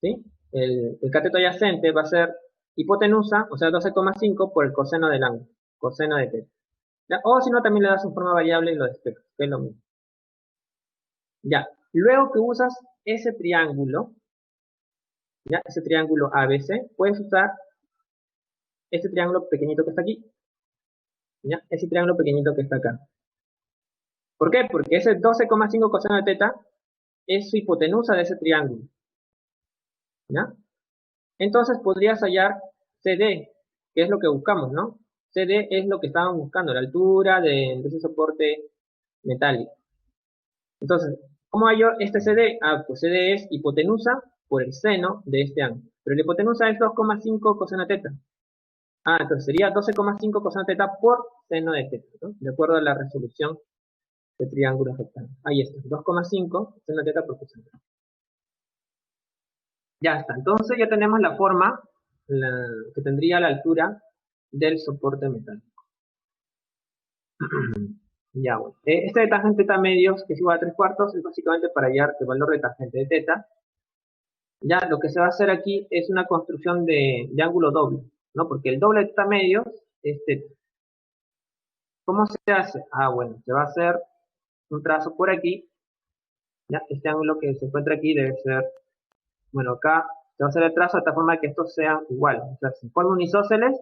¿sí? El cateto adyacente va a ser hipotenusa, o sea, 12,5 por el coseno del ángulo, coseno de θ. ¿Ya? O si no, también le das en forma variable y lo despejas, que es lo mismo. Ya, luego que usas ese triángulo, ¿ya? Ese triángulo ABC, puedes usar este triángulo pequeñito que está aquí, ¿ya? Ese triángulo pequeñito que está acá. ¿Por qué? Porque ese 12,5 coseno de θ es su hipotenusa de ese triángulo, ¿ya? Entonces podrías hallar CD, que es lo que buscamos, ¿no? CD es lo que estábamos buscando, la altura de ese soporte metálico. Entonces, ¿cómo hallo este CD? Ah, pues CD es hipotenusa por el seno de este ángulo. Pero la hipotenusa es 2,5 coseno de θ. Ah, entonces sería 12,5 coseno de θ por seno de θ, ¿no? De acuerdo a la resolución de triángulo rectángulo. Ahí está, 2,5 seno de θ por coseno de θ. Ya está, entonces ya tenemos la forma que tendría la altura del soporte metálico. Ya, bueno. Este de tangente teta medios, que es igual a 3 cuartos, es básicamente para hallar el valor de tangente de teta. Ya, lo que se va a hacer aquí es una construcción de ángulo doble, ¿no? Porque el doble de teta medios, este, ¿cómo se hace? Ah, bueno, se va a hacer un trazo por aquí, ya, este ángulo que se encuentra aquí debe ser, bueno, acá se va a hacer el trazo de tal forma que estos sean iguales. O sea, si forman un isósceles,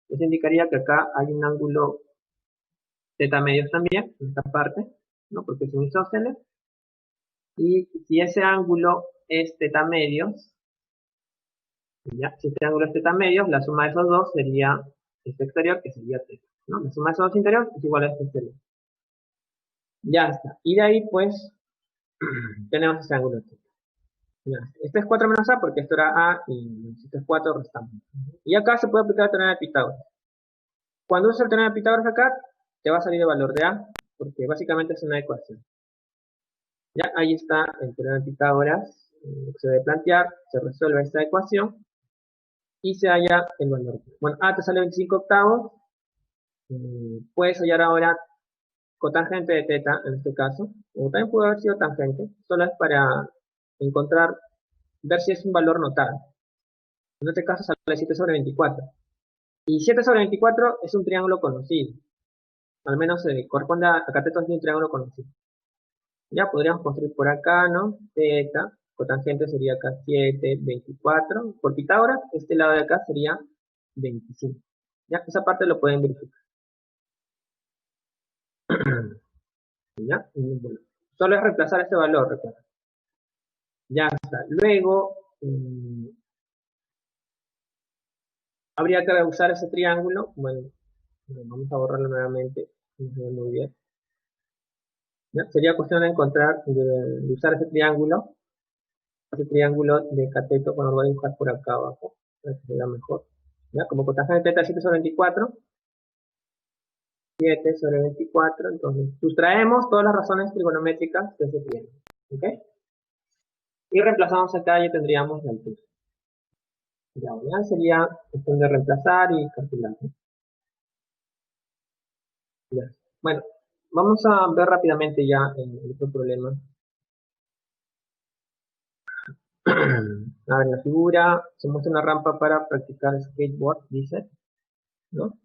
eso indicaría que acá hay un ángulo teta medios también, en esta parte, ¿no? Porque es un isósceles. Y si ese ángulo es teta medios, ¿ya? Si este ángulo es teta medios, la suma de esos dos sería este exterior, que sería teta, ¿no? La suma de esos dos interiores es igual a este exterior. Ya está. Y de ahí, pues, tenemos este ángulo teta. Ya. Este es 4 menos A porque esto era A y este es 4 restamos. Y acá se puede aplicar el teorema de Pitágoras. Cuando usas el teorema de Pitágoras acá, te va a salir el valor de A, porque básicamente es una ecuación. Ya, ahí está el teorema de Pitágoras. Se debe plantear, se resuelve esta ecuación y se halla el valor. Bueno, A te sale 25 octavos. Puedes hallar ahora cotangente de teta, en este caso. O también puede haber sido tangente. Solo es para encontrar, ver si es un valor notable. En este caso sale 7 sobre 24. Y 7 sobre 24 es un triángulo conocido. Al menos corresponde a catetos de un triángulo conocido. Ya podríamos construir por acá, ¿no? Teta, cotangente sería acá 7, 24. Por Pitágoras, este lado de acá sería 25. Ya, esa parte lo pueden verificar. ¿Ya? Y bueno, solo es reemplazar este valor, recuerda. Ya está. Luego, habría que usar ese triángulo. Bueno, vamos a borrarlo nuevamente. No se ve muy bien. ¿Ya? Sería cuestión de encontrar, de usar ese triángulo de cateto, bueno, lo voy a dibujar por acá abajo, para que se vea mejor. ¿Ya? Como cotangente de teta 7 sobre 24, 7 sobre 24, entonces sustraemos todas las razones trigonométricas de ese triángulo. ¿Ok? Y reemplazamos acá y tendríamos la altura. Ya, ¿verdad? Sería cuestión de reemplazar y calcular, ¿no? Ya. Bueno, vamos a ver rápidamente ya el otro problema. A ver, la figura se muestra una rampa para practicar skateboard, dice, ¿no?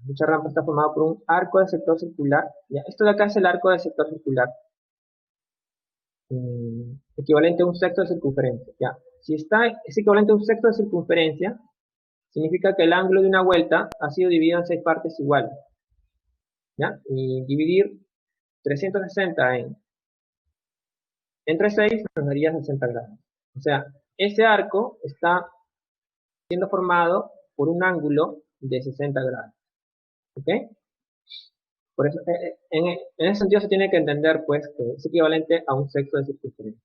Dicha rampa está formada por un arco de sector circular. Ya, esto de acá es el arco de sector circular, equivalente a un sexto de circunferencia. Ya, si es equivalente a un sexto de circunferencia, significa que el ángulo de una vuelta ha sido dividido en 6 partes iguales. ¿Ya? Y dividir 360 entre 6 nos daría 60 grados. O sea, ese arco está siendo formado por un ángulo de 60 grados. ¿Ok? Por eso, en ese sentido se tiene que entender, pues, que es equivalente a un sexto de circunferencia,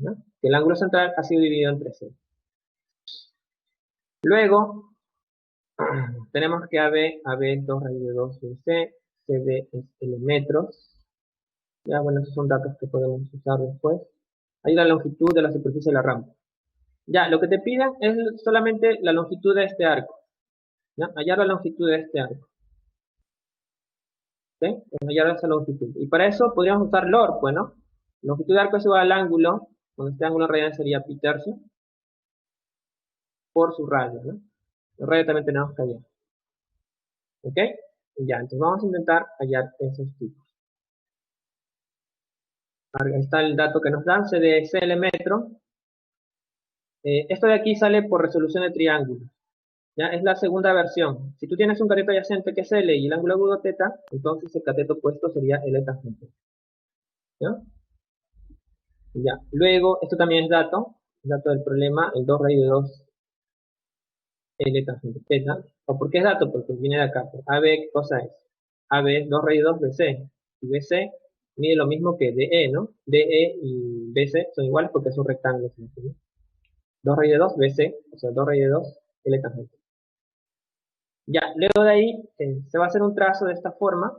¿no? Que el ángulo central ha sido dividido entre 6. Luego, tenemos que AB es 2 raíz de 2 de C, CD es L metros. Ya, bueno, esos son datos que podemos usar después. Hay la longitud de la superficie de la rampa. Ya, lo que te piden es solamente la longitud de este arco. ¿Ya? Hallar la longitud de este arco. ¿Sí? Hallar esa longitud. Y para eso podríamos usar LOR, pues, ¿no? Longitud de arco es igual al ángulo, cuando este ángulo en realidad sería pi tercio, por su radio, ¿no? El radio también tenemos que hallar. ¿Ok? Ya, entonces vamos a intentar hallar esos tipos. Ahí está el dato que nos dan, CDSL metro. Esto de aquí sale por resolución de triángulo. ¿Ya? Es la segunda versión. Si tú tienes un cateto adyacente que es L y el ángulo agudo teta, entonces el cateto opuesto sería L tangente. ¿Ya? Ya. Luego, esto también es dato del problema, el 2 raíz de 2 L tangente teta. ¿O por qué es dato? Porque viene de acá. AB, ¿qué cosa es? AB es 2 raíz de 2 BC. Y BC mide lo mismo que DE, ¿no? DE y BC son iguales porque es un rectángulo. 2 raíz de 2 BC, o sea, 2 raíz de 2 L tangente. Ya, luego de ahí se va a hacer un trazo de esta forma.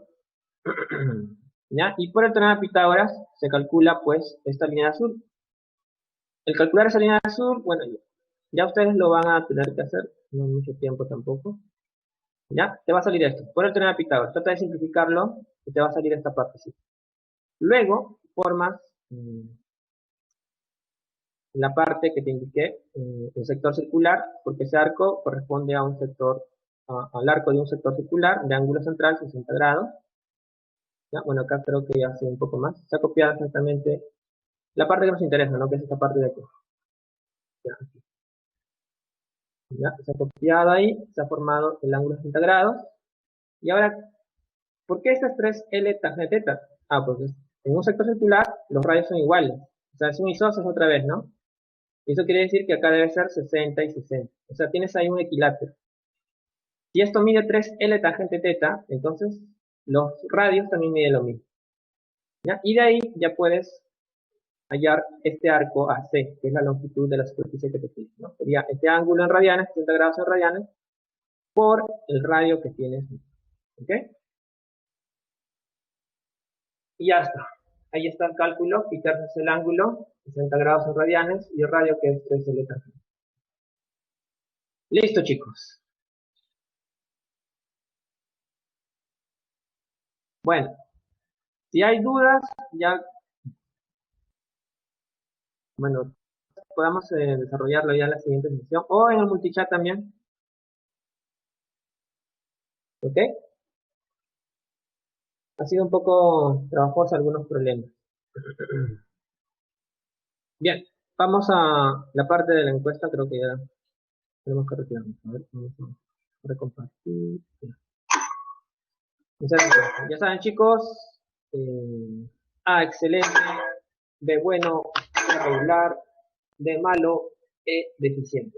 ¿Ya? Y por el teorema de Pitágoras se calcula pues esta línea azul. El calcular esa línea azul, bueno, ya ustedes lo van a tener que hacer, no mucho tiempo tampoco. ¿Ya? Te va a salir esto. Por el teorema de Pitágoras. Trata de simplificarlo y te va a salir esta parte. ¿Sí? Luego, formas la parte que te indiqué, el sector circular, porque ese arco corresponde a un sector, al arco de un sector circular de ángulo central 60 grados. ¿Ya? Bueno, acá creo que ya hace un poco más. Se ha copiado exactamente la parte que nos interesa, ¿no? Que es esta parte de aquí. Ya, ya, se ha copiado ahí, se ha formado el ángulo 60 grados. Y ahora, ¿por qué estas tres L tangente teta? Ah, pues en un sector circular los radios son iguales. O sea, es un isósceles otra vez, ¿no? Y eso quiere decir que acá debe ser 60 y 60. O sea, tienes ahí un equilátero. Si esto mide 3L tangente teta, entonces los radios también miden lo mismo. ¿Ya? Y de ahí ya puedes hallar este arco AC, que es la longitud de la superficie que te pide, ¿no? Sería este ángulo en radianes, 60 grados en radianes, por el radio que tienes. ¿Ok? Y ya está. Ahí está el cálculo, quitarse el ángulo, 60 grados en radianes, y el radio que es 3L tangente. Listo, chicos. Bueno, si hay dudas, ya, bueno, podamos desarrollarlo ya en la siguiente sesión, o en el multichat también. ¿Ok? Ha sido un poco trabajoso algunos problemas. Bien, vamos a la parte de la encuesta, creo que ya tenemos que retirarnos. A ver, vamos a recompartir. Ya saben, chicos. A, excelente. B, bueno. C, regular. D, malo. E, deficiente.